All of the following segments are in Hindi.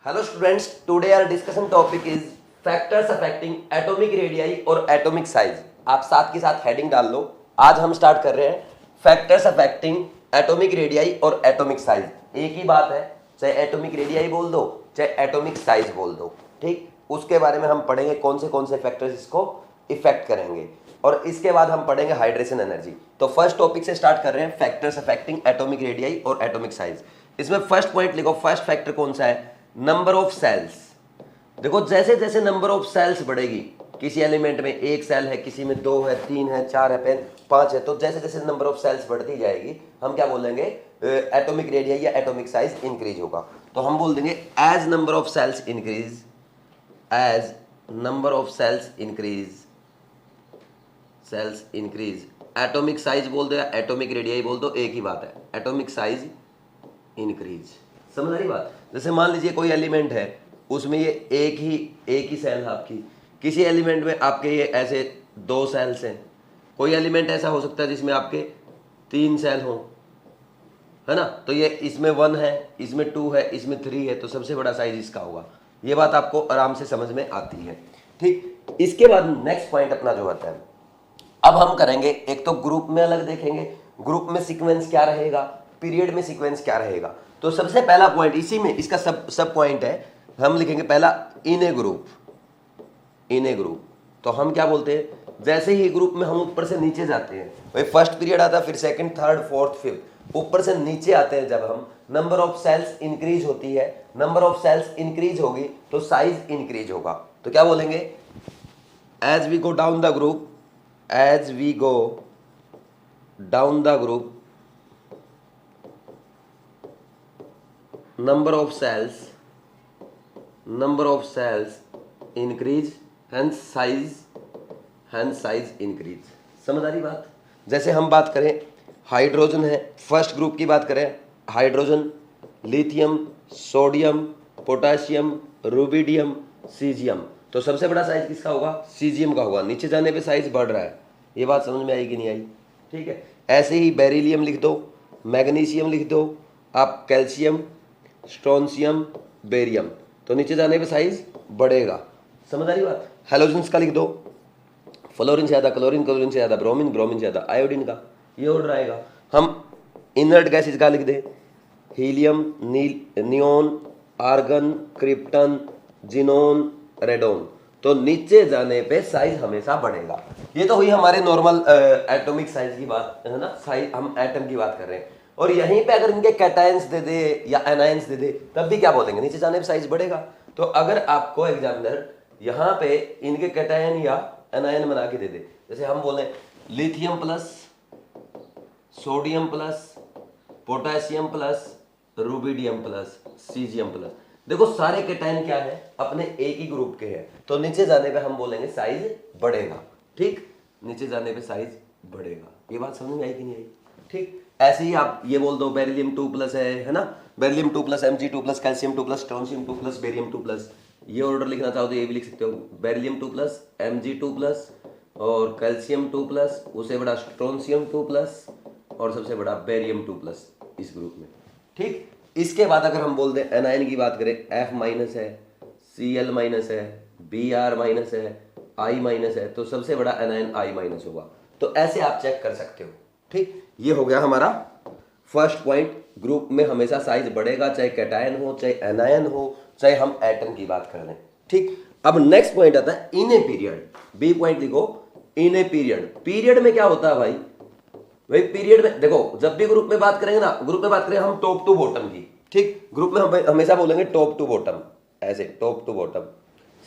Hello students, today our discussion topic is factors affecting atomic radii और atomic size। आप साथ के साथ हेडिंग डाल लो। आज हम स्टार्ट कर रहे हैं फैक्टर्स अफेक्टिंग एटॉमिक रेडियाई और एटॉमिक साइज। एक ही बात है, चाहे एटॉमिक रेडियाई बोल दो चाहे एटॉमिक साइज बोल दो, ठीक। उसके बारे में हम पढ़ेंगे कौन से फैक्टर्स इसको इफेक्ट करेंगे और इसके बाद हम पढ़ेंगे हाइड्रेशन एनर्जी। तो फर्स्ट टॉपिक से स्टार्ट कर रहे हैं, फैक्टर्स अफेक्टिंग एटॉमिक रेडियाई और एटॉमिक साइज। इसमें फर्स्ट पॉइंट लिखो, फर्स्ट फैक्टर कौन सा है? Number of shells. देखो जैसे जैसे नंबर ऑफ सेल्स बढ़ेगी, किसी एलिमेंट में एक सेल है, किसी में 2 है, 3 है, 4 है, 5 है, तो जैसे जैसे नंबर ऑफ सेल्स बढ़ती जाएगी हम क्या बोलेंगे? एटॉमिक रेडियाई या एटॉमिक साइज इंक्रीज होगा। तो हम बोल देंगे as number of shells increase, as number of shells increase atomic size बोल दो या एटॉमिक रेडियाई बोल दो, एक ही बात है, एटॉमिक साइज इंक्रीज। समझ आ रही बात? जैसे मान लीजिए कोई एलिमेंट है, उसमें ये एक ही सेल है आपकी, किसी एलिमेंट में आपके ये ऐसे 2 सेल्स हैं, कोई एलिमेंट ऐसा हो सकता है जिसमें आपके 3 सेल हों, है ना? तो ये इसमें 1 है, इसमें 2 है, इसमें 3 है, तो सबसे बड़ा साइज इसका होगा। ये बात आपको आराम से समझ में आती है, ठीक। इसके बाद नेक्स्ट पॉइंट अपना जो होता है, अब हम करेंगे, एक तो ग्रुप में अलग देखेंगे, ग्रुप में सीक्वेंस क्या रहेगा, पीरियड में सीक्वेंस क्या रहेगा। तो सबसे पहला पॉइंट इसी में इसका सब पॉइंट है, हम लिखेंगे पहला इन ए ग्रुप। तो हम क्या बोलते हैं, जैसे ही ग्रुप में हम ऊपर से नीचे जाते हैं, भाई फर्स्ट पीरियड आता है, फिर सेकंड, थर्ड, फोर्थ, फिफ्थ, ऊपर से नीचे आते हैं जब हम, नंबर ऑफ सेल्स इंक्रीज होती है, नंबर ऑफ सेल्स इंक्रीज होगी तो साइज इंक्रीज होगा। तो क्या बोलेंगे? As we go down the group, as we go down the group, number of cells increase, hence size increase। समझ आ रही बात? जैसे हम बात करें हाइड्रोजन है, फर्स्ट ग्रुप की बात करें, hydrogen, lithium, sodium, potassium, rubidium, caesium, तो सबसे बड़ा साइज किसका होगा? सीजियम का होगा। नीचे जाने पे साइज बढ़ रहा है। ये बात समझ में आई कि नहीं आई? ठीक है। ऐसे ही बेरिलियम लिख दो, मैग्नीशियम लिख दो, आप कैल्शियम, स्ट्रोंशियम, बेरियम, तो नीचे जाने पे साइज बढ़ेगा। समझ आ रही बात? हेलोजेंस का लिख दो, फ्लोरीन से ज़्यादा क्लोरीन, क्लोरीन से ज़्यादा ब्रोमीन, ब्रोमीन से ज़्यादा आयोडीन का, ये ऑर्डर आएगा। हम इनर्ट गैसेज का लिख दे, helium, neon, argon, krypton, xenon, radon, तो नीचे जाने पे साइज हमेशा बढ़ेगा। ये तो हुई हमारे नॉर्मल एटॉमिक साइज की बात, है ना? साइज, हम एटम की बात कर रहे हैं। और यहीं पे अगर इनके कैटायंस दे दे या एनायंस दे दे तब भी क्या बोलेंगे? नीचे जाने पे साइज बढ़ेगा। तो अगर आपको एग्जामिनर यहाँ पे इनके कैटायन या एनायन बना के दे दे, जैसे हम बोले lithium plus, sodium plus, potassium plus, rubidium plus, caesium plus, देखो सारे कैटायन क्या है? अपने एक ही ग्रुप के हैं, तो नीचे जाने पे हम बोलेंगे साइज बढ़ेगा, ठीक। नीचे जाने पे साइज बढ़ेगा। ये बात समझ में आई कि नहीं आई? ठीक। ऐसे ही आप ये बोल दो बेरिलियम 2+ है ना? Beryllium 2+, Mg2+, calcium 2+, strontium 2+, barium 2+, ये ऑर्डर लिखना चाहो तो ये भी लिख सकते हो, बेरिलियम 2+, Mg2+ और कैल्शियम 2+, उसे बड़ा स्ट्रोंशियम 2+ और सबसे बड़ा बेरियम 2+ इस ग्रुप में, ठीक। इसके बाद अगर हम बोल दें एनायन की बात करें, F- है, Cl- है, Br- है, I- है, तो सबसे बड़ा एनायन I- होगा। तो ऐसे आप चेक कर सकते हो, ठीक। ये हो गया हमारा फर्स्ट पॉइंट। ग्रुप में हमेशा साइज बढ़ेगा, चाहे कैटायन हो, चाहे एनायन हो, चाहे हम एटम की बात कर लें, ठीक। अब नेक्स्ट पॉइंट आता है इन ए पीरियड। बी पॉइंट लिखो, इन ए पीरियड। पीरियड में क्या होता है भाई? पीरियड में देखो, जब भी ग्रुप में बात करेंगे ना, ग्रुप में बात करें हम टॉप टू बॉटम की, ठीक। ग्रुप में हम हमेशा बोलेंगे टॉप टू बॉटम, ऐसे टॉप टू बॉटम।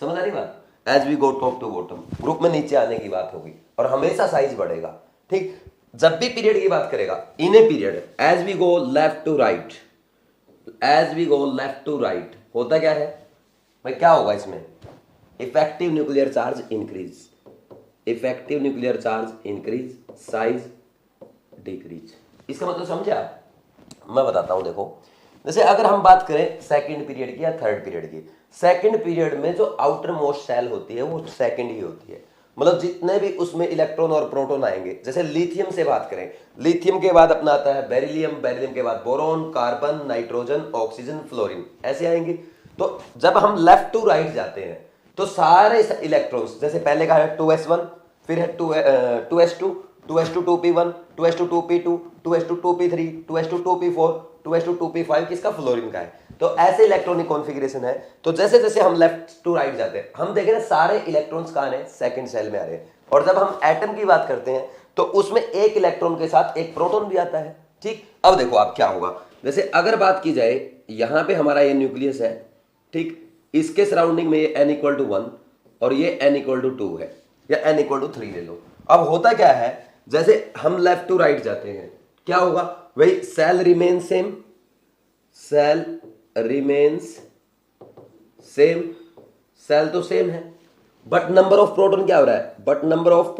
समझ आ रही बात? As we go top to bottom, group में नीचे आने की बात होगी और हमेशा साइज बढ़ेगा, ठीक। जब भी पीरियड की बात करेगा, in a period, as we go left to right, होता क्या है भाई? क्या होगा इसमें? Effective nuclear charge increase, size decrease. इसका मतलब समझे आप? मैं बताता हूं, देखो जैसे अगर हम बात करें सेकंड पीरियड की या थर्ड पीरियड की, सेकंड पीरियड में जो आउटर मोस्ट सेल होती है वो सेकंड ही होती है, मतलब जितने भी उसमें इलेक्ट्रॉन और प्रोटॉन आएंगे। जैसे लिथियम से बात करें, लिथियम के बाद अपना आता है बेरिलियम, बेरिलियम के बाद boron, carbon, nitrogen, oxygen, fluorine, ऐसे आएंगे। तो जब हम लेफ्ट टू राइट जाते हैं तो सारे इलेक्ट्रॉन्स, जैसे पहले का है 2s1, फिर है 2s2, 2s2 2p1, 2s2 2p2, 2s2 2p3, 2s2 2p4, 2s2 2p5 किसका, फ्लोरीन का है। तो ऐसे इलेक्ट्रॉनिक कॉन्फ़िगरेशन है। तो जैसे जैसे हम लेफ्ट टू राइट जाते हैं हम देखें सारे इलेक्ट्रॉन्स कहाँ हैं, सेकंड सेल में आ रहे हैं। और जब हम एटम की बात करते हैं तो उसमें एक इलेक्ट्रॉन के साथ एक प्रोटॉन भी आता है। ठीक, अब देखो आप क्या होगा, जैसे अगर बात की जाए यहां पे हमारा ये न्यूक्लियस है, ठीक, इसके सराउंडिंग में ये n=1 और ये n=2 है, या n=3 ले लो। अब होता क्या है, जैसे हम लेफ्ट टू राइट जाते हैं क्या होगा, वही shell remains same, shell remains same, shell तो सेम है, बट नंबर ऑफ प्रोटॉन क्या हो रहा है, but number of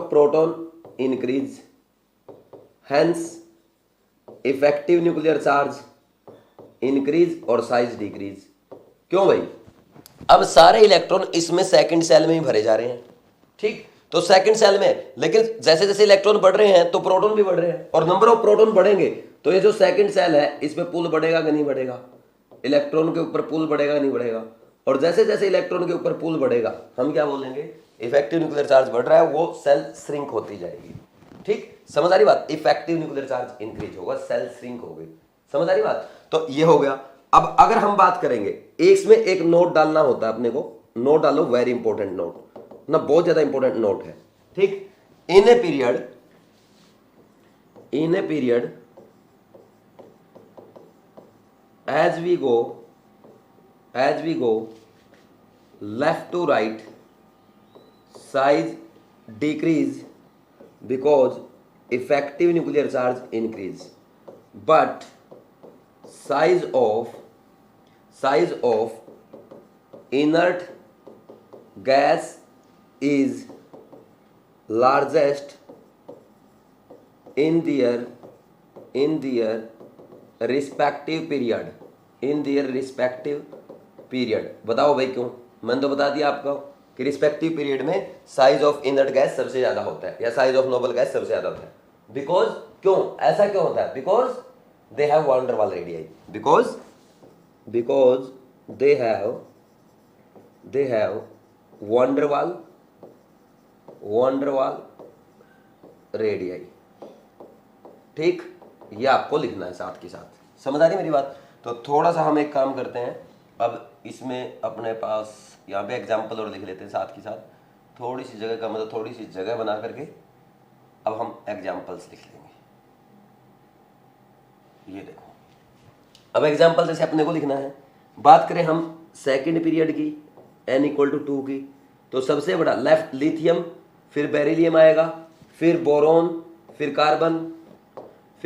proton increase, hence effective nuclear charge increase और साइज डिक्रीज। क्यों भाई, अब सारे इलेक्ट्रॉन इसमें सेकंड सेल में ही भरे जा रहे हैं। ठीक, तो सेकंड सेल में, लेकिन जैसे जैसे इलेक्ट्रॉन बढ़ रहे हैं तो प्रोटॉन भी बढ़ रहे हैं, और नंबर ऑफ प्रोटॉन बढ़ेंगे तो ये जो सेकंड सेल है इसमें पुल बढ़ेगा कि नहीं बढ़ेगा, इलेक्ट्रॉन के ऊपर पुल बढ़ेगा कि नहीं बढ़ेगा। और जैसे जैसे इलेक्ट्रॉन के ऊपर पुल बढ़ेगा हम क्या बोलेंगे, इफेक्टिव न्यूक्लियर चार्ज बढ़ रहा है, वो सेल श्रिंक होती जाएगी। ठीक, समझ आ रही बात, इफेक्टिव न्यूक्लियर चार्ज इंक्रीज होगा, सेल श्रिंक हो गई, समझ आ रही बात। तो ये हो गया। अब अगर हम बात करेंगे, इसमें एक नोट डालना होता है अपने को, नोट डालो, वेरी इंपॉर्टेंट नोट ना, बहुत ज्यादा इंपॉर्टेंट नोट है। ठीक, in a period as we go left to right, size decrease because effective nuclear charge increase, but size of inert gas is largest in their respective period. बताओ भाई क्यों, मैंने तो बता दिया आपको कि रिस्पेक्टिव पीरियड में साइज ऑफ इनर्ट गैस सबसे ज्यादा होता है, या साइज ऑफ नोबल गैस सबसे ज्यादा होता है। बिकॉज क्यों, ऐसा क्यों होता है, because they have one der Waals radii, because they have one der Waals radii. ठीक, ये आपको लिखना है साथ के साथ, समझ आ रही मेरी बात। तो थोड़ा सा हम एक काम करते हैं, अब इसमें अपने पास यहाँ पे एग्जाम्पल और लिख लेते हैं साथ के साथ, थोड़ी सी जगह का मतलब थोड़ी सी जगह बना करके अब हम एग्जाम्पल्स लिख लेंगे। ये देखो, अब एग्जाम्पल जैसे अपने को लिखना है, बात करें हम सेकेंड पीरियड की, n=2 की, तो सबसे बड़ा लेफ्ट लिथियम, फिर बेरिलियम आएगा, फिर बोरोन, फिर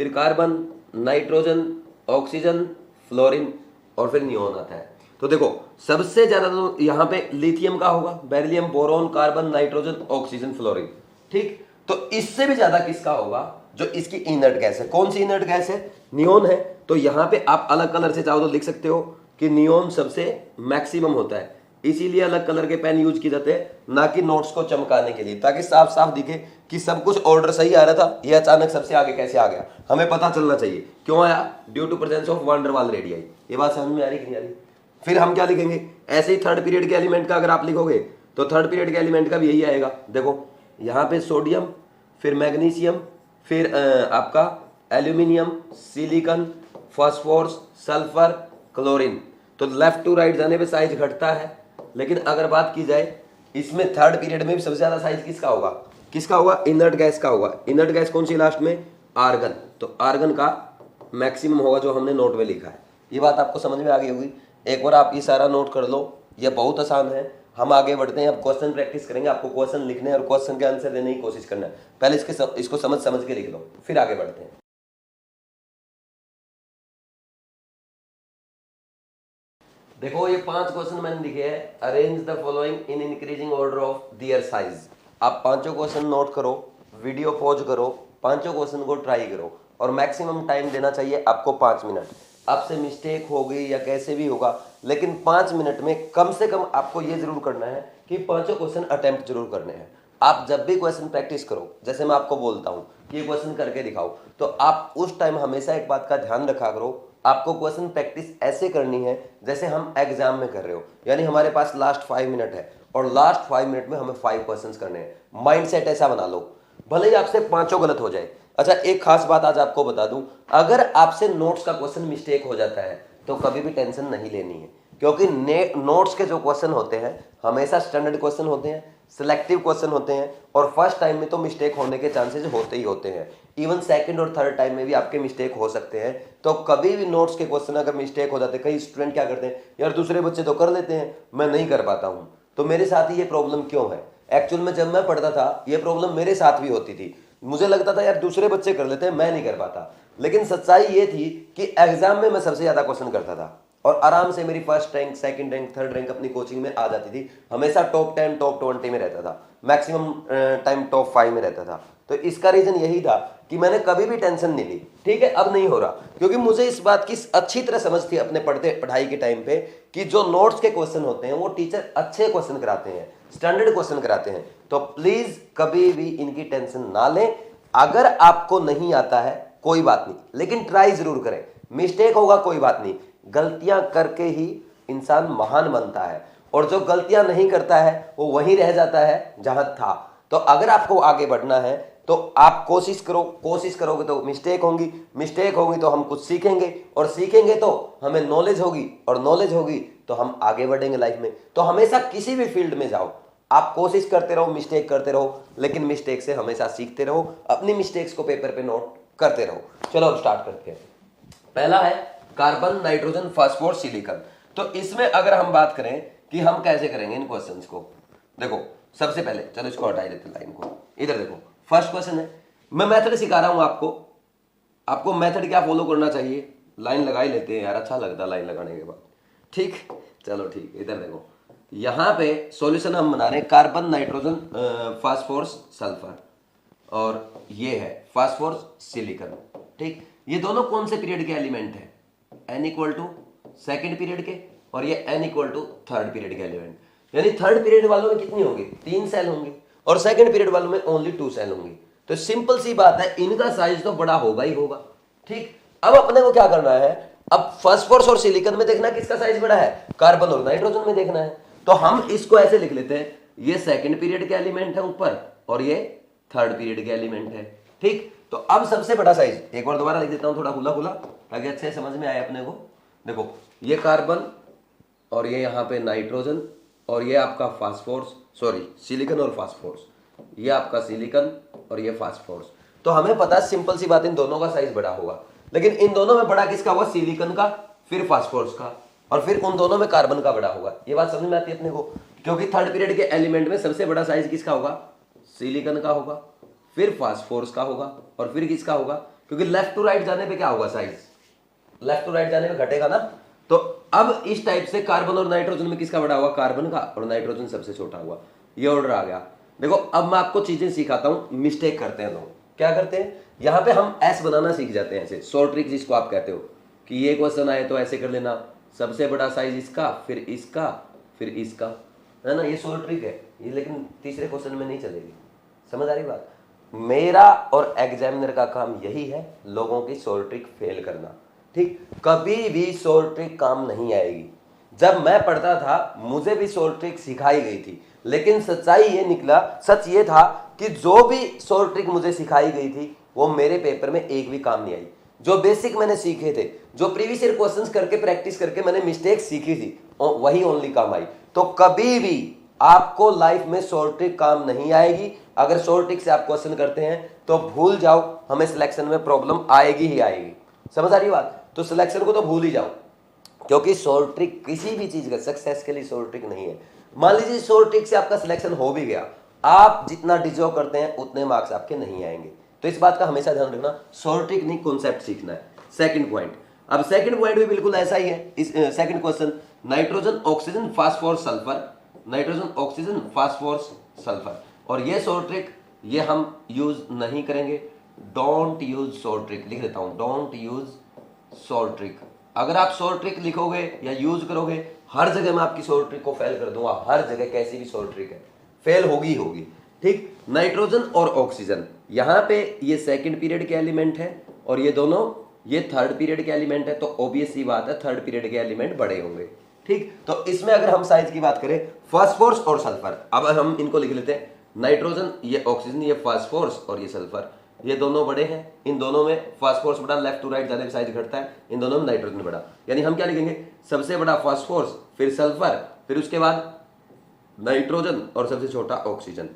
कार्बन, नाइट्रोजन, ऑक्सीजन, फ्लोरीन, और फिर नियोन आता है। तो देखो सबसे ज्यादा तो यहाँ पे लिथियम का होगा, beryllium, boron, carbon, nitrogen, oxygen, fluorine. ठीक, तो इससे भी ज्यादा किसका होगा, जो इसकी इनर्ट गैस है। कौन सी इनर्ट गैस है, नियोन है। तो यहाँ पे आप अलग कलर से चाहो तो लिख सकते हो कि नियोन सबसे मैक्सिमम होता है, इसीलिए अलग कलर के पेन यूज किए जाते हैं, ना कि नोट्स को चमकाने के लिए, ताकि साफ साफ दिखे कि सब कुछ ऑर्डर सही आ रहा था, ये अचानक सबसे आगे कैसे आ गया, हमें पता चलना चाहिए क्यों आया, due to presence of van der Waals radii. ये बात समझ में आ रही कि नहीं आ रही। फिर हम क्या लिखेंगे, ऐसे ही थर्ड पीरियड के एलिमेंट का अगर आप लिखोगे तो थर्ड पीरियड के एलिमेंट का भी यही आएगा। देखो यहाँ पे सोडियम, फिर मैग्नीशियम, फिर आपका aluminium, silicon, phosphorus, sulphur, chlorine. तो लेफ्ट टू राइट जाने पे साइज घटता है, लेकिन अगर बात की जाए इसमें थर्ड पीरियड में भी सबसे ज्यादा साइज किसका होगा, इनर्ट गैस का होगा। इनर्ट गैस कौन सी लास्ट में, आर्गन। तो आर्गन का मैक्सिमम होगा, जो हमने नोट में लिखा है। ये बात आपको समझ में आ गई होगी। एक बार आप ये सारा नोट कर लो, ये बहुत आसान है। हम आगे बढ़ते हैं, अब क्वेश्चन प्रैक्टिस करेंगे। आपको क्वेश्चन लिखने और क्वेश्चन के आंसर देने की कोशिश करना है। पहले इसको समझ के लिख लो, फिर आगे बढ़ते हैं। देखो ये 5 क्वेश्चन मैंने लिखे हैं, arrange the following in increasing order of their size. आप पांचों क्वेश्चन नोट करो, वीडियो पॉज करो, पांचों क्वेश्चन को ट्राई करो, और मैक्सिमम टाइम देना चाहिए आपको 5 मिनट। आपसे मिस्टेक हो गई या कैसे भी होगा, लेकिन 5 मिनट में कम से कम आपको ये जरूर करना है कि पांचों क्वेश्चन अटेम्प्ट जरूर करने हैं। आप जब भी क्वेश्चन प्रैक्टिस करो, जैसे मैं आपको बोलता हूँ कि ये क्वेश्चन करके दिखाओ, तो आप उस टाइम हमेशा एक बात का ध्यान रखा करो आपको क्वेश्चन प्रैक्टिस ऐसे करनी है जैसे हम एग्जाम में कर रहे हो, यानी हमारे पास लास्ट 5 मिनट है और लास्ट 5 मिनट में हमें 5 क्वेश्चंस करने हैं। माइंडसेट ऐसा बना लो, भले ही आपसे 5 गलत हो जाए। अच्छा, एक खास बात आज आपको बता दूं, अगर आपसे नोट्स का क्वेश्चन मिस्टेक हो जाता है तो कभी भी टेंशन नहीं लेनी है, क्योंकि नोट्स के जो क्वेश्चन होते हैं हमेशा स्टैंडर्ड क्वेश्चन होते हैं, सिलेक्टिव क्वेश्चन होते हैं, और फर्स्ट टाइम में तो मिस्टेक होने के चांसेस होते ही होते हैं। इवन सेकंड और थर्ड टाइम में भी आपके मिस्टेक हो सकते हैं। तो कभी भी नोट्स के क्वेश्चन अगर मिस्टेक हो जाते हैं, कई स्टूडेंट क्या करते हैं, यार दूसरे बच्चे तो कर लेते हैं, मैं नहीं कर पाता हूँ, तो मेरे साथ ही ये प्रॉब्लम क्यों है। एक्चुअल में जब मैं पढ़ता था ये प्रॉब्लम मेरे साथ भी होती थी, मुझे लगता था यार दूसरे बच्चे कर लेते हैं, मैं नहीं कर पाता। लेकिन सच्चाई ये थी कि एग्जाम में मैं सबसे ज्यादा क्वेश्चन करता था और आराम से मेरी first rank, second rank, third rank अपनी कोचिंग में आ जाती थी। हमेशा टॉप 10, टॉप 20 में रहता था, मैक्सिमम टाइम टॉप 5 में रहता था। तो इसका रीजन यही था कि मैंने कभी भी टेंशन नहीं ली। ठीक है, अब नहीं हो रहा, क्योंकि मुझे इस बात की अच्छी तरह समझ थी अपने पढ़ाई के टाइम पे कि जो नोट्स के क्वेश्चन होते हैं वो टीचर अच्छे क्वेश्चन कराते हैं, स्टैंडर्ड क्वेश्चन कराते हैं। तो प्लीज कभी भी इनकी टेंशन ना लें। अगर आपको नहीं आता है कोई बात नहीं, लेकिन ट्राई जरूर करें। मिस्टेक होगा कोई बात नहीं, गलतियां करके ही इंसान महान बनता है, और जो गलतियां नहीं करता है वो वहीं रह जाता है जहां था। तो अगर आपको आगे बढ़ना है तो आप कोशिश करो, कोशिश करोगे तो मिस्टेक होंगी, मिस्टेक होगी तो हम कुछ सीखेंगे, और सीखेंगे तो हमें नॉलेज होगी, और नॉलेज होगी तो हम आगे बढ़ेंगे लाइफ में। तो हमेशा किसी भी फील्ड में जाओ, आप कोशिश करते रहो, मिस्टेक करते रहो, लेकिन मिस्टेक से हमेशा सीखते रहो, अपनी मिस्टेक्स को पेपर पे नोट करते रहो। चलो अब स्टार्ट करते हैं। पहला है कार्बन, नाइट्रोजन, फास्फोरस, सिलिकॉन। तो इसमें अगर हम बात करें कि हम कैसे करेंगे इन क्वेश्चंस को, देखो सबसे पहले चलो इसको हटा देते हैं, लाइन को। इधर देखो, फर्स्ट क्वेश्चन है, मैं मेथड सिखा रहा हूं आपको मेथड क्या फॉलो करना चाहिए। लाइन लगा ही लेते हैं यार, अच्छा लगता है लाइन लगाने के बाद। ठीक, चलो ठीक, इधर देखो, यहां पे सॉल्यूशन हम बना रहे हैं कार्बन, नाइट्रोजन, फास्फोरस, सल्फर, और ये है फास्फोरस, सिलिकॉन। ठीक, ये दोनों कौन से पीरियड के एलिमेंट है, n equal to second period के, और ये n equal to third period के एलिमेंट। यानी थर्ड पीरियड वालों में कितनी होंगी, 3 सेल होंगे, और सेकंड पीरियड वालों में ओनली 2 सेल होंगी। तो सिंपल सी बात है, इनका साइज तो बड़ा होगा ही होगा। ठीक, अब अपने को क्या करना है, अब फास्फोरस और सिलिकॉन में देखना किसका साइज बड़ा है, कार्बन और नाइट्रोजन में देखना है। तो हम इसको ऐसे लिख लेते हैं, ये सेकंड पीरियड के एलिमेंट है ऊपर, और ये थर्ड पीरियड के एलिमेंट है। ठीक, तो अब सबसे बड़ा साइज एक बार दोबारा लिख देता हूं, थोड़ा खुला खुला, ताकि अच्छे समझ में आए अपने को। देखो, ये कार्बन, और ये यहाँ पे नाइट्रोजन, और ये आपका फास्फोरस, सॉरी सिलिकॉन और फास्फोरस, ये आपका सिलिकॉन और ये फास्फोरस। तो हमें पता है, सिंपल सी बात, इन दोनों का साइज बड़ा होगा, लेकिन इन दोनों में बड़ा किसका होगा, सिलिकॉन का, फिर फास्फोरस का, और फिर उन दोनों में कार्बन का बड़ा होगा। ये बात समझ में आती है अपने को, क्योंकि थर्ड पीरियड के एलिमेंट में सबसे बड़ा साइज किसका होगा, सिलिकॉन का होगा, फिर फास्फोरस का होगा, और फिर किसका होगा, क्योंकि लेफ्ट टू राइट जाने पे क्या होगा, साइज लेफ्ट टू राइट जाने पे घटेगा ना। तो अब इस टाइप से कार्बन और नाइट्रोजन में किसका बड़ा हुआ, कार्बन का, और नाइट्रोजन सबसे छोटा हुआ। ये ऑर्डर आ गया। देखो, अब मैं आपको चीजें सिखाता हूं, मिस्टेक करते हैं लोग। क्या करते हैं, यहां पे हम एस बनाना सीख जाते हैं, ऐसे शॉर्ट ट्रिक जिसको आप कहते हो, कि ये क्वेश्चन आए तो ऐसे कर लेना, सबसे बड़ा साइज इसका, फिर इसका, फिर इसका, है ना, ये शॉर्ट ट्रिक है ये, लेकिन तीसरे क्वेश्चन में नहीं चलेगी। समझ आ रही बात। मेरा और एग्जामिनर का काम यही है, लोगों की शॉर्ट ट्रिक फेल करना। ठीक, कभी भी शॉर्ट ट्रिक काम नहीं आएगी। जब मैं पढ़ता था मुझे भी शॉर्ट ट्रिक सिखाई गई थी, लेकिन सच्चाई ये निकला, सच ये था कि जो भी शॉर्ट ट्रिक मुझे सिखाई गई थी वो मेरे पेपर में एक भी काम नहीं आई। जो बेसिक मैंने सीखे थे, जो प्रीवियस ईयर क्वेश्चंस करके प्रैक्टिस करके मैंने मिस्टेक सीखी थी, वही ओनली काम आई। तो कभी भी आपको लाइफ में शॉर्ट ट्रिक काम नहीं आएगी। अगर शॉर्ट ट्रिक से आप क्वेश्चन करते हैं तो भूल जाओ, हमें सिलेक्शन में प्रॉब्लम आएगी ही आएगी। समझ आ रही बात। तो सिलेक्शन को तो भूल ही जाओ, क्योंकि शॉर्ट ट्रिक किसी भी चीज का सक्सेस के लिए शॉर्ट ट्रिक नहीं है। मान लीजिए शॉर्ट ट्रिक से आपका सिलेक्शन हो भी गया, आप जितना डिजर्व करते हैं उतने मार्क्स आपके नहीं आएंगे। तो इस बात का हमेशा ध्यान रखना, शॉर्ट ट्रिक नहीं कॉन्सेप्ट सीखना है। सेकंड पॉइंट, अब सेकंड पॉइंट भी बिल्कुल ऐसा ही है। इस second question, nitrogen, oxygen, phosphorus, sulphur, nitrogen, oxygen, phosphorus, sulphur, और ये शॉर्ट ट्रिक ये हम यूज नहीं करेंगे। डोंट यूज शॉर्ट ट्रिक, लिख देता हूं, डोंट यूज शॉर्ट ट्रिक। अगर आप शॉर्ट ट्रिक लिखोगे या यूज करोगे, हर जगह मैं आपकी शॉर्ट ट्रिक को फेल कर दूंगा। हर जगह कैसी भी शॉर्ट ट्रिक है फेल होगी होगी। ठीक, नाइट्रोजन और ऑक्सीजन, यहां पे ये सेकंड पीरियड के एलिमेंट है और ये दोनों ये थर्ड पीरियड के एलिमेंट है, तो ऑब्वियस सी बात है थर्ड पीरियड के एलिमेंट बड़े होंगे। ठीक, तो इसमें अगर हम साइज की बात करें, फास्फोरस और सल्फर, अब हम इनको लिख लेते हैं, नाइट्रोजन, ये ऑक्सीजन, ये फास्फोरस और ये सल्फर, ये दोनों बड़े हैं। इन दोनों में फास्फोरस बड़ा, लेफ्ट टू राइट जाने साइज घटता है, इन दोनों में नाइट्रोजन बड़ा। यानी हम क्या लिखेंगे, सबसे बड़ा फास्फोरस, फिर सल्फर, फिर उसके बाद नाइट्रोजन और सबसे छोटा ऑक्सीजन,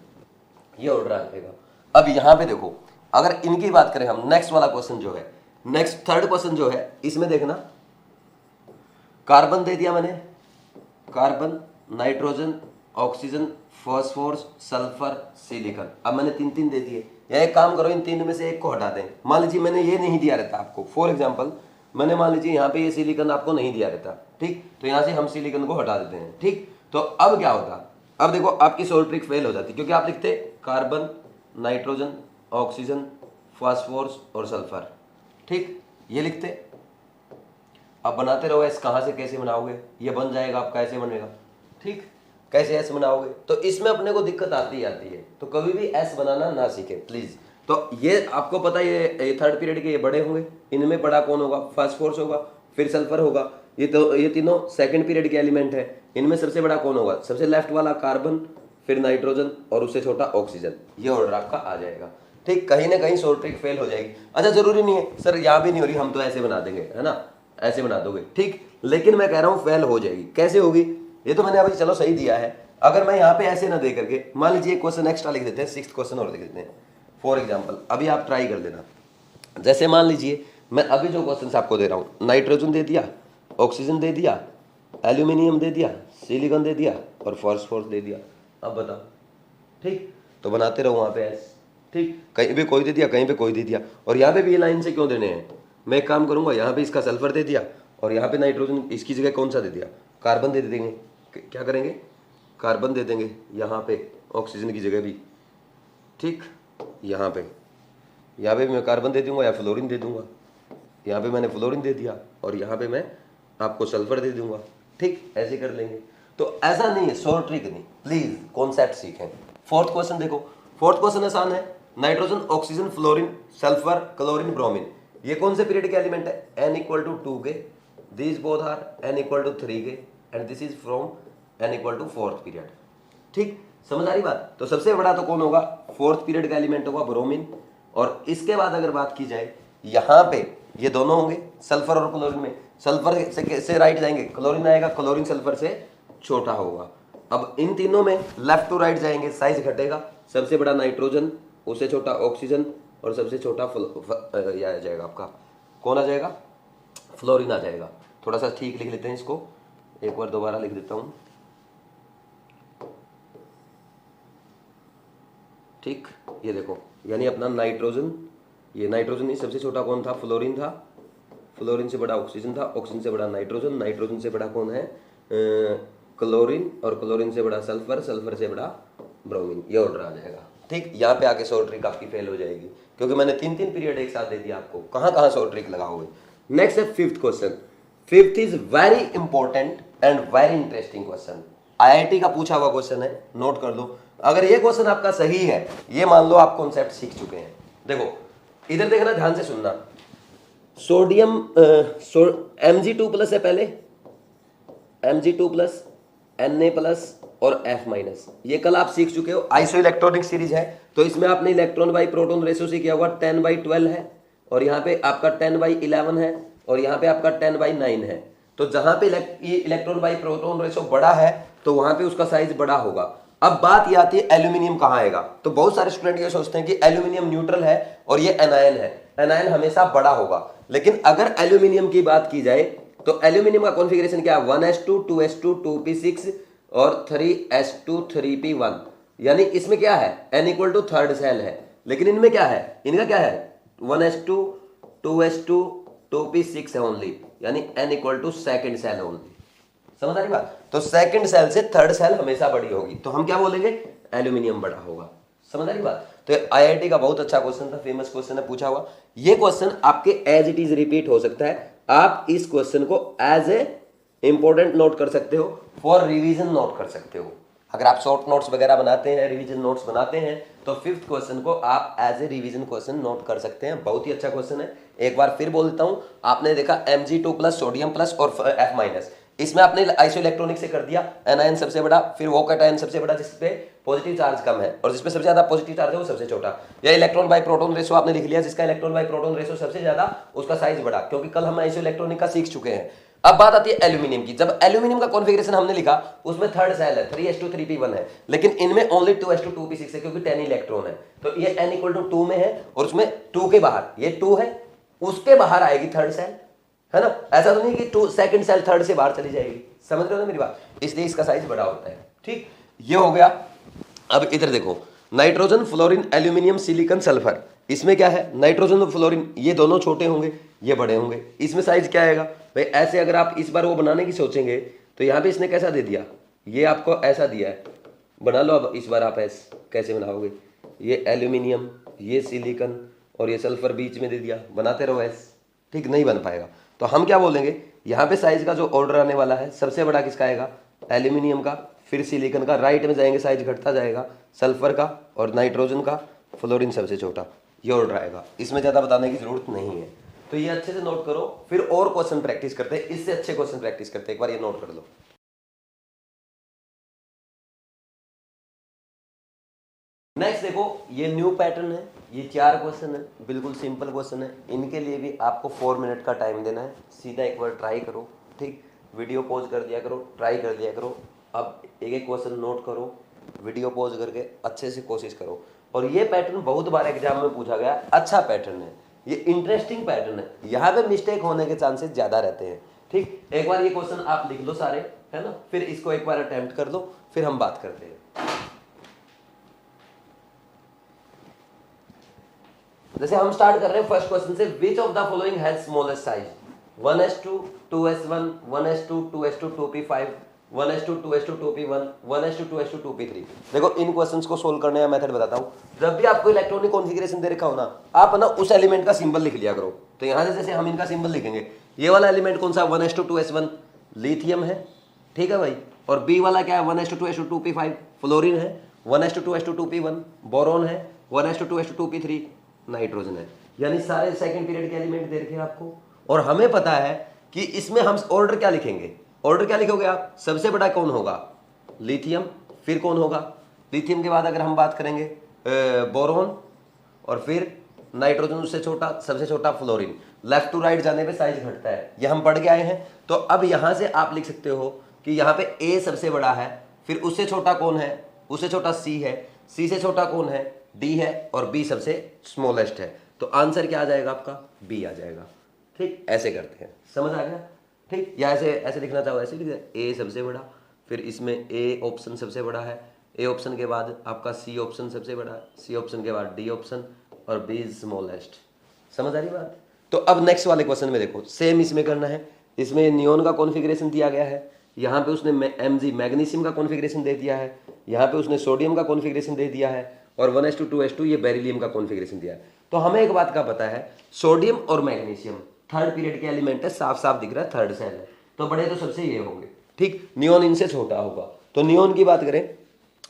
ये ऑर्डर आ जाएगा। अब यहां पे देखो, अगर इनकी बात करें हम, नेक्स्ट वाला क्वेश्चन जो है, नेक्स्ट थर्ड क्वेश्चन जो है, इसमें देखना, कार्बन दे दिया मैंने, carbon, nitrogen, oxygen, phosphorus, sulphur, silicon. अब मैंने तीन तीन दे दिए, या एक काम करो, इन तीन में से एक को हटा दें। मान लीजिए मैंने ये नहीं दिया रहता आपको, फॉर एग्जांपल मैंने मान लीजिए यहाँ पे ये सिलिकॉन आपको नहीं दिया रहता, ठीक, तो यहाँ से हम सिलिकॉन को हटा देते हैं। ठीक, तो अब क्या होता, अब देखो आपकी सोल्व ट्रिक फेल हो जाती, क्योंकि आप लिखते कार्बन, नाइट्रोजन, ऑक्सीजन, फास्फोरस और सल्फर। ठीक, ये लिखते, अब बनाते रहो। एस कहाँ से कैसे बनाओगे, ये बन जाएगा आपका, ऐसे बनेगा। ठीक, कैसे एस बनाओगे, तो इसमें अपने को दिक्कत आती आती है, तो कभी भी एस बनाना ना सीखे प्लीज। तो ये आपको पता है, ये थर्ड पीरियड के ये बड़े होंगे, इनमें बड़ा कौन होगा, फास्फोरस होगा, फिर सल्फर होगा, ये तीनों सेकंड पीरियड के एलिमेंट है। इनमें सबसे बड़ा कौन होगा, सबसे लेफ्ट वाला कार्बन, फिर नाइट्रोजन और उससे छोटा ऑक्सीजन, ये ऑर्डर आपका आ जाएगा। ठीक, कहीं ना कहीं सोल्व ट्रिक फेल हो जाएगी। अच्छा, जरूरी नहीं है सर यहाँ भी नहीं हो रही, हम तो ऐसे बना देंगे, है ना, ऐसे बना दोगे, ठीक, लेकिन मैं कह रहा हूँ फेल हो जाएगी। कैसे होगी, ये तो मैंने अभी चलो सही दिया है, अगर मैं यहाँ पे ऐसे ना दे करके, मान लीजिए क्वेश्चन एक्स्ट्रा लिख देते हैं, 6th क्वेश्चन और लिख देते हैं फॉर एग्जांपल। अभी आप ट्राई कर लेना, जैसे मान लीजिए मैं अभी जो क्वेश्चन आपको दे रहा हूँ, नाइट्रोजन दे दिया, ऑक्सीजन दे दिया, एल्यूमिनियम दे दिया, सिलिकॉन दे दिया और फास्फोरस दे दिया। अब बताओ, ठीक, तो बनाते रहो वहाँ पे एस। ठीक, कहीं पे कोई दे दिया, कहीं पे कोई दे दिया, और यहाँ पे भी ये लाइन से क्यों देने हैं, मैं एक काम करूंगा, यहाँ पे इसका सल्फर दे दिया और यहाँ पे नाइट्रोजन, इसकी जगह कौन सा दे दिया, कार्बन दे देंगे। क्या करेंगे, कार्बन दे देंगे यहाँ पे ऑक्सीजन की जगह भी। ठीक, यहाँ पे भी मैं कार्बन दे दूंगा या फ्लोरीन दे दूंगा, यहाँ पे मैंने फ्लोरीन दे दिया और यहाँ पे मैं आपको सल्फर दे दूंगा। ठीक, ऐसे कर लेंगे। तो ऐसा नहीं है, शॉर्ट ट्रिक नहीं, प्लीज कॉन्सेप्ट सीखें। फोर्थ क्वेश्चन देखो, फोर्थ क्वेश्चन आसान है, nitrogen, oxygen, fluorine, sulphur, chlorine, bromine, ये कौन से पीरियड के एलिमेंट है, n=2 के, दिस बोथ आर n=3 के, and this is from n=4th period. ठीक, समझ आ रही बात। तो सबसे बड़ा तो कौन होगा, 4th पीरियड का एलिमेंट होगा ब्रोमीन, और इसके बाद अगर बात की जाए, यहाँ पे ये दोनों होंगे, सल्फर और क्लोरीन में, सल्फर से राइट जाएंगे, क्लोरीन आएगा, क्लोरीन सल्फर से छोटा होगा। अब इन तीनों में लेफ्ट टू राइट जाएंगे, साइज घटेगा, सबसे बड़ा नाइट्रोजन, उससे छोटा ऑक्सीजन और सबसे छोटा यह आ जाएगा आपका, कौन आ जाएगा, फ्लोरीन आ जाएगा। थोड़ा सा ठीक लिख लेते हैं इसको, एक बार दोबारा लिख देता हूं। ठीक, ये देखो, यानी अपना नाइट्रोजन, ये नाइट्रोजन नहीं, सबसे छोटा कौन था, फ्लोरीन था, फ्लोरीन से बड़ा ऑक्सीजन था, ऑक्सीजन से बड़ा नाइट्रोजन, नाइट्रोजन से बड़ा कौन है, क्लोरीन, और क्लोरीन से बड़ा सल्फर, सल्फर से बड़ा ब्रोमीन, ये ऑर्डर आ जाएगा। ठीक, यहाँ पे आके शॉर्ट ट्रिक आपकी फेल हो जाएगी, क्योंकि मैंने 3 पीरियड एक साथ दे दिया आपको, कहाँ कहाँ शॉर्ट ट्रिक लगाओगे। नेक्स्ट है 5th question. 5th is very important and very interesting question, IIT का पूछा हुआ क्वेश्चन है, नोट कर लो। अगर ये क्वेश्चन आपका सही है, ये मान लो आप कॉन्सेप्ट सीख चुके हैं। देखो इधर देखना, ध्यान से सुनना, सोडियम Mg2+ है पहले, Mg2+, Na+ और F-, ये कल आप सीख चुके हो, आइसो इलेक्ट्रॉनिक सीरीज है, तो इसमें आपने इलेक्ट्रॉन बाई प्रोटॉन रेशियो से किया हुआ 10/12 है, और यहाँ पे आपका 10/11 है, और यहाँ पे आपका 10/9 है। तो जहां पे इलेक्ट्रॉन बाई प्रोटॉन रेशियो बड़ा है, तो वहां पे उसका साइज बड़ा होगा। अब बात ये आती है एल्यूमिनियम कहाँ आएगा, तो बहुत सारे स्टूडेंट ये सोचते हैं कि एल्यूमिनियम न्यूट्रल है और ये एनायन है, एनायन हमेशा बड़ा होगा। लेकिन अगर एल्यूमिनियम की बात की जाए, तो एल्यूमिनियम का कॉन्फ़िगरेशन क्या है, 1s2 2s2 2p6 और 3s2 3p1, यानी इसमें क्या है, n=3rd सेल है। लेकिन इनमें क्या है, इनका क्या है, 1s2 2s2 2p6 है ओनली, यानी n=2nd सेल ओनली। समझ आ रही बात। तो सेकंड सेल से थर्ड सेल हमेशा बड़ी होगी, तो हम क्या बोलेंगे, एल्यूमिनियम बड़ा होगा। समझ आ रही बात। तो IIT का बहुत अच्छा क्वेश्चन था, फेमस क्वेश्चन है, पूछा हुआ। ये क्वेश्चन आपके एज इट इज रिपीट हो सकता है, आप इस क्वेश्चन को एज ए इंपॉर्टेंट नोट कर सकते हो, फॉर रिवीजन नोट कर सकते हो। अगर आप शॉर्ट नोट्स वगैरह बनाते हैं, रिवीजन नोट्स बनाते हैं, तो 5th क्वेश्चन को आप as a revision question note कर सकते हैं। बहुत ही अच्छा क्वेश्चन है। एक बार फिर बोल देता हूं, आपने देखा Mg2 प्लस सोडियम प्लस और F माइनस, इसमें आपने आइसो इलेक्ट्रॉनिक से कर दिया, एनायन सबसे बड़ा, फिर वो कैटायन सबसे बड़ा जिसपे पॉजिटिव चार्ज कम है, और जिसपे सबसे ज्यादा पॉजिटिव चार्ज है वो सबसे छोटा। या इलेक्ट्रॉन बाय प्रोटॉन रेशो आपने लिख लिया, जिसका इलेक्ट्रॉन बाय प्रोटॉन रेशो सबसे ज्यादा उसका साइज बड़ा, क्योंकि कल हम आइसो इलेक्ट्रॉनिक का सीख चुके हैं। अब बात आती है एल्यूमिनियम की। जब एल्यूमिनियम का कॉन्फ़िगरेशन हमने लिखा, उसमें थर्ड सेल है 3s2 3p1 है, लेकिन इनमें ओनली 2s2 2p6 है, क्योंकि 10 इलेक्ट्रॉन है। तो ये n = 2 में है, और उसमें 2 के बाहर ये 2 है, उसके बाहर आएगी थर्ड सेल, है ना। ऐसा तो नहीं कि 2 सेकंड सेल थर्ड से बाहर चली जाएगी, समझ रहे हो ना मेरी बात। इसलिए इसका साइज बड़ा होता है। ठीक, ये हो गया। अब इधर देखो, nitrogen, fluorine, aluminium, silicon, sulphur, इसमें क्या है, नाइट्रोजन और फ्लोरीन ये दोनों छोटे होंगे, ये बड़े होंगे। इसमें साइज क्या आएगा भाई, ऐसे अगर आप इस बार वो बनाने की सोचेंगे तो यहाँ पे इसने कैसा दे दिया, ये आपको ऐसा दिया है, बना लो। अब इस बार आप ऐसे कैसे बनाओगे, ये एल्यूमिनियम, ये सिलिकॉन और ये सल्फर बीच में दे दिया, बनाते रहो ऐसे, ठीक नहीं बन पाएगा। तो हम क्या बोलेंगे, यहाँ पे साइज का जो ऑर्डर आने वाला है, सबसे बड़ा किसका आएगा, एल्यूमिनियम का, फिर सिलिकॉन का, राइट में जाएंगे साइज घटता जाएगा, सल्फर का और नाइट्रोजन का, फ्लोरीन सबसे छोटा, ये ऑर्डर आएगा। इसमें ज़्यादा बताने की जरूरत नहीं है। तो ये अच्छे से नोट करो, फिर और क्वेश्चन प्रैक्टिस करते हैं, इससे अच्छे क्वेश्चन प्रैक्टिस करते हैं। एक बार ये नोट कर लो। नेक्स्ट देखो, ये न्यू पैटर्न है, ये 4 क्वेश्चन है, बिल्कुल सिंपल क्वेश्चन है। इनके लिए भी आपको 4 मिनट का टाइम देना है। सीधा एक बार ट्राई करो, ठीक, वीडियो पॉज कर दिया करो, ट्राई कर दिया करो। अब एक एक क्वेश्चन नोट करो, वीडियो पॉज करके अच्छे से कोशिश करो। और ये पैटर्न बहुत बार एग्जाम में पूछा गया, अच्छा पैटर्न है, ये इंटरेस्टिंग पैटर्न है, यहाँ पे मिस्टेक होने के चांसेस ज्यादा रहते हैं। ठीक, एक बार ये क्वेश्चन आप लिख लो सारे, है ना, फिर इसको एक बार अटेम्प्ट कर लो, फिर हम बात करते हैं। जैसे हम स्टार्ट कर रहे हैं फर्स्ट क्वेश्चन से, which of the following has smallest size, 1s2 2s1 1s2 2s2 2p5 1s2 2s2 2p1 1s2 2s2 2p3। देखो इन क्वेश्चंस को सोल्व करने का मेथड बताता हूँ। जब भी आपको इलेक्ट्रॉनिक कॉन्फ़िगरेशन दे रखा हो ना, आप ना उस एलिमेंट का सिंबल लिख लिया करो। तो यहाँ से जैसे हम इनका सिंबल लिखेंगे, ये वाला एलिमेंट कौन सा, 1s2 2s1 लिथियम है, ठीक है भाई, और बी वाला क्या है, 1s2 2s2 2p5 फ्लोरीन है, 1s2 2s2 2p1 बोरॉन है, 1s2 2s2 2p3 नाइट्रोजन है। यानी सारे सेकंड पीरियड के एलिमेंट दे रखे हैं आपको, और हमें पता है कि इसमें हम ऑर्डर क्या लिखेंगे। ऑर्डर क्या लिखोगे आप, सबसे बड़ा कौन होगा, लिथियम, फिर कौन होगा, लिथियम के बाद अगर हम बात करेंगे बोरॉन, और फिर नाइट्रोजन उससे छोटा, सबसे छोटा फ्लोरीन। लेफ्ट टू राइट जाने पे साइज घटता है, ये हम पढ़ के आए हैं। तो अब यहां से आप लिख सकते हो कि यहाँ पे ए सबसे बड़ा है, फिर उससे छोटा कौन है, उससे छोटा सी है, सी से छोटा कौन है, डी है, और बी सबसे स्मॉलेस्ट है। तो आंसर क्या आ जाएगा आपका, बी आ जाएगा। ठीक, ऐसे करते हैं, समझ आ गया। ठीक, या ऐसे ऐसे लिखना चाहो ऐसे लिख दे, ए सबसे बड़ा, फिर इसमें ए ऑप्शन सबसे बड़ा है, ए ऑप्शन के बाद आपका सी ऑप्शन सबसे बड़ा है, सी ऑप्शन के बाद डी ऑप्शन, और बी स्मॉलेस्ट। समझ आ रही बात। तो अब नेक्स्ट वाले क्वेश्चन में देखो, सेम इसमें करना है। इसमें नियोन का कॉन्फ़िगरेशन दिया गया है, यहाँ पे उसने Mg मैग्नीशियम का कॉन्फ़िगरेशन दे दिया है, यहाँ पे उसने सोडियम का कॉन्फ़िगरेशन दे दिया है, और 1s2 2s2 ये बेरिलियम का कॉन्फ़िगरेशन दिया है। तो हमें एक बात का पता है, सोडियम और मैग्नीशियम थर्ड पीरियड के एलिमेंट है, साफ साफ दिख रहा है थर्ड सेल है, तो बड़े तो सबसे ये होंगे। ठीक, नियोन इनसे छोटा होगा। तो नियोन की बात करें,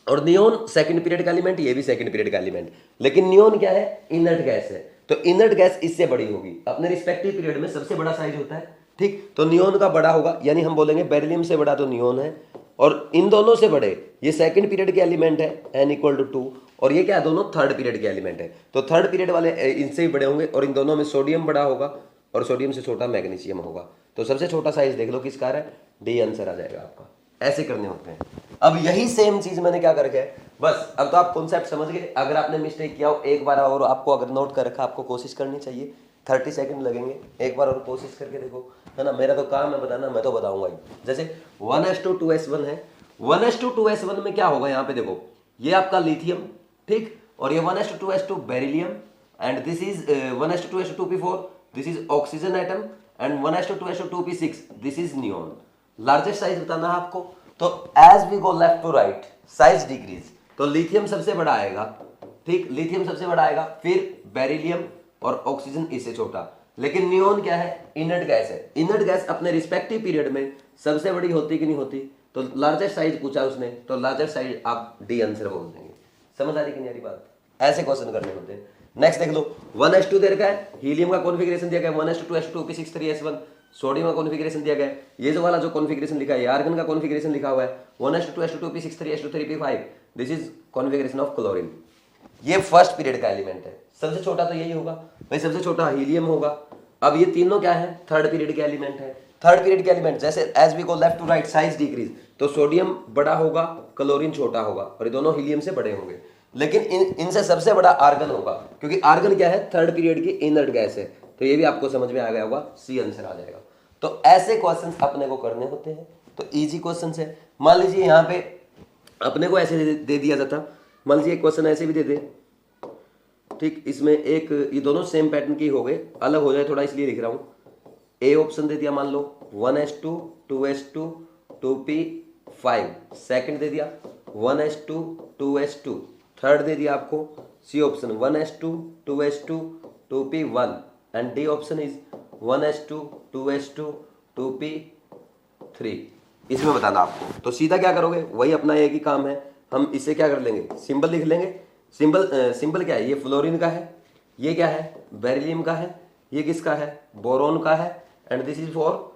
और नियोन सेकंड पीरियड का एलिमेंट, ये भी सेकंड पीरियड का एलिमेंट, लेकिन नियोन क्या है, इनर्ट गैस है, तो इनर्ट गैस इससे बड़ी होगी। अपने रिस्पेक्टिव पीरियड में सबसे बड़ा साइज होता है। ठीक, तो नियोन का बड़ा होगा, यानी हम बोलेंगे बेरिलियम से बड़ा तो नियोन है, और इन दोनों से बड़े ये सेकंड पीरियड के एलिमेंट है n = 2, और ये क्या, दोनों थर्ड पीरियड के एलिमेंट है। तो थर्ड पीरियड वाले इनसे ही बड़े होंगे, और इन दोनों में सोडियम बड़ा होगा, और सोडियम से छोटा मैग्नीशियम होगा। तो सबसे छोटा साइज देख लो किसका है, डी आंसर आ जाएगा आपका। ऐसे करने होते हैं। अब यही सेम चीज मैंने क्या करके है, बस अब तो आप कॉन्सेप्ट समझ गए। अगर आपने मिस्टेक किया हो, एक बार और आपको अगर नोट कर रखा, आपको कोशिश करनी चाहिए, 30 सेकंड लगेंगे, एक बार और कोशिश करके देखो, है ना। मेरा तो काम है बताना, मैं तो बताऊंगा ही। जैसे 1s2 2s1 है, 1s2 2s1 में क्या होगा, यहाँ पे देखो, ये आपका लिथियम, ठीक, और ये 1s2 2s2 beryllium, and this is 1s2 2s2 2p4, this is oxygen atom, and 1s2 2s2 2p6, this is neon. Largest size बताना है आपको। तो as we go left to right size decrease, तो लिथियम सबसे बड़ा आएगा, ठीक, लिथियम सबसे बड़ा आएगा, फिर बेरिलियम और ऑक्सीजन इससे छोटा। लेकिन नियोन क्या है, इनर्ट गैस है। इनर्ट गैस अपने रिस्पेक्टिव पीरियड में सबसे बड़ी होती कि नहीं होती, तो लार्जेस्ट साइज पूछा उसने, तो लार्जेस्ट साइज आप डी आंसर बोल देंगे। समझ आ रही कि नहीं आ रही बात? ऐसे क्वेश्चन करने होते हैं। नेक्स्ट देख लो, 1s2 दे रखा है, हीलियम का कॉन्फिगरेशन दिया गया है 1s2 2s2 p6 सोडियम का कॉन्फिगरेशन दिया गया है। ये जो वाला जो कॉन्फिगरेशन लिखा है, आर्गन का कॉन्फिगरेशन लिखा हुआ है 1s2 2s2 p6 p5, this is configuration of chlorine. ये फर्स्ट पीरियड का एलिमेंट है, सबसे छोटा तो यही होगा भाई, सबसे छोटा हीलियम होगा। अब ये तीनों क्या है, थर्ड पीरियड के एलिमेंट है। थर्ड पीरियड के एलिमेंट जैसे as we go left to right size decrease, तो सोडियम बड़ा होगा, क्लोरीन छोटा होगा, और ये दोनों हीलियम से बड़े होंगे। लेकिन इनसे सबसे बड़ा आर्गन होगा, क्योंकि आर्गन क्या है, थर्ड पीरियड की इनर्ट गैस है। तो ये भी आपको समझ में आ गया होगा, सी आंसर आ जाएगा। तो ऐसे क्वेश्चंस अपने को करने होते हैं, तो इजी क्वेश्चंस है। मान लीजिए यहाँ पे अपने को ऐसे दे दिया जाता, मान लीजिए क्वेश्चन ऐसे भी दे दे, ठीक, इसमें एक ये दोनों सेम पैटर्न की हो गए, अलग हो जाए थोड़ा इसलिए लिख रहा हूँ। ए ऑप्शन दे दिया, मान लो 1s2 2s2 2p5, सेकंड दे दिया 1s2 2s2, थर्ड दे दिया आपको C option 1s2 2s2 2p1, and D option is 1s2 2s2 2p3। इसमें बताना आपको, तो सीधा क्या करोगे, वही अपना एक ही काम है, हम इसे क्या कर लेंगे, सिंबल लिख लेंगे। सिंबल क्या है, ये फ्लोरीन का है, ये क्या है, बेरिलियम का है, ये किसका है, बोरोन का है, and this is for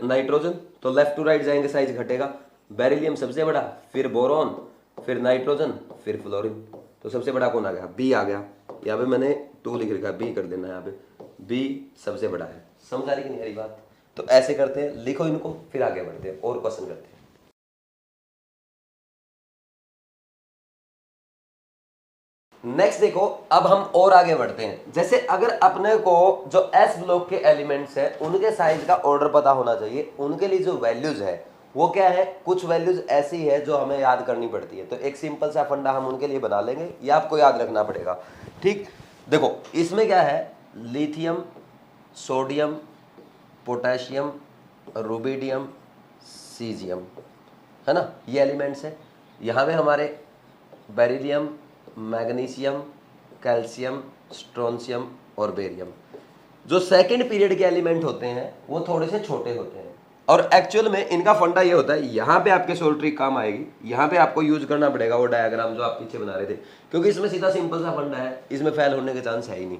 nitrogen. तो लेफ्ट टू राइट जाएंगे, साइज घटेगा, बेरिलियम सबसे बड़ा, फिर बोरोन, फिर नाइट्रोजन, फिर फ्लोरीन। तो सबसे बड़ा कौन आ गया, बी आ गया। यहाँ पे मैंने 2 लिख रखा है, बी कर देना है यहाँ पे, बी सबसे बड़ा है। समझ आ रही कि नहीं आ रही बात? तो ऐसे करते हैं, लिखो इनको, फिर आगे बढ़ते हैं और क्वेश्चन करते हैं। नेक्स्ट देखो, अब हम और आगे बढ़ते हैं। जैसे अगर अपने को जो एस ब्लॉक के एलिमेंट्स हैं उनके साइज का ऑर्डर पता होना चाहिए, उनके लिए जो वैल्यूज है वो क्या है, कुछ वैल्यूज ऐसी है जो हमें याद करनी पड़ती है। तो एक सिंपल सा फंडा हम उनके लिए बना लेंगे, ये आपको याद रखना पड़ेगा। ठीक, देखो इसमें क्या है, lithium, sodium, potassium, rubidium, caesium, है ना, ये एलिमेंट्स है। यहाँ पे हमारे बेरिलियम, मैग्नीशियम, कैल्शियम, स्ट्रोंशियम और बेरियम। जो सेकंड पीरियड के एलिमेंट होते हैं वो थोड़े से छोटे होते हैं, और एक्चुअल में इनका फंडा ये होता है, यहाँ पे आपके सोल्व ट्रिक काम आएगी, यहाँ पे आपको यूज करना पड़ेगा वो डायग्राम जो आप पीछे बना रहे थे, क्योंकि इसमें सीधा सिंपल सा फंडा है, इसमें फेल होने के चांस है ही नहीं।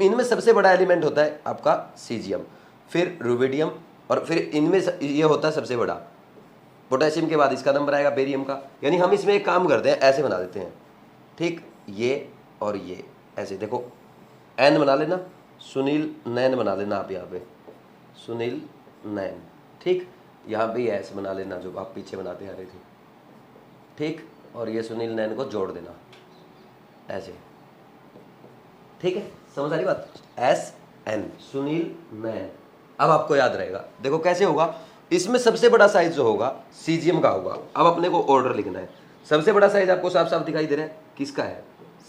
इनमें सबसे बड़ा एलिमेंट होता है आपका सीजियम, फिर रुबिडियम, और फिर इनमें ये होता है सबसे बड़ा पोटेशियम के बाद इसका नंबर आएगा बेरियम का। यानी हम इसमें एक काम करते हैं, ऐसे बना देते हैं, ठीक, ये और ये ऐसे, देखो एन बना लेना, सुनील नैन बना लेना आप यहाँ पे, सुनील नैन, ठीक, यहाँ पे एस बना लेना जो आप पीछे बनाते आ रहे थे, ठीक, और ये सुनील नैन को जोड़ देना ऐसे, ठीक है, समझ आ रही बात, एस एन, सुनील नैन। अब आपको याद रहेगा, देखो कैसे होगा, इसमें सबसे बड़ा साइज जो होगा सीजियम का होगा। अब अपने को ऑर्डर लिखना है, सबसे बड़ा साइज आपको साफ साफ दिखाई दे रहा है, किसका है,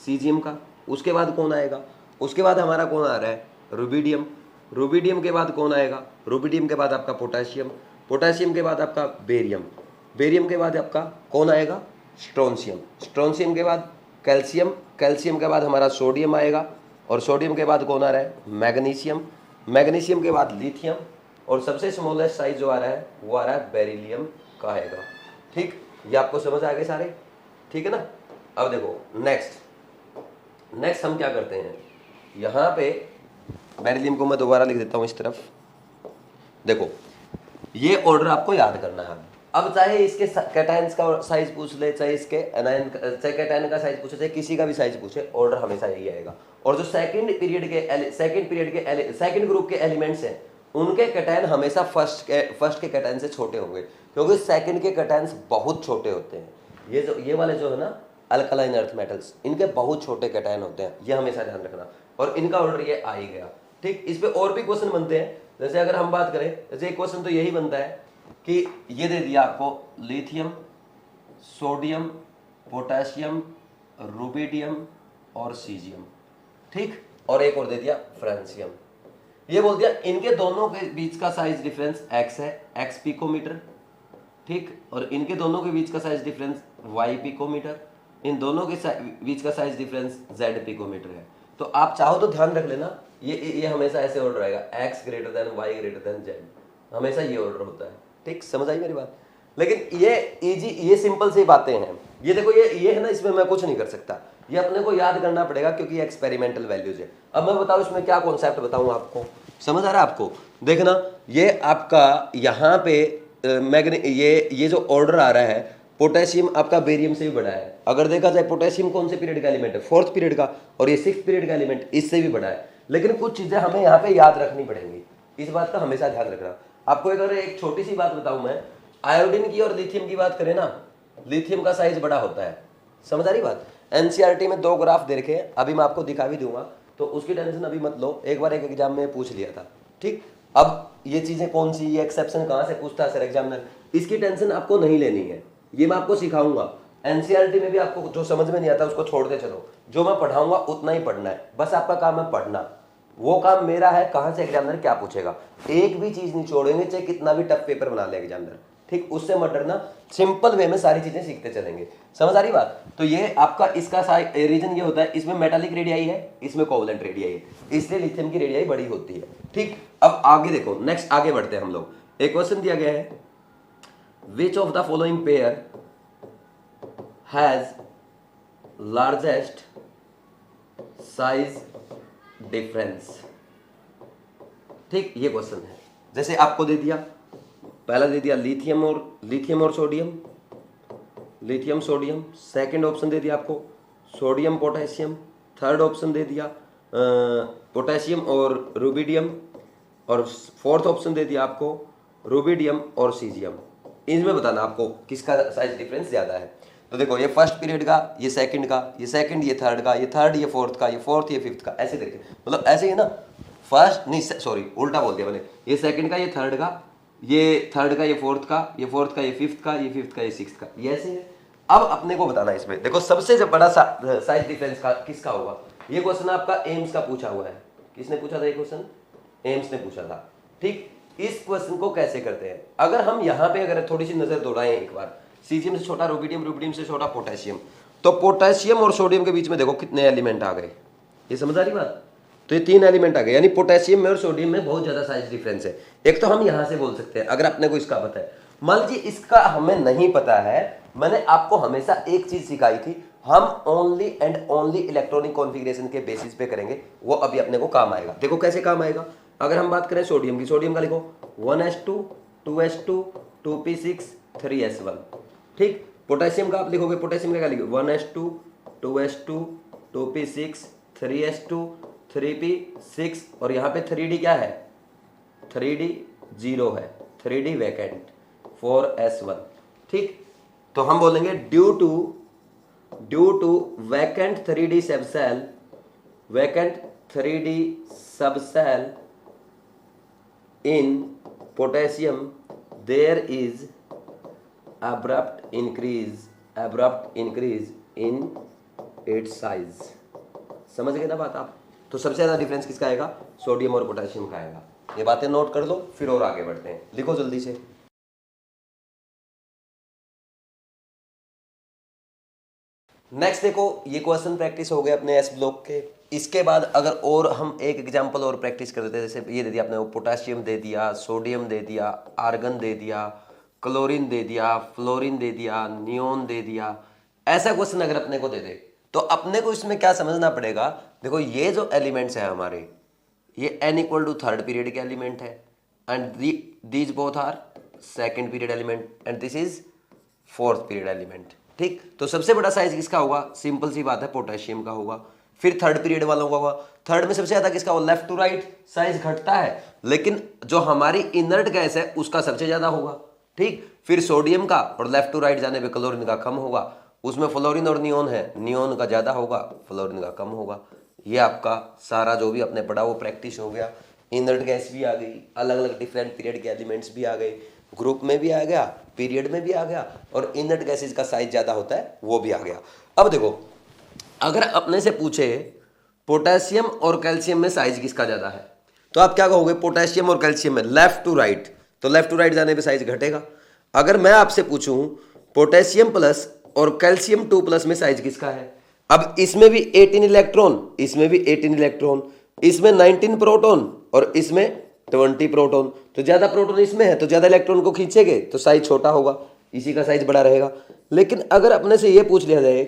सीजियम का। उसके बाद कौन आएगा, उसके बाद हमारा कौन आ रहा है, रुबिडियम। रुबिडियम के बाद कौन आएगा, रुबिडियम के बाद आपका पोटेशियम, पोटेशियम के बाद आपका बेरियम, बेरियम के बाद आपका कौन आएगा, स्ट्रोंशियम, स्ट्रोंशियम के बाद कैल्शियम, कैल्शियम के बाद हमारा सोडियम आएगा, और सोडियम के बाद कौन आ रहा है, मैग्नीशियम, मैग्नीशियम के बाद लिथियम, और सबसे स्मॉलेस्ट साइज जो आ रहा है वो आ रहा है बेरिलियम का आएगा। ठीक, ये आपको समझ आ गए सारे, ठीक है ना। अब देखो नेक्स्ट हम क्या करते हैं, यहाँ पे बेरिलियम को मैं दोबारा लिख देता हूँ इस तरफ। देखो ये ऑर्डर आपको याद करना है। अब चाहे इसके कैटायंस का साइज पूछ ले, चाहे इसके एनायन, चाहे कैटायन का साइज पूछे, चाहे किसी का भी साइज पूछे, ऑर्डर हमेशा यही आएगा। और जो सेकंड ग्रुप के एलिमेंट्स हैं उनके कैटायन हमेशा फर्स्ट के कैटायन से छोटे होंगे, क्योंकि सेकंड के कैटायंस बहुत छोटे होते हैं। ये वाले जो है ना अल्कलाइन अर्थ मेटल्स, इनके बहुत छोटे कैटायन होते हैं, ये हमेशा ध्यान रखना। और इनका ऑर्डर ये आ ही गया। ठीक, इस पे और भी क्वेश्चन बनते हैं। जैसे अगर हम बात करें, जैसे एक क्वेश्चन तो यही बनता है कि ये दे दिया आपको लिथियम, सोडियम, पोटेशियम, रुबिडियम और सीजियम, ठीक, और एक और दे दिया फ्रांसियम। ये बोल दिया इनके दोनों के बीच का साइज डिफरेंस x है, x पिकोमीटर, ठीक, और इनके दोनों के बीच का साइज डिफरेंस y पिकोमीटर, इन दोनों के बीच का साइज डिफरेंस z पिकोमीटर है। तो आप चाहो तो ध्यान रख लेना, ये हमेशा ऐसे ऑर्डर आएगा, x greater than y greater than z, हमेशा ये ऑर्डर होता है। ठीक, समझ आई मेरी बात। लेकिन ये इजी, ये सिंपल सी बातें हैं। ये देखो ये है ना, इसमें मैं कुछ नहीं कर सकता, ये अपने को याद करना पड़ेगा क्योंकि ये एक्सपेरिमेंटल वैल्यूज है। अब मैं बताऊँ इसमें क्या कॉन्सेप्ट बताऊँ आपको, समझ आ रहा है आपको? देखना ये आपका यहाँ पे ये जो ऑर्डर आ रहा है, पोटेशियम आपका बेरियम से भी बड़ा है। अगर देखा जाए पोटेशियम कौन से पीरियड का एलिमेंट है? 4th पीरियड का, और ये 6th पीरियड का एलिमेंट इससे भी बड़ा है। लेकिन कुछ चीजें हमें यहाँ पे याद रखनी पड़ेंगी, इस बात का हमेशा ध्यान रखना। आपको अगर एक छोटी सी बात बताऊं मैं, आयोडीन की और लिथियम की बात करें ना, लिथियम का साइज बड़ा होता है, समझ आ रही बात? एनसीईआरटी में 2 ग्राफ दे रखे हैं, अभी मैं आपको दिखा भी दूंगा, तो उसकी टेंशन अभी मत लो, एक बार एक एग्जाम में पूछ लिया था, ठीक। अब ये चीजें कौन सी, ये एक्सेप्शन कहाँ से पूछता है सर एग्जामिनर, इसकी टेंशन आपको नहीं लेनी है, ये मैं आपको सिखाऊंगा। एनसीईआरटी में भी आपको जो समझ में नहीं आता उसको छोड़ते चलो, जो मैं पढ़ाऊंगा उतना ही पढ़ना है, बस आपका काम है पढ़ना, वो काम मेरा है कहां से एग्जामिनर क्या पूछेगा, एक भी चीज नहीं छोड़ेंगे, चाहे कितना भी टफ पेपर बना ले एग्जामिनर, ठीक। उससे मत डरना, सिंपल वे में सारी चीजें सीखते चलेंगे, समझ आ रही बात? तो ये आपका इसका रीजन ये होता है, इसमें मेटालिक रेडियाई है, इसमें कोवलेंट रेडियाई है, इसलिए लिथियम की रेडियाई बड़ी होती है, ठीक। अब आगे देखो, नेक्स्ट आगे बढ़ते हैं हम लोग। एक क्वेश्चन दिया गया है, which of the following pair has largest size difference, ठीक। ये क्वेश्चन है, जैसे आपको दे दिया, पहला दे दिया लिथियम और sodium, lithium sodium, second option दे दिया आपको सोडियम पोटेशियम, थर्ड ऑप्शन दे दिया पोटेशियम और रुबिडियम, और फोर्थ ऑप्शन दे दिया आपको रुबिडियम और सीजियम। इनमें बताना आपको किसका साइज डिफरेंस ज्यादा है। तो देखो ये फर्स्ट पीरियड का, ये सेकंड का, ये सेकंड ये थर्ड का, ये थर्ड ये फोर्थ का, ये फोर्थ ये फिफ्थ का, ऐसे देखिए, मतलब ऐसे ही ना, फर्स्ट नहीं सॉरी उल्टा बोल दिया मैंने, ये सेकंड का, ये थर्ड का, ये थर्ड का, ये फोर्थ का, ये फोर्थ का, ये फिफ्थ का, ये फिफ्थ का, ये सिक्स्थ का, ये ऐसे है। अब अपने को बताना है इसमें, देखो सबसे जो बड़ा साइज डिफरेंस का किसका होगा। ये क्वेश्चन आपका एम्स का पूछा हुआ है, किसने पूछा था ये क्वेश्चन? एम्स ने पूछा था, ठीक। इस क्वेश्चन को कैसे करते हैं, अगर हम यहाँ पे अगर थोड़ी सी नजर दौड़ाएं एक बार, सीजियम से छोटा रुबिडियम, रुबिडियम से छोटा पोटेशियम, तो पोटेशियम और सोडियम के बीच में देखो कितने एलिमेंट आ गए, ये समझ आ रही बात? तो ये 3 एलिमेंट आ गए, यानी पोटेशियम में और सोडियम में बहुत ज्यादा साइज डिफरेंस है। एक तो हम यहां से बोल सकते हैं, अगर अपने को इसका पता है। मान लीजिए इसका हमें नहीं पता है, मैंने आपको हमेशा एक चीज सिखाई थी, हम only and only electronic configuration के बेसिस पे करेंगे, वो अभी अपने को काम आएगा। देखो कैसे काम आएगा, अगर हम बात करें सोडियम की, सोडियम का लिखो 1s2 2s2 2p6 3s1, ठीक। पोटेशियम का आप लिखोगे, पोटेशियम का क्या लिखोगे 1s2 2s2 2p6 3s2 3p6, और यहाँ पे 3d क्या है, 3d 0 है, 3d वैकेंट 4s1, ठीक। तो हम बोलेंगे due to vacant 3d subshell, vacant 3d subshell in potassium there is abrupt increase in its size। समझ गए ना बात आप? तो सबसे ज्यादा डिफरेंस किसका आएगा? सोडियम और पोटेशियम का आएगा। ये बातें नोट कर लो, फिर और आगे बढ़ते हैं, लिखो जल्दी से। नेक्स्ट देखो, ये क्वेश्चन प्रैक्टिस हो गए अपने एस ब्लॉक के। इसके बाद अगर और हम एक एग्जांपल और प्रैक्टिस कर देते हैं, जैसे ये दे दिया आपने, पोटेशियम दे दिया, सोडियम दे दिया, आर्गन दे दिया, क्लोरीन दे दिया, फ्लोरीन दे दिया, नियोन दे दिया, ऐसा क्वेश्चन अगर अपने को दे दे, तो अपने को इसमें क्या समझना पड़ेगा। देखो ये जो एलिमेंट्स है हमारे, ये n = 3rd पीरियड के एलिमेंट है, and these both are 2nd period element, and this is 4th period element, ठीक। तो सबसे बड़ा साइज किसका होगा? सिंपल सी बात है, पोटेशियम का होगा। फिर 3rd पीरियड वालों का होगा। 3rd में सबसे ज्यादा किसका होगा? लेफ्ट टू राइट साइज घटता है, लेकिन जो हमारी इनर्ट गैस है उसका सबसे ज्यादा होगा, ठीक। फिर सोडियम का, और लेफ्ट टू राइट जाने पे क्लोरीन का कम होगा, उसमें फ्लोरीन और नियोन है, नियोन का ज्यादा होगा, फ्लोरीन का कम होगा। ये आपका सारा जो भी अपने पढ़ा वो प्रैक्टिस हो गया। इनर्ट गैस भी आ गई, अलग अलग डिफरेंट पीरियड के एलिमेंट्स भी आ गए, ग्रुप में भी आ गया, पीरियड में भी आ गया, और इनर्ट गैसेस का साइज ज्यादा होता है वो भी आ गया। अब देखो, अगर अपने से पूछे पोटेशियम और कैल्शियम में साइज किसका ज्यादा है, तो आप क्या कहोगे? पोटेशियम और कैल्शियम में लेफ्ट टू राइट, तो लेफ्ट टू राइट जाने पे साइज घटेगा। अगर मैं आपसे पूछूं पोटेशियम प्लस और कैल्शियम 2+ में साइज किसका है, अब इसमें भी 18 इलेक्ट्रॉन, इसमें भी 18 इलेक्ट्रॉन, इसमें 19 प्रोटॉन और इसमें 20 प्रोटॉन, तो ज्यादा प्रोटॉन इसमें है तो ज्यादा इलेक्ट्रॉन को खींचेंगे तो साइज छोटा होगा। इसी का साइज बड़ा रहेगा। लेकिन अगर अपने से ये पूछ लिया जाए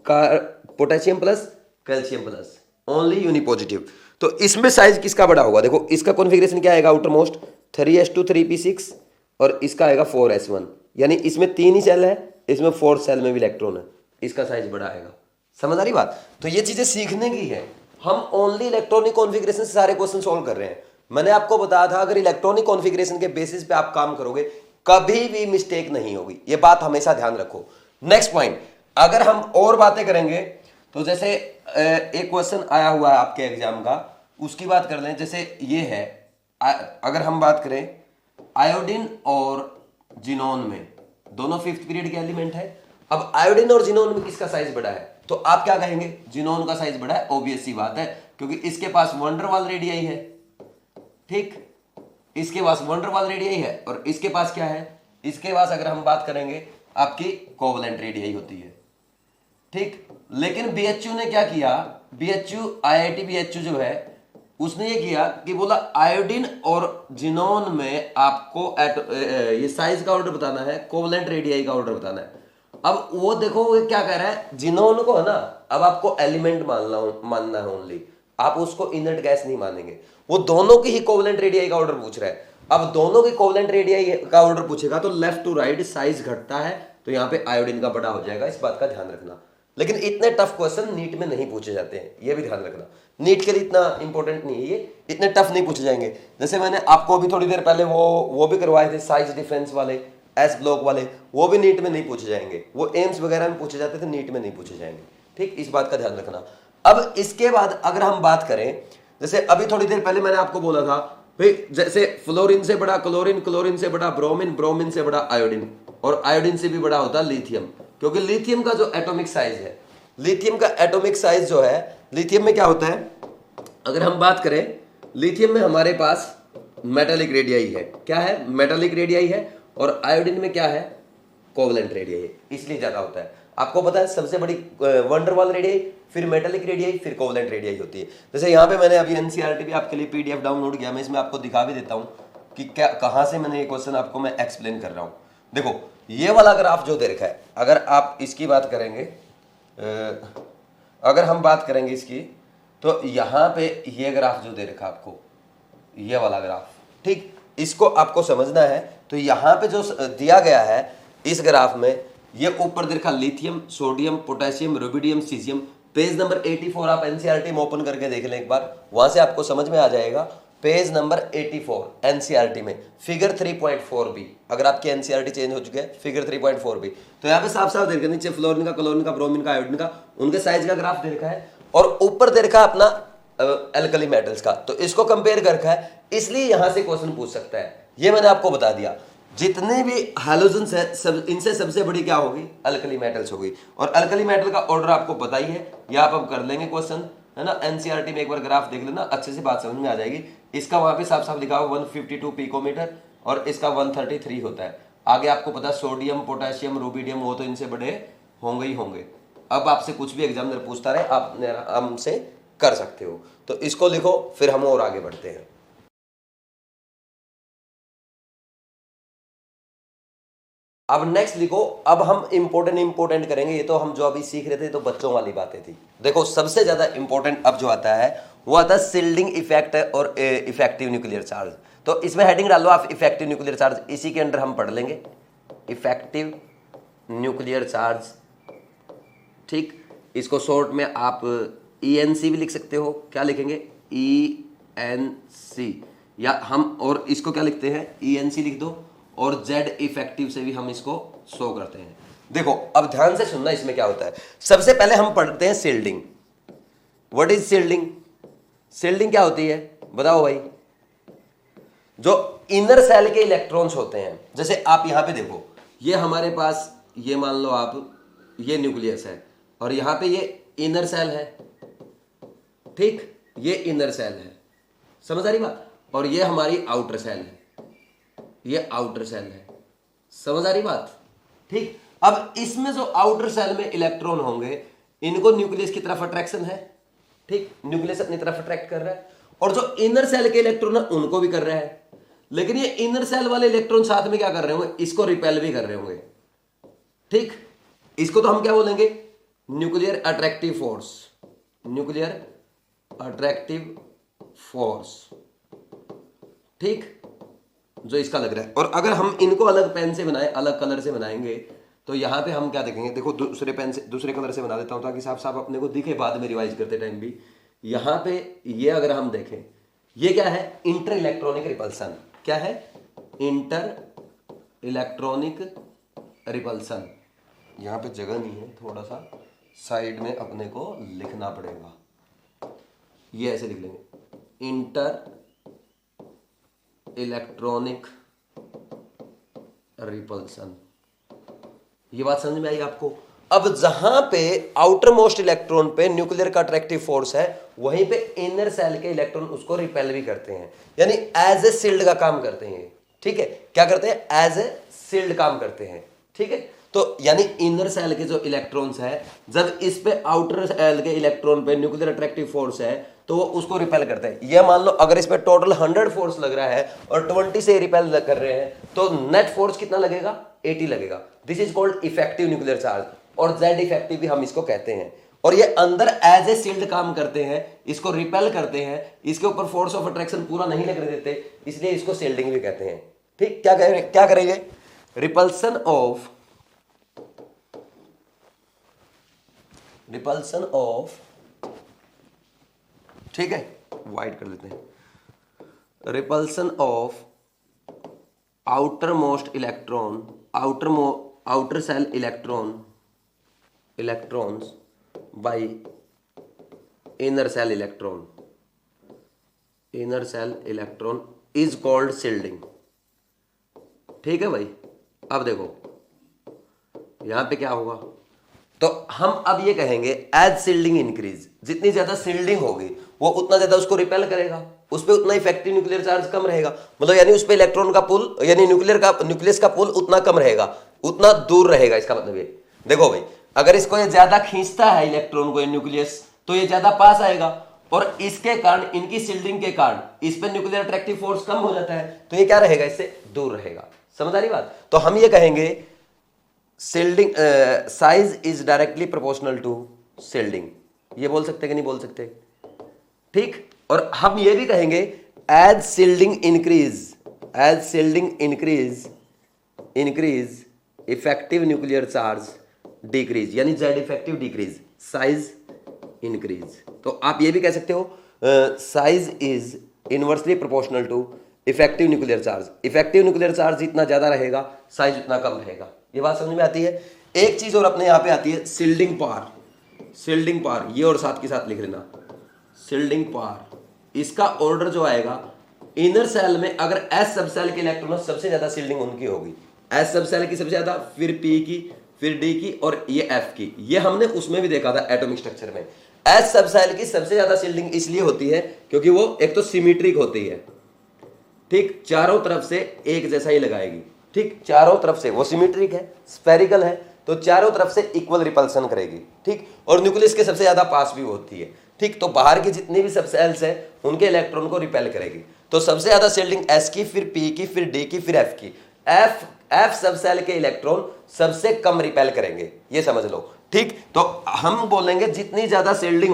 potassium plus calcium plus only unipositive, तो इसमें साइज किसका बड़ा होगा? देखो इसका कॉन्फ़िगरेशन क्या आएगा, आउटर मोस्ट 3s2 3p6 और इसका आएगा 4s1, यानी इसमें 3 ही सेल है, इसमें 4 सेल में भी इलेक्ट्रॉन है, इसका साइज बड़ा आएगा। समझ आ रही बात? तो ये चीजें सीखने की है। हम ओनली इलेक्ट्रॉनिक कॉन्फ़िगरेशन से सारे क्वेश्चन सोल्व कर रहे हैं। मैंने आपको बताया था अगर इलेक्ट्रॉनिक कॉन्फ़िगरेशन के बेसिस पे आप काम करोगे कभी भी मिस्टेक नहीं होगी, ये बात हमेशा ध्यान रखो। नेक्स्ट पॉइंट, अगर हम और बातें करेंगे तो जैसे एक क्वेश्चन आया हुआ है आपके एग्जाम का, उसकी बात कर लें। जैसे ये है, अगर हम बात करें आयोडीन और जिनोन में, दोनों 5th पीरियड के एलिमेंट है। अब आयोडीन और जिनोन में किसका साइज बड़ा है? तो आप क्या कहेंगे? जिनोन का साइज बड़ा है, ऑब्वियस सी बात है, क्योंकि इसके पास वंडरवाल रेडियाई है। ठीक, इसके पास वंडरवाल रेडियाई है और इसके पास क्या है? इसके पास अगर हम बात करेंगे आपकी कोवलेंट रेडियाई होती है। ठीक, लेकिन बीएचयू ने क्या किया? बीएचयू आईआईटी बीएचयू जो है उसने ये किया कि बोला आयोडीन और जिनोन में आपको ये साइज का ऑर्डर बताना है, कोवलेंट रेडियाई का ऑर्डर बताना है। अब वो देखो वो क्या कह रहा है, जिनोन को है ना, अब आपको एलिमेंट मानना है ओनली, आप उसको इनर्ट गैस नहीं मानेंगे। वो दोनों की ही कोवलेंट रेडियाई का ऑर्डर पूछ रहा है। अब दोनों की कोवलेंट रेडियाई का ऑर्डर पूछेगा तो लेफ्ट टू राइट साइज घटता है, तो यहाँ पे आयोडीन का बड़ा हो जाएगा, इस बात का ध्यान रखना। लेकिन इतने टफ क्वेश्चन नीट में नहीं पूछे जाते हैं, ये भी ध्यान रखना। नीट के लिए इतना इंपॉर्टेंट नहीं है ये, इतने टफ नहीं पूछे जाएंगे। जैसे मैंने आपको अभी थोड़ी देर पहले वो भी करवाए थे साइज डिफरेंस वाले, एस ब्लॉक वाले, वो भी नीट में नहीं पूछे जाएंगे। वो एम्स वगैरह में पूछे जाते थे, नीट में नहीं पूछे जाएंगे। ठीक, इस बात का ध्यान रखना। अब इसके बाद अगर हम बात करें, जैसे अभी थोड़ी देर पहले मैंने आपको बोला था भाई, जैसे फ्लोरीन से बड़ा क्लोरीन, क्लोरीन से बड़ा ब्रोमीन, ब्रोमीन से बड़ा आयोडीन, और आयोडीन से भी बड़ा होता है लिथियम, क्योंकि लिथियम का जो एटॉमिक साइज है, लिथियम का एटॉमिक साइज जो है, लिथियम में क्या होता है, अगर हम बात करें लिथियम में हमारे पास मेटालिक रेडियाई है। क्या है? मेटालिक रेडियाई है। और आयोडीन में क्या है? कोवलेंट रेडियाई है, इसलिए ज्यादा होता है। आपको पता है सबसे बड़ी वंडरवाल रेडियाई, फिर मेटालिक रेडियाई, फिर कोवलेंट रेडियाई होती है। जैसे यहाँ पे मैंने अभी एनसीईआरटी भी आपके लिए पीडीएफ डाउनलोड किया, मैं इसमें आपको दिखा भी देता हूँ कि क्या कहाँ से मैंने ये क्वेश्चन आपको मैं एक्सप्लेन कर रहा हूँ। देखो ये वाला ग्राफ जो दे रखा है, अगर आप इसकी बात करेंगे, अगर हम बात करेंगे इसकी, तो यहाँ पे ये ग्राफ जो दे रखा आपको, ये वाला ग्राफ, ठीक, इसको आपको समझना है। तो यहाँ पे जो दिया गया है इस ग्राफ में, ये ऊपर दे रखा lithium, sodium, potassium, rubidium, caesium. Page number 84 आप एनसीईआरटी में ओपन करके देख लें एक बार, वहां से आपको समझ में आ जाएगा। पेज नंबर 84 एनसीईआरटी में फिगर 3.4 बी, अगर आपकी एनसीईआरटी चेंज हो चुकी है, फिगर 3.4 बी, तो यहाँ पे साफ साफ दे रखा है नीचे फ्लोरीन का, क्लोरीन का, ब्रोमीन का, आयोडीन का, उनके साइज का ग्राफ दे रखा है, और ऊपर दे रखा है अपना एल्कली मेटल्स का। तो इसको कंपेयर कर रखा है, इसलिए यहां से क्वेश्चन पूछ सकता है। ये मैंने आपको बता दिया। जितने भी हैलोजेंस है सब, इनसे सबसे बड़ी क्या होगी? अल्कली मेटल्स होगी। और अल्कली मेटल का ऑर्डर आपको पता ही है, या आप अब कर लेंगे क्वेश्चन, है ना। एनसीईआरटी में एक बार ग्राफ देख लेना, अच्छे से बात समझ में आ जाएगी। इसका वहां पे साफ साफ लिखा हुआ 152 पिकोमीटर और इसका 133 होता है। आगे आपको पता सोडियम, पोटेशियम, रुबिडियम, वो तो इनसे बड़े होंगे ही होंगे। अब आपसे कुछ भी एग्जामिनर पूछता रहे, आप हमसे कर सकते हो। तो इसको लिखो, फिर हम और आगे बढ़ते हैं। अब नेक्स्ट लिखो। अब हम इंपोर्टेंट करेंगे। ये तो हम जो अभी सीख रहे थे तो बच्चों वाली बातें थी। देखो सबसे ज्यादा इंपॉर्टेंट अब जो आता है वो आता है शिल्डिंग इफेक्ट और इफेक्टिव न्यूक्लियर चार्ज। तो इसमें हेडिंग डालो आप इफेक्टिव न्यूक्लियर चार्ज, इसी के अंडर हम पढ़ लेंगे इफेक्टिव न्यूक्लियर चार्ज। ठीक, इसको शॉर्ट में आप ENC भी लिख सकते हो। क्या लिखेंगे? ENC, या हम और इसको क्या लिखते हैं? ENC लिख दो, और Z इफेक्टिव से भी हम इसको शो करते हैं। देखो अब ध्यान से सुनना, इसमें क्या होता है। सबसे पहले हम पढ़ते हैं shielding. What is shielding? Shielding क्या होती है बताओ भाई? जो इनर सेल के इलेक्ट्रॉन्स होते हैं, जैसे आप यहां पे देखो, ये हमारे पास, ये मान लो आप, ये न्यूक्लियस है, और यहां पे ये इनर सेल है। ठीक, ये इनर सेल है, समझ आ रही बात? और ये हमारी आउटर सेल है, ये आउटर सेल है, समझ आ रही बात? ठीक, अब इसमें जो आउटर सेल में इलेक्ट्रॉन होंगे, इनको न्यूक्लियस की तरफ अट्रैक्शन है। ठीक, न्यूक्लियस अपनी तरफ अट्रैक्ट कर रहा है, और जो इनर सेल के इलेक्ट्रॉन है उनको भी कर रहा है। लेकिन ये इनर सेल वाले इलेक्ट्रॉन साथ में क्या कर रहे होंगे? इसको रिपेल भी कर रहे होंगे। ठीक, इसको तो हम क्या बोलेंगे, nuclear attractive force, nuclear attractive force, ठीक, जो इसका लग रहा है। और अगर हम इनको अलग पेन से बनाए, अलग कलर से बनाएंगे, तो यहाँ पे हम क्या देखेंगे, देखो दूसरे पेन से, दूसरे कलर से बना देता हूँ ताकि साफ साफ अपने को दिखे बाद में रिवाइज करते टाइम भी। यहाँ पे ये अगर हम देखें, ये क्या है, इंटर इलेक्ट्रॉनिक रिपल्सन, क्या है, इंटर इलेक्ट्रॉनिक रिपल्सन। यहाँ पे जगह नहीं है, थोड़ा सा साइड में अपने को लिखना पड़ेगा, ये ऐसे लिख लेंगे, इंटर इलेक्ट्रॉनिक रिपल्सन। ये बात समझ में आई आपको। अब जहां पे आउटर मोस्ट इलेक्ट्रॉन पे न्यूक्लियर का अट्रैक्टिव फोर्स है, वहीं पे इनर सेल के इलेक्ट्रॉन उसको रिपेल भी करते हैं, यानी एज ए शील्ड का काम करते हैं, ठीक है, क्या करते हैं, एज ए शील्ड काम करते हैं, ठीक है। तो यानी इनर सेल के जो इलेक्ट्रॉन्स है, जब इस पे आउटर सेल के इलेक्ट्रॉन पे न्यूक्लियर अट्रैक्टिव फोर्स है तो वो उसको रिपेल करते हैं। ये मान लो अगर इस पे टोटल 100 फोर्स लग रहा है और 20 से रिपेल कर रहे हैं, तो नेट फोर्स कितना लगेगा, 80 लगेगा। This is called effective nuclear charge, और जेड इफेक्टिव भी हम इसको कहते हैं। और ये अंदर एज ए शील्ड काम करते हैं, इसको रिपेल करते हैं, इसके ऊपर फोर्स ऑफ अट्रैक्शन पूरा नहीं लगने देते, इसलिए इसको शील्डिंग भी कहते हैं, ठीक। क्या करेंगे, रिपल्सन ऑफ, ठीक है, वाइट कर देते हैं, repulsion of outer most electron, outer cell electrons bye inner cell electron is called shielding, ठीक है भाई। अब देखो यहां पे क्या होगा, तो हम अब ये कहेंगे एज शील्डिंग इंक्रीज, जितनी ज्यादा शील्डिंग होगी वो उतना ज्यादा उसको रिपेल करेगा, उस पर उतना इफेक्टिव न्यूक्लियर चार्ज कम रहेगा, मतलब यानी उस पे इलेक्ट्रॉन का पुल, यानी न्यूक्लियस का पुल उतना कम रहेगा, उतना दूर रहेगा। इसका मतलब ये देखो भाई, अगर इसको ये ज्यादा खींचता है इलेक्ट्रॉन को न्यूक्लियस, तो ये ज्यादा पास आएगा, और इसके कारण, इनकी शील्डिंग के कारण इस पे न्यूक्लियर अट्रैक्टिव फोर्स कम हो जाता है, तो ये क्या रहेगा, इससे दूर रहेगा। समझ आ रही बात। तो हम ये कहेंगे shielding size is directly proportional to shielding, ये बोल सकते कि नहीं बोल सकते, ठीक। और हम ये भी कहेंगे as shielding increase effective nuclear charge decrease, यानी Z effective decrease, size increase. तो आप ये भी कह सकते हो size is inversely proportional to effective nuclear charge, effective nuclear charge जितना ज्यादा रहेगा साइज उतना कम रहेगा। ये बात समझ में आती है। एक चीज और अपने यहां पे आती है, शील्डिंग पावर, ये और साथ के साथ लिख लेना, शील्डिंग पावर, इसका ऑर्डर जो आएगा, इनर सेल में अगर एस सब सेल के इलेक्ट्रॉन सबसे ज्यादा शील्डिंग उनकी होगी, एस सब सेल की सबसे ज्यादा, फिर पी की, फिर डी की, और ये एफ की। ये हमने उसमें भी देखा था एटॉमिक स्ट्रक्चर में। एस सब सेल की सबसे ज्यादा शील्डिंग इसलिए होती है क्योंकि वो एक तो सिमेट्रिक होती है, ठीक, चारों तरफ से एक जैसा ही लगाएगी, ठीक, चारों तरफ से वो सिमेट्रिक है, स्फेरिकल है, तो चारों तरफ से इक्वल रिपल्सन करेगी, ठीक। और न्यूक्लियस के सबसे ज्यादा पास भी होती है, ठीक। तो बाहर की जितनी भी सब सेल्स हैं उनके इलेक्ट्रॉन को रिपेल करेगी। तो सबसे ज्यादा शील्डिंग एस की, फिर पी की, फिर डी की, फिर एफ की। एफ सब सेल के इलेक्ट्रॉन सबसे कम रिपेल करेंगे, ये समझ लो, ठीक। तो हम बोलेंगे जितनी ज्यादा शील्डिंग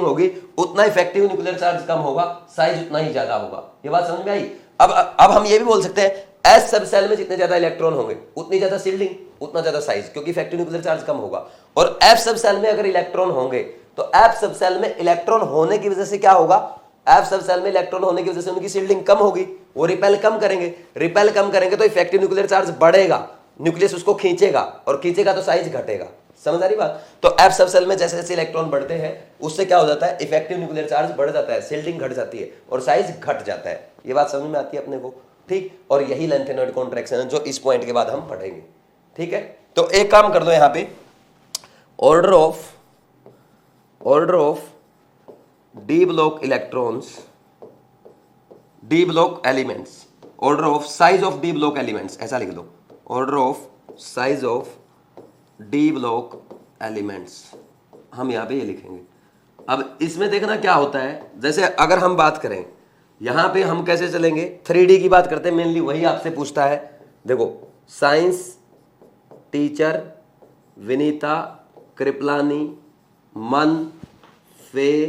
होगी उतना इफेक्टिव न्यूक्लियर चार्ज कम होगा, साइज उतना ही ज्यादा होगा। ये बात समझ में आई। अब हम ये भी बोल सकते हैं एस सब सेल में जितने ज्यादा इलेक्ट्रॉन होंगे उतनी ज्यादा शील्डिंग, उतना ज्यादा साइज, क्योंकि इफेक्टिव न्यूक्लियर चार्ज कम होगा। और एफ सब सेल में अगर इलेक्ट्रॉन होंगे तो एफ सब सेल में इलेक्ट्रॉन होने की वजह से क्या होगा, एफ सब सेल में इलेक्ट्रॉन होने की वजह से उनकी शील्डिंग कम होगी, वो रिपेल कम करेंगे तो इफेक्टिव न्यूक्लियर चार्ज बढ़ेगा, न्यूक्लियस उसको खींचेगा, और खींचेगा तो साइज घटेगा। समझ आ रही बात। तो एफ सब सेल में जैसे जैसे इलेक्ट्रॉन बढ़ते हैं उससे क्या हो जाता है, इफेक्टिव न्यूक्लियर चार्ज बढ़ जाता है, शील्डिंग घट जाती है और साइज घट जाता है। ये बात समझ में आती है अपने को, ठीक। और यही लेंथेनॉइड कॉन्ट्रैक्शन है जो इस पॉइंट के बाद हम पढ़ेंगे, ठीक है। तो एक काम कर दो, यहां पे order of D block electrons, D block elements, order of size of D block elements, ऐसा लिख दो, order of size of D block elements, हम यहां पे ये लिखेंगे। अब इसमें देखना क्या होता है, जैसे अगर हम बात करें यहां पे हम कैसे चलेंगे, 3D की बात करते हैं मेनली, वही आपसे पूछता है। देखो साइंस टीचर, विनीता, कृपलानी, मन, फे,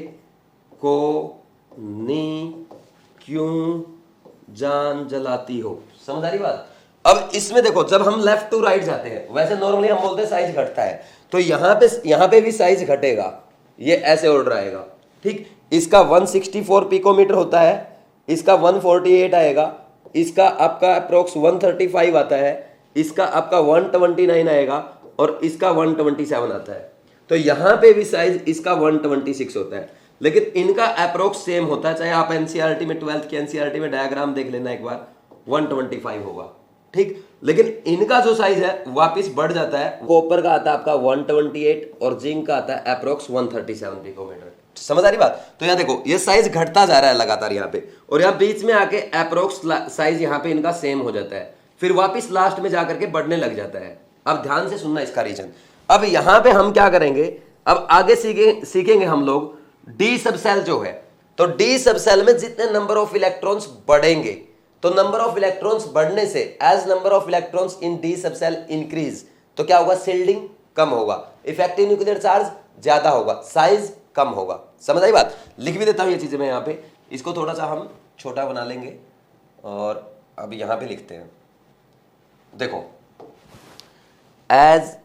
को, नी, क्यों जान जलाती हो। समझ आ रही बात। अब इसमें देखो, जब हम लेफ्ट टू राइट जाते हैं, वैसे नॉर्मली हम बोलते हैं साइज घटता है, तो यहां पे भी साइज घटेगा, ये ऐसे ऑर्डर आएगा। ठीक, इसका 164 पिकोमीटर होता है, इसका 148 आएगा, इसका आपका अप्रोक्स 135 आता है, इसका आपका 129 आएगा और इसका 127 आता है। तो यहां पे भी साइज इसका 126 होता है, लेकिन इनका अप्रोक्स सेम होता है। चाहे आप एनसीईआरटी में 12th के एनसीईआरटी में डायग्राम देख लेना एक बार, 125 होगा। ठीक, लेकिन इनका जो साइज है वापस बढ़ जाता है। कॉपर का आता है आपका 128 और जिंक का आता है अप्रोक्स 137 पिकोमीटर। समझ आ रही बात। तो यहाँ देखो, ये साइज घटता जा रहा है लगातार यहाँ पे, और यहाँ बीच में आके अप्रोक्स साइज यहाँ पे इनका सेम हो जाता है, फिर वापस लास्ट में जाकर के बढ़ने लग जाता है। अब ध्यान से सुनना इसका रीजन। अब यहाँ पे हम क्या करेंगे, अब आगे सीखेंगे हम लोग डी सबसेल जो है। तो डी सबसेल में जितने नंबर ऑफ इलेक्ट्रॉन्स बढ़ेंगे, तो नंबर ऑफ इलेक्ट्रॉन्स बढ़ने से as number of electrons in d subshell increase, तो क्या होगा, शिल्डिंग कम होगा, इफेक्टिव न्यूक्लियर चार्ज ज्यादा होगा, साइज कम होगा। समझ आई बात। लिख भी देता हूं ये चीजें मैं यहाँ पे, इसको थोड़ा सा हम छोटा बना लेंगे और अब यहां पे लिखते हैं। देखो, as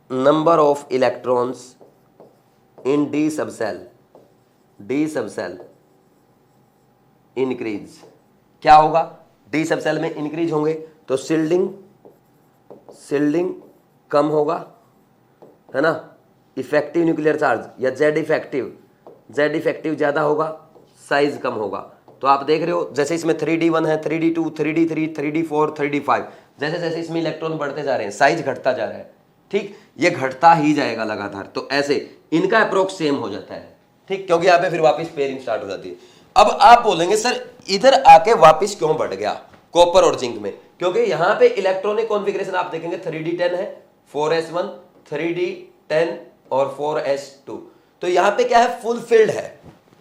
number of electrons in d subshell increase, क्या होगा, डी सबसेल में इंक्रीज होंगे तो शिल्डिंग कम होगा, है ना, इफेक्टिव न्यूक्लियर चार्ज या जेड इफेक्टिव ज्यादा होगा, साइज कम होगा। तो आप देख रहे हो जैसे इसमें 3D1 है, 3D2, 3D3, 3D4, 3D5, जैसे जैसे इसमें इलेक्ट्रॉन बढ़ते जा रहे हैं साइज घटता जा रहा है। ठीक, ये घटता ही जाएगा लगातार। तो ऐसे इनका अप्रोक्स सेम हो जाता है। ठीक, क्योंकि यहाँ पे फिर वापस पेयरिंग स्टार्ट हो जाती है। अब आप बोलेंगे सर इधर आके वापस क्यों बढ़ गया कॉपर और जिंक में, क्योंकि यहाँ पे इलेक्ट्रॉनिक कॉन्फ़िगरेशन आप देखेंगे 3D10 है, 4s1, 3D10 और 4s2। तो यहाँ पे क्या है, फुल फील्ड है।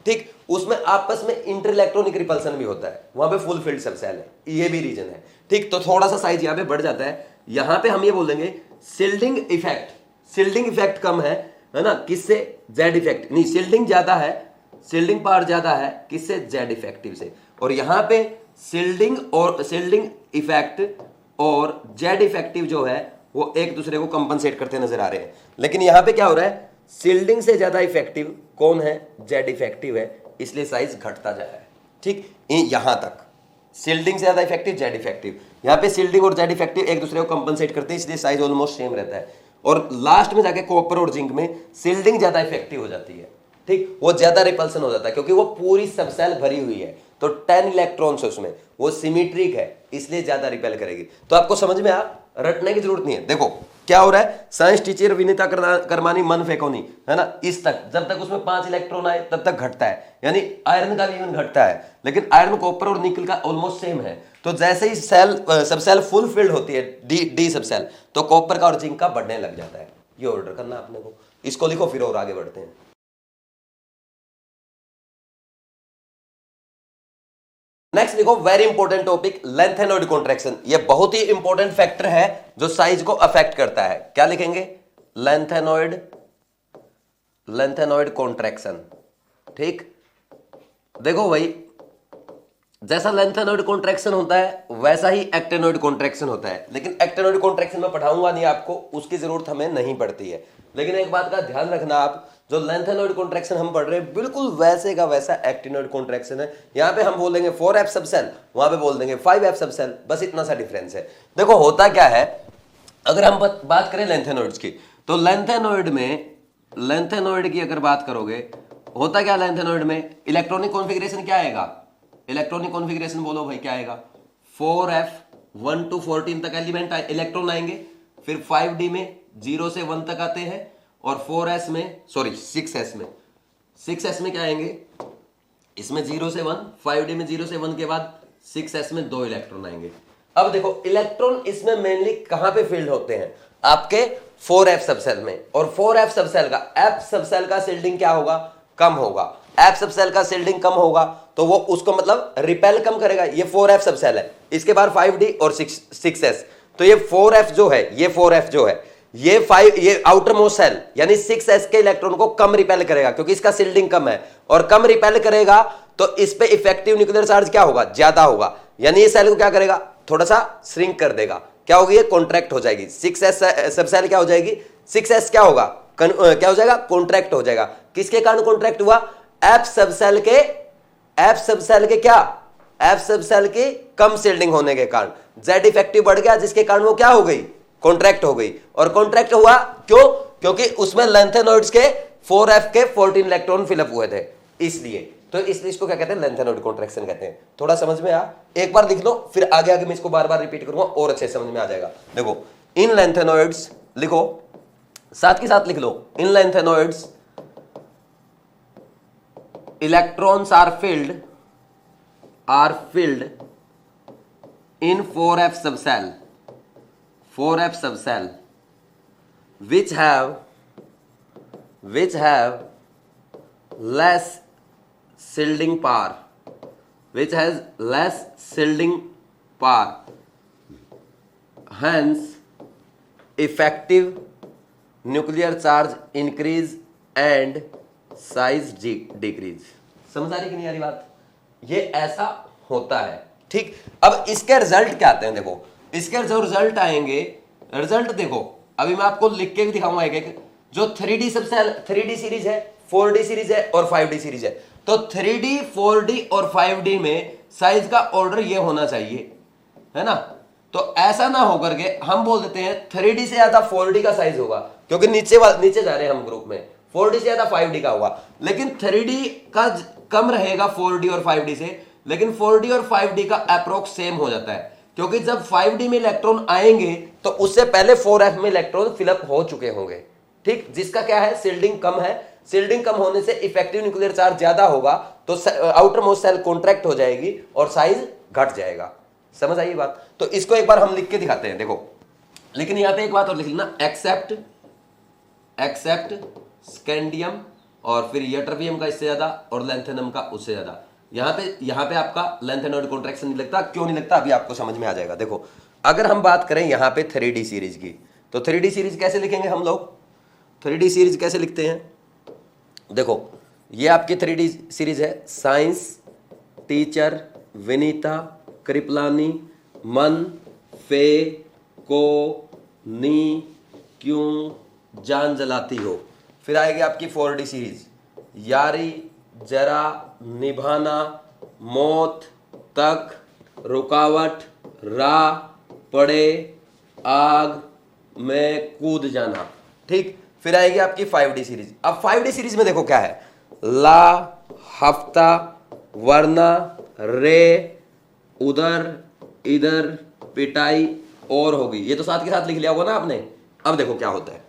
ठीक, उसमें आपस में इंटर इलेक्ट्रॉनिक रिपल्सन भी होता है, वहां पे फुल फील्ड सबसेल है, ये भी रीजन है। ठीक, तो थोड़ा सा साइज यहाँ पे बढ़ जाता है। यहाँ पे हम ये बोलेंगे शिल्डिंग इफेक्ट कम है ना, किससे, जेड इफेक्ट नहीं, शिल्डिंग ज्यादा है, शिल्डिंग पावर ज्यादा है, किससे, जेड इफेक्टिव से। और यहाँ पे शिल्डिंग इफेक्ट और जेड इफेक्टिव जो है वो एक दूसरे को कंपनसेट करते नजर आ रहे हैं। लेकिन यहाँ पे क्या हो रहा है, शिल्डिंग से ज्यादा इफेक्टिव कौन है, जेड इफेक्टिव है, इसलिए साइज घटता जा रहा है। ठीक, यहां तक शिल्डिंग से ज्यादा इफेक्टिव, जेड इफेक्टिव। यहाँ पे शिल्डिंग और जेड इफेक्टिव एक दूसरे को कंपनसेट करते हैं, इसलिए साइज ऑलमोस्ट सेम रहता है। और लास्ट में जाके कॉपर और जिंक में शिल्डिंग ज्यादा इफेक्टिव हो जाती है। ठीक, वो ज्यादा रिपल्सन हो जाता है क्योंकि वो पूरी सबसेल भरी हुई है, तो 10 इलेक्ट्रॉन्स है उसमें, वो सिमेट्रिक है, इसलिए ज्यादा रिपेल करेगी। तो आपको समझ में रटने की जरूरत नहीं है। देखो क्या हो रहा है, साइंस टीचर विनीता करमानी, मन फेकोनी, है ना, इस तक, जब तक उसमें 5 इलेक्ट्रॉन आए तब तक घटता है, यानी आयरन का भी इवन घटता है, लेकिन आयरन, कॉपर और निकल का ऑलमोस्ट सेम है। तो जैसे ही सबसेल फुल फिल्ड होती है, डी सबसेल, तो कॉपर का और जिंक का बढ़ने लग जाता है। ये ऑर्डर करना आपने को, इसको लिखो फिर और आगे बढ़ते हैं। नेक्स्ट लिखो, very important topic, lanthanoid contraction. ये बहुत ही इंपॉर्टेंट फैक्टर है जो साइज को अफेक्ट करता है। क्या लिखेंगे, लेंथेनॉइड कॉन्ट्रैक्शन। ठीक, देखो भाई, जैसा लेंथेनॉइड कॉन्ट्रैक्शन होता है वैसा ही एक्टेनॉइड कॉन्ट्रैक्शन होता है, लेकिन एक्टेनॉइड कॉन्ट्रैक्शन में पढ़ाऊंगा नहीं आपको, उसकी जरूरत हमें नहीं पड़ती है। लेकिन एक बात का ध्यान रखना, आप जो लेंथेनॉइड कॉन्ट्रैक्शन हम पढ़ रहे हैं बिल्कुल वैसे का वैसा एक्टिनॉइड कॉन्ट्रैक्शन है। यहाँ पे हम बोल देंगे 4f सबसेल, वहां पे बोल देंगे 5f सबसेल, बस इतना सा डिफरेंस है। देखो होता क्या है, अगर हम बात करें लेंथेनॉइड्स की, तो लेंथेनॉइड की अगर बात करोगे, होता क्या लेंथेनॉइड में, इलेक्ट्रॉनिक कॉन्फ़िगरेशन क्या आएगा, इलेक्ट्रॉनिक कॉन्फ़िगरेशन बोलो भाई क्या आएगा, 4f 1 to 14 तक एलिमेंट इलेक्ट्रॉन आएंगे, फिर 5d में 0 से 1 तक आते हैं, और 4s में, सॉरी 6s में क्या आएंगे, इसमें 0 से 1, 5d में 0 से 1 के बाद 6s में 2 इलेक्ट्रॉन आएंगे। अब देखो इलेक्ट्रॉन इसमें मेनली कहां पे फील्ड होते हैं, आपके 4f सबसेल में, और 4f सबसेल का, f सबसेल का शिल्डिंग क्या होगा, कम होगा। f सबसेल का शिल्डिंग कम होगा तो वो उसको मतलब रिपेल कम करेगा, ये 4f सबसेल है, इसके बाद 5d और 6s, तो ये 4f जो है, ये 4f जो है, ये आउटर मोस्ट सेल यानी 6s के इलेक्ट्रॉन को कम रिपेल करेगा क्योंकि इसका शिल्डिंग कम है, और कम रिपेल करेगा तो इस पे इफेक्टिव न्यूक्लियर चार्ज क्या होगा, ज्यादा होगा, यानी ये सेल को क्या करेगा, थोड़ा सा श्रिंक कर देगा, क्या होगी, ये कॉन्ट्रैक्ट हो जाएगी, 6s सब सेल क्या हो जाएगी, 6s क्या होगा, क्या हो जाएगा, कॉन्ट्रैक्ट हो जाएगा। किसके कारण कॉन्ट्रैक्ट हुआ, f सब सेल के क्या, f सब सेल की कम शिल्डिंग होने के कारण Z इफेक्टिव बढ़ गया, जिसके कारण वो क्या हो गई, कॉन्ट्रैक्ट हो गई। और कॉन्ट्रैक्ट हुआ क्यों, क्योंकि उसमें लेंथेनॉइड्स के 4f के 14 इलेक्ट्रॉन फिलअप हुए थे, इसलिए तो इसलिए इसको क्या कहते हैं, लेंथेनॉइड कॉन्ट्रैक्शन कहते हैं। थोड़ा समझ में आ, एक बार लिख लो, फिर आगे आगे मैं इसको बार बार रिपीट करूंगा और अच्छे समझ में आ जाएगा। देखो इन लेंथेनॉइड्स लिखो, साथ के साथ लिख लो, in lanthanoids electrons are filled in 4f subcell which have less shielding power, hence effective nuclear charge increase and size decrease। समझ आ रही कि नहीं आ रही बात, ये ऐसा होता है, ठीक। अब इसके रिजल्ट क्या आते हैं, देखो इसके जो रिजल्ट आएंगे, रिजल्ट देखो अभी मैं आपको लिख के भी दिखाऊंगा एक एक, जो 3D सबसेल 3D सीरीज है, 4D सीरीज है और 5D सीरीज है, तो 3D 4D और 5D में साइज का ऑर्डर ये होना चाहिए, है ना। तो ऐसा ना होकर के हम बोल देते हैं 3D से ज्यादा 4D का साइज होगा, क्योंकि नीचे जा रहे हैं हम ग्रुप में, 4D से ज्यादा 5D का होगा, लेकिन 3D का कम रहेगा 4D और 5D से, लेकिन 4D और 5D का अप्रोक्स सेम हो जाता है, क्योंकि जब 5D में इलेक्ट्रॉन आएंगे तो उससे पहले 4f में इलेक्ट्रॉन फिलअप हो चुके होंगे, ठीक। जिसका क्या है, शिल्डिंग कम है, शिल्डिंग कम होने से इफेक्टिव न्यूक्लियर चार्ज ज्यादा होगा, तो आउटर मोस्ट सेल कॉन्ट्रैक्ट हो जाएगी और साइज घट जाएगा। समझ आई बात, तो इसको एक बार हम लिख के दिखाते हैं, देखो। लेकिन यहां पे एक बात और लिख लेना, एक्सेप्ट स्कैंडियम और फिर यटरबियम का इससे ज्यादा और लेंथेनम का उससे ज्यादा। यहां पे आपका लेंथेनॉइड कॉन्ट्रैक्शन नहीं लगता, क्यों नहीं लगता अभी आपको समझ में आ जाएगा। देखो अगर हम बात करें यहां पे 3D सीरीज की, तो 3D सीरीज कैसे लिखेंगे हम लोग, 3D सीरीज कैसे लिखते हैं, देखो ये आपकी 3D सीरीज है, साइंस टीचर विनीता कृपलानी मन फे को नी क्यों जान जलाती हो। फिर आएगी आपकी 4D सीरीज, यारी जरा निभाना मौत तक रुकावट राह पड़े आग में कूद जाना, ठीक। फिर आएगी आपकी 5D सीरीज। अब 5D सीरीज में देखो क्या है, ला हफ्ता वरना रे उधर इधर पिटाई और होगी, ये तो साथ के साथ लिख लिया होगा ना आपने। अब देखो क्या होता है,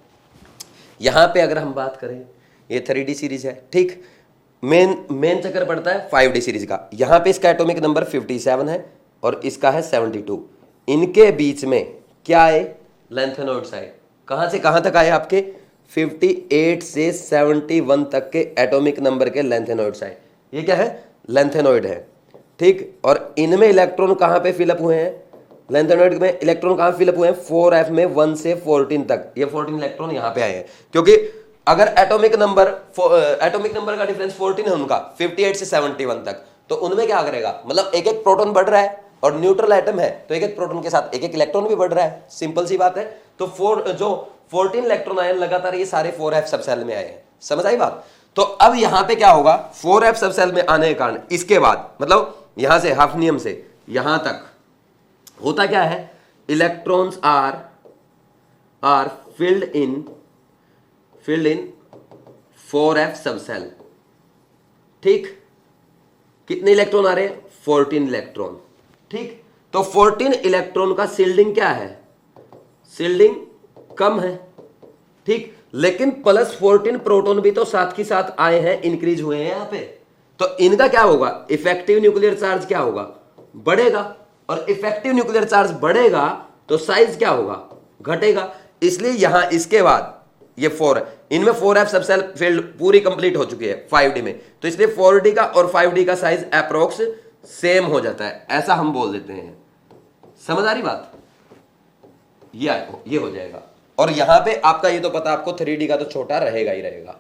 यहां पे अगर हम बात करें, ये 3D सीरीज है, ठीक। मेन चक्कर पड़ता है 5D सीरीज का। यहां पे इसका एटॉमिक नंबर 57 है और इसका है 72। इनके बीच में क्या आए, लेंथेनॉइड्स आए, कहां से कहां तक आए आपके, 58 से 71 तक के एटॉमिक नंबर के लेंथेनॉइड्स आए। ये क्या है, लेंथेनॉइड है, ठीक। और इनमें इलेक्ट्रॉन कहां पे फिलअप हुए हैं, लेंथेनॉइड में इलेक्ट्रॉन कहां फिलअप हुए हैं, 4f में 1 से 14 तक, ये 14 इलेक्ट्रॉन यहां पे आए हैं। क्योंकि अगर एटॉमिक नंबर का डिफरेंस 14 है उनका 58 से 71 तक, तो उनमें क्या करेगा, मतलब एक एक प्रोटॉन बढ़ रहा है और न्यूट्रल एटम है तो एक एक प्रोटॉन के साथ एक एक इलेक्ट्रॉन भी बढ़ रहा है, सिंपल सी बात है। तो 14 इलेक्ट्रॉन आए लगातार, ये सारे 4f सबसेल में आए हैं। समझ आई बात। तो अब यहां पे क्या होगा, 4f सबसेल में आने के कारण इसके बाद मतलब यहां से हाफनियम से यहां तक होता क्या है, electrons are filled in 4f subshell, ठीक। कितने इलेक्ट्रॉन आ रहे हैं, 14 इलेक्ट्रॉन, ठीक। तो 14 इलेक्ट्रॉन का शिल्डिंग क्या है, शिल्डिंग कम है, ठीक। लेकिन प्लस 14 प्रोटॉन भी तो साथ ही साथ आए हैं, इंक्रीज हुए हैं यहां पे, तो इनका क्या होगा, इफेक्टिव न्यूक्लियर चार्ज क्या होगा, बढ़ेगा। और इफेक्टिव न्यूक्लियर चार्ज बढ़ेगा तो साइज क्या होगा, घटेगा। इसलिए यहां इसके बाद ये 4 है, इनमें 4f सबसेल फील्ड पूरी कंप्लीट हो चुकी है 5D में, तो इसलिए 4D का और 5D का साइज अप्रोक्स सेम हो जाता है, ऐसा हम बोल देते हैं। समझ आ रही बात। ये हो जाएगा। और यहां पे आपका ये तो पता आपको 3D का तो छोटा रहेगा ही रहेगा।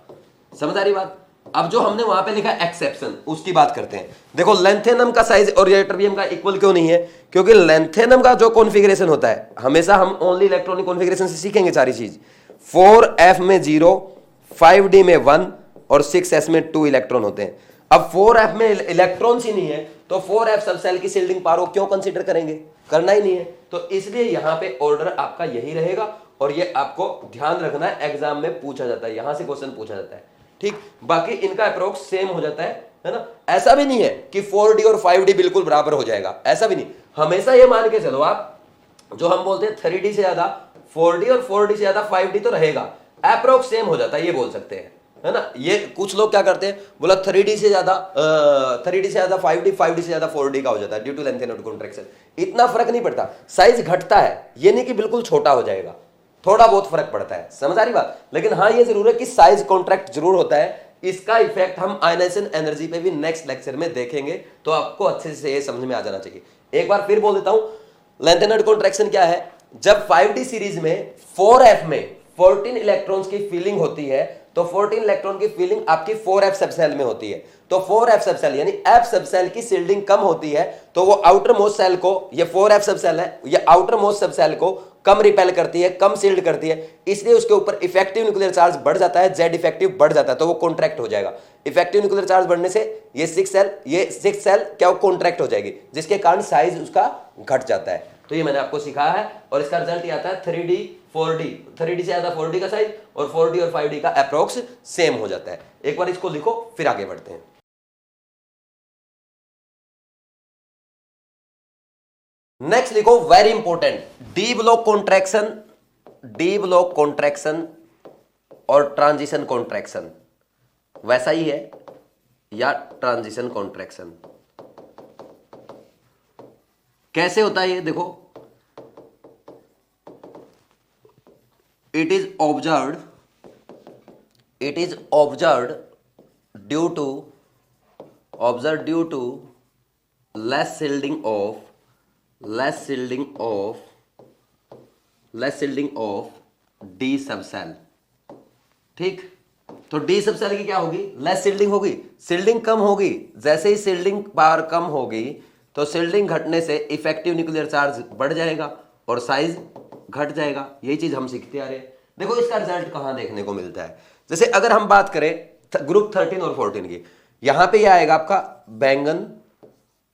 समझ आ रही बात? अब जो हमने वहां पे लिखा एक्सेप्शन उसकी बात करते हैं। देखो लेंथेनम का साइज और यट्रियम का इक्वल क्यों नहीं है? क्योंकि लेंथेनम का जो कॉन्फ़िगरेशन होता है, हमेशा हम ओनली इलेक्ट्रॉनिक कॉन्फ़िगरेशन से सीखेंगे सारी चीज। 4f में 0, 5d में 1 और 6s में 2 इलेक्ट्रॉन होते हैं। अब 4f में इलेक्ट्रॉन्स ही नहीं है तो 4f सब सेल की शील्डिंग पावर क्यों कंसीडर करेंगे? करना ही नहीं है। तो इसलिए यहां पे ऑर्डर आपका यही रहेगा और ये आपको ध्यान रखना है, एग्जाम में पूछा जाता है, यहां से क्वेश्चन पूछा जाता है। ठीक, बाकी इनका अप्रोक्स सेम हो जाता है ना। ऐसा भी नहीं है कि 4d और 5d बिल्कुल बराबर हो जाएगा, ऐसा भी नहीं। हमेशा ये मान के चलो आप, जो हम बोलते हैं 3d से ज्यादा 4d और 4d से ज्यादा 5d तो रहेगा, अप्रोक्स सेम हो जाता है, ये बोल सकते हैं, है ना। ये कुछ लोग क्या करते हैं, बोला 3d से ज्यादा 5d, 5d से ज्यादा 4d का हो जाता है due to length and contraction. इतना फर्क नहीं पड़ता, साइज घटता है, ये नहीं कि बिल्कुल छोटा हो जाएगा, थोड़ा बहुत फर्क पड़ता है। समझ आ रही बात? लेकिन हाँ ये जरूर है कि साइज कॉन्ट्रैक्ट जरूर होता है। इसका इफेक्ट हम आयनाइजेशन एनर्जी पे भी नेक्स्ट लेक्चर में देखेंगे, तो आपको अच्छे से ये समझ में आ जाना चाहिए। एक बार फिर बोल देता हूं, लेंथ एंड कॉन्ट्रैक्शन क्या है? जब 5d सीरीज में 4f में 14 इलेक्ट्रॉन्स की फीलिंग होती है, तो 14 इलेक्ट्रॉन की फीलिंग आपकी 4f सबसेल में होती है। तो 4f सबसेल यानी f सबसेल की शील्डिंग कम होती है, तो वो आउटर मोस्ट सेल को, ये 4f सबसेल है, ये आउटर मोस्ट सबसेल को कम रिपेल करती है, कम शील्ड करती है, इसलिए उसके ऊपर इफेक्टिव न्यूक्लियर चार्ज बढ़ जाता है, जेड इफेक्टिव बढ़ जाता है, तो वो कॉन्ट्रैक्ट हो जाएगा। इफेक्टिव न्यूक्लियर चार्ज बढ़ने से ये 6 सेल क्या वो कॉन्ट्रैक्ट हो जाएगी, जिसके कारण साइज उसका घट जाता है। तो ये मैंने आपको सिखाया है और इसका रिजल्ट ये आता है 3d 4d, 3d से ज्यादा 4d का साइज और 4d और 5d का अप्रोक्स सेम हो जाता है। एक बार इसको लिखो फिर आगे बढ़ते हैं। नेक्स्ट लिखो, very important, D block contraction, D block contraction और ट्रांजिशन कॉन्ट्रैक्शन वैसा ही है या ट्रांजिशन कॉन्ट्रैक्शन कैसे होता है ये देखो। It is observed due to less shielding of d subshell. ठीक, तो डी सबसेल की क्या होगी? लेस शिल्डिंग होगी, शिल्डिंग कम होगी। जैसे ही शिल्डिंग पावर कम होगी तो शिल्डिंग घटने से इफेक्टिव न्यूक्लियर चार्ज बढ़ जाएगा और साइज घट जाएगा। यही चीज हम सीखते आ रहे हैं। देखो इसका रिजल्ट कहां देखने को मिलता है, जैसे अगर हम बात करें ग्रुप 13 और 14 की, यहां पे यह आएगा आपका बैंगन,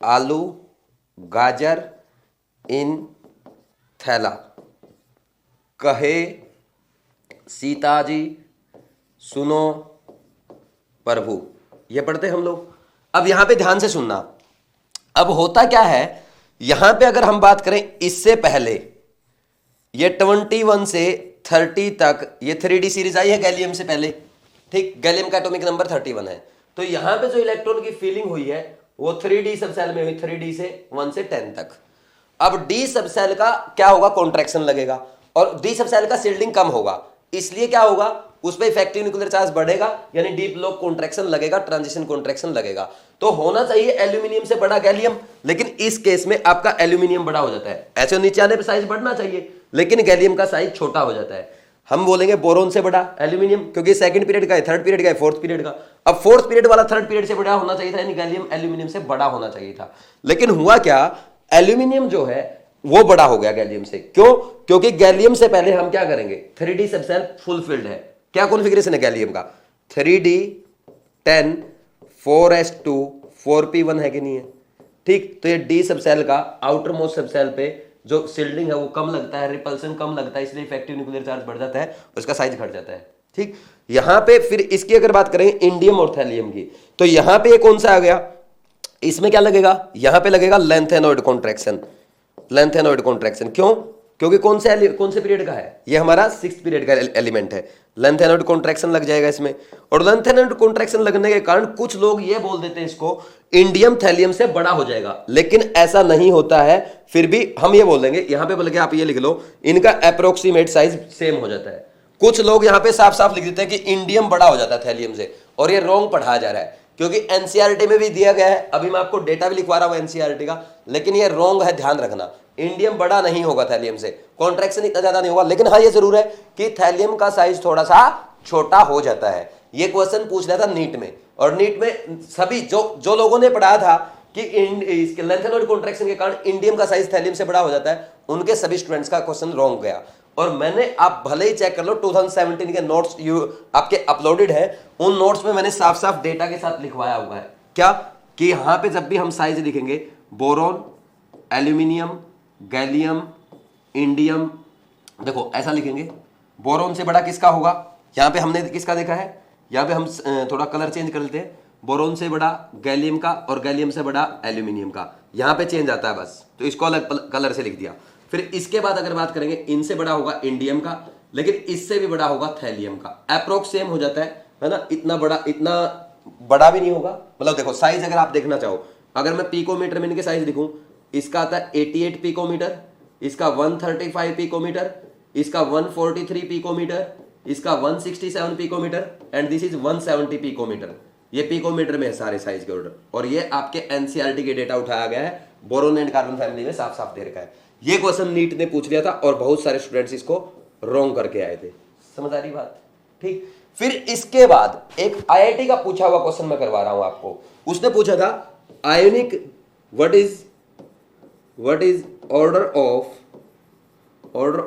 आलू, गाजर इन थैला, कहे सीता जी सुनो प्रभु, ये पढ़ते हम लोग। अब यहां पे ध्यान से सुनना, अब होता क्या है, यहां पे अगर हम बात करें इससे पहले ये 21 से 30 तक ये 3d सीरीज आई है गैलियम से पहले। ठीक, गैलियम का एटॉमिक नंबर 31 है, तो यहां पे जो इलेक्ट्रॉन की फीलिंग हुई है वो 3d सबसेल में हुई, 3d से 1 से 10 तक। अब डी सबसेल का क्या होगा? कॉन्ट्रैक्शन लगेगा और डी सबसेल का शील्डिंग कम होगा, इसलिए क्या होगा? उस पर इफेक्टिव न्यूक्लियर चार्ज बढ़ेगा, यानी डीप ब्लॉक कॉन्ट्रैक्शन लगेगा, ट्रांजिशन कॉन्ट्रैक्शन लगेगा। तो होना चाहिए एल्यूमिनियम से बड़ा गैलियम, लेकिन इस केस में आपका एल्यूमिनियम बड़ा हो जाता है। ऐसे नीचे आने पर साइज बढ़ना चाहिए, लेकिन गैलियम का साइज छोटा हो जाता है। हम बोलेंगे बोरोन से बड़ा एल्यूमिनियम, क्योंकि सेकंड पीरियड का है, थर्ड पीरियड का है, फोर्थ पीरियड का। अब फोर्थ पीरियड वाला थर्ड पीरियड से बड़ा होना चाहिए था, यानी गैलियम एल्यूमिनियम से बड़ा होना चाहिए था। लेकिन हुआ क्या, एल्यूमिनियम जो है वो बड़ा हो गया गैलियम से। क्यों? क्योंकि गैलियम से पहले हम क्या करेंगे, 3d सबसेल फुलफिल्ड है। क्या कॉन्फ़िगरेशन है गैलियम का? 3d 10 4s2 4p1 है कि नहीं है? ठीक, तो ये डी सबसेल का आउटर मोस्ट सबसेल पे जो शील्डिंग है वो कम लगता है, रिपल्सन कम लगता है, इसलिए इफेक्टिव न्यूक्लियर चार्ज बढ़ जाता है, उसका साइज घट जाता है। ठीक, यहां पे फिर इसकी अगर बात करें इंडियम और थैलियम की, तो यहां पे कौन सा आ गया? इसमें क्या लगेगा? यहां पे लगेगा लेंथेनॉइड कॉन्ट्रैक्शन। लेंथेनॉइड कॉन्ट्रैक्शन क्यों? क्योंकि कौन से पीरियड का है ये? हमारा 6th पीरियड का एलिमेंट है। लेंथेनॉइड कॉन्ट्रैक्शन लग जाएगा इसमें, और लेंथेनॉइड कॉन्ट्रैक्शन लगने के कारण कुछ लोग ये बोल देते हैं इसको इंडियम थैलियम से बड़ा हो जाएगा, लेकिन ऐसा नहीं होता है। फिर भी हम ये बोल देंगे, यहां पे बोल के आप ये लिख लो, इनका अप्रोक्सीमेट साइज सेम हो जाता है। कुछ लोग यहां पे साफ साफ लिख देते हैं कि इंडियम बड़ा हो जाता है थैलियम से, और ये रॉन्ग पढ़ाया जा रहा है, क्योंकि एनसीईआरटी में भी दिया गया है। अभी मैं आपको डेटा भी लिखवा रहा हूं एनसीईआरटी का, लेकिन ये रॉन्ग है, ध्यान रखना। इंडियम बड़ा नहीं होगा थैलियम से, कॉन्ट्रैक्शन इतना ज्यादा नहीं होगा, लेकिन हाँ ये जरूर है कि थैलियम का साइज थोड़ा सा छोटा हो जाता है। ये क्वेश्चन पूछ रहा था नीट में, और नीट में सभी जो लोगों ने पढ़ा था कि इसके लेंथेनॉइड कॉन्ट्रैक्शन के कारण इंडियम का साइज थैलियम से बड़ा हो जाता है, उनके सभी स्टूडेंट्स का क्वेश्चन रॉन्ग गया। और मैंने, आप भले ही चेक कर लो 2017 के नोट्स आपके अपलोडेड है, उन नोट्स में मैंने साफ साफ डेटा के साथ लिखवाया हुआ है क्या, कि यहां पे जब भी हम साइज लिखेंगे बोरोन, एल्यूमिनियम, गैलियम, इंडियम, देखो ऐसा लिखेंगे, बोरोन से बड़ा किसका होगा, यहां पे हमने किसका देखा है, यहां पे हम थोड़ा कलर चेंज कर लेते हैं, बोरोन से बड़ा गैलियम का और गैलियम से बड़ा एल्यूमिनियम का, यहां पे चेंज आता है बस, तो इसको अलग कलर से लिख दिया। फिर इसके बाद अगर बात करेंगे, इनसे बड़ा होगा इंडियम का, लेकिन इससे भी बड़ा होगा थैलियम का, अप्रोक्स सेम हो जाता है ना, इतना बड़ा भी नहीं होगा। मतलब देखो साइज अगर आप देखना चाहो, अगर मैं पिकोमीटर में इनके साइज लिखूं, इसका आता है 88 पिकोमीटर, इसका 135 पिकोमीटर, इसका 143 पिकोमीटर, इसका 167 picometer, and this is 170 picometer. ये पिकोमीटर में है सारे साइज के ऑर्डर, और ये आपके एनसीईआरटी के डेटा उठाया गया है, बोरोन एंड कार्बन फैमिली में साफ साफ दे रखा है। ये क्वेश्चन नीट ने पूछ लिया था और बहुत सारे स्टूडेंट्स इसको रॉन्ग करके आए थे, समझ आ रही बात, ठीक। फिर इसके बाद एक आईआईटी का पूछा हुआ क्वेश्चन मैं करवा रहा हूं आपको, उसने पूछा था ionic what is order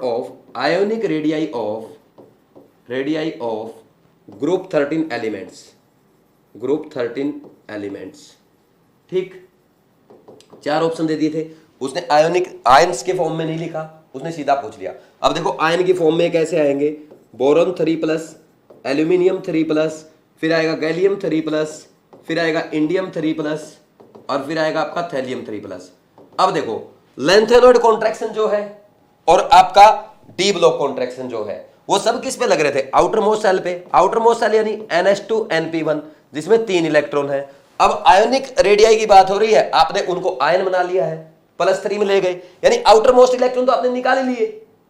of ionic radii of group 13 elements, ठीक। 4 ऑप्शन दे दिए थे, उसने आयंस के फॉर्म में नहीं लिखा, उसने सीधा पूछ लिया। अब देखो आयन की फॉर्म में कैसे आएंगे, बोरॉन 3+, एल्यूमिनियम 3+, फिर आएगा गैलियम 3+, फिर आएगा इंडियम 3+, और फिर आएगा आपका थैलियम 3+। अब देखो लेंथेनॉइड कॉन्ट्रैक्शन जो है और आपका डी ब्लॉक कॉन्ट्रैक्शन जो है, वो सब किस पे लग रहे थे, आउटर मोस्ट सेल पे। आउटर मोस्ट सेल यानी NH2NP1 जिसमें 3 इलेक्ट्रॉन है। अब आयोनिक रेडियाई की बात हो रही है, आपने उनको आयन बना लिया है, +3 में ले गए, यानी आउटर मोस्ट इलेक्ट्रॉन तो आपने निकाल लिए।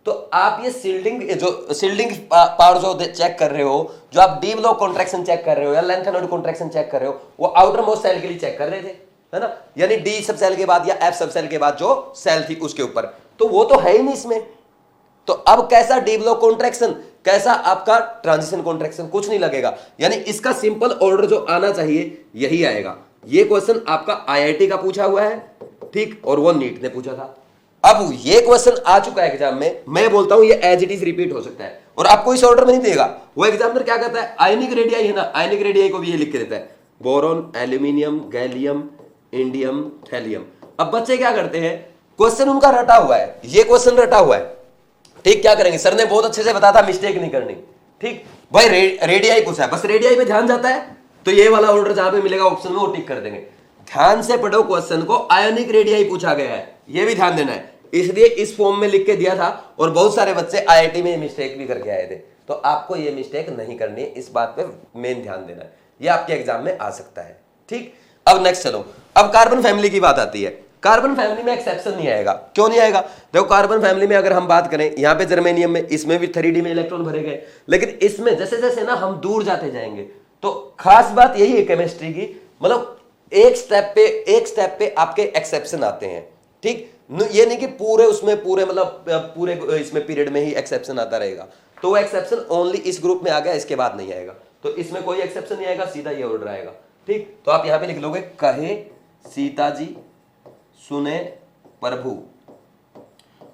तो आप ये शील्डिंग पावर जो चेक कर रहे हो, जो आप डी ब्लॉक कॉन्ट्रैक्शन चेक कर रहे हो या लेंथेनॉइड कॉन्ट्रैक्शन चेक कर रहे हो, वो आउटर मोस्ट सेल के लिए चेक कर रहे थे, है ना, यानी डी सब सेल के बाद या एफ सब सेल के बाद जो सेल थी उसके ऊपर, तो वो तो है ही नहीं इसमें। तो अब कैसा डी ब्लॉक कॉन्ट्रैक्शन, कैसा आपका ट्रांजिशन कॉन्ट्रैक्शन, कुछ नहीं लगेगा, यानी इसका सिंपल ऑर्डर जो आना चाहिए यही आएगा। ये क्वेश्चन आपका आईआईटी का पूछा हुआ है, ठीक, और वो नीट ने पूछा था। अब ये क्वेश्चन आ चुका है एग्जाम में, मैं बोलता हूं ये एज इट इज रिपीट हो सकता है, और आपको इस ऑर्डर में नहीं देगा। वो एग्जामिनर क्या करता है, आयनिक रेडियाई है ना, आयनिक रेडियाई को भी ये लिख के देता है, boron, aluminium, gallium, indium, thallium. अब बच्चे क्या करते हैं, क्वेश्चन उनका रटा हुआ है, ये क्वेश्चन रटा हुआ है, ठीक, क्या करेंगे, सर ने बहुत अच्छे से बताया था मिस्टेक नहीं करनी, ठीक भाई, रेडियाई पूछा है, बस रेडियाई पे ध्यान जाता है, तो ये वाला ऑर्डर जहां पे मिलेगा ऑप्शन में वो टिक कर देंगे। ध्यान से पढ़ो क्वेश्चन को, आयोनिक रेडियाई पूछा गया है, ये भी ध्यान देना है, इसलिए इस फॉर्म में लिख के दिया था, और बहुत सारे बच्चे आईआईटी में मिस्टेक भी करके आए थे, तो आपको ये मिस्टेक नहीं करनी है, इस बात पे मेन ध्यान देना है, ये आपके एग्जाम में आ सकता है, ठीक। अब नेक्स्ट चलो, अब कार्बन फैमिली की बात आती है। कार्बन फैमिली में एक्सेप्शन नहीं आएगा, क्यों नहीं आएगा, देखो कार्बन फैमिली में अगर हम बात करें, यहाँ पे जर्मेनियम में, इसमें भी 3D में इलेक्ट्रॉन भरे गए, लेकिन इसमें जैसे जैसे ना हम दूर जाते जाएंगे, तो खास बात यही है केमिस्ट्री की, मतलब एक स्टेप पे आपके एक्सेप्शन आते हैं, ठीक, ये नहीं कि पूरे मतलब पूरे इसमें पीरियड में ही एक्सेप्शन आता रहेगा, तो वो एक्सेप्शन ओनली इस ग्रुप में आ गया, इसके बाद नहीं आएगा, तो इसमें कोई एक्सेप्शन नहीं आएगा, सीधा ये ऑर्डर आएगा, ठीक। तो आप यहां पे लिख लोगे, कहे सीता जी सुने प्रभु,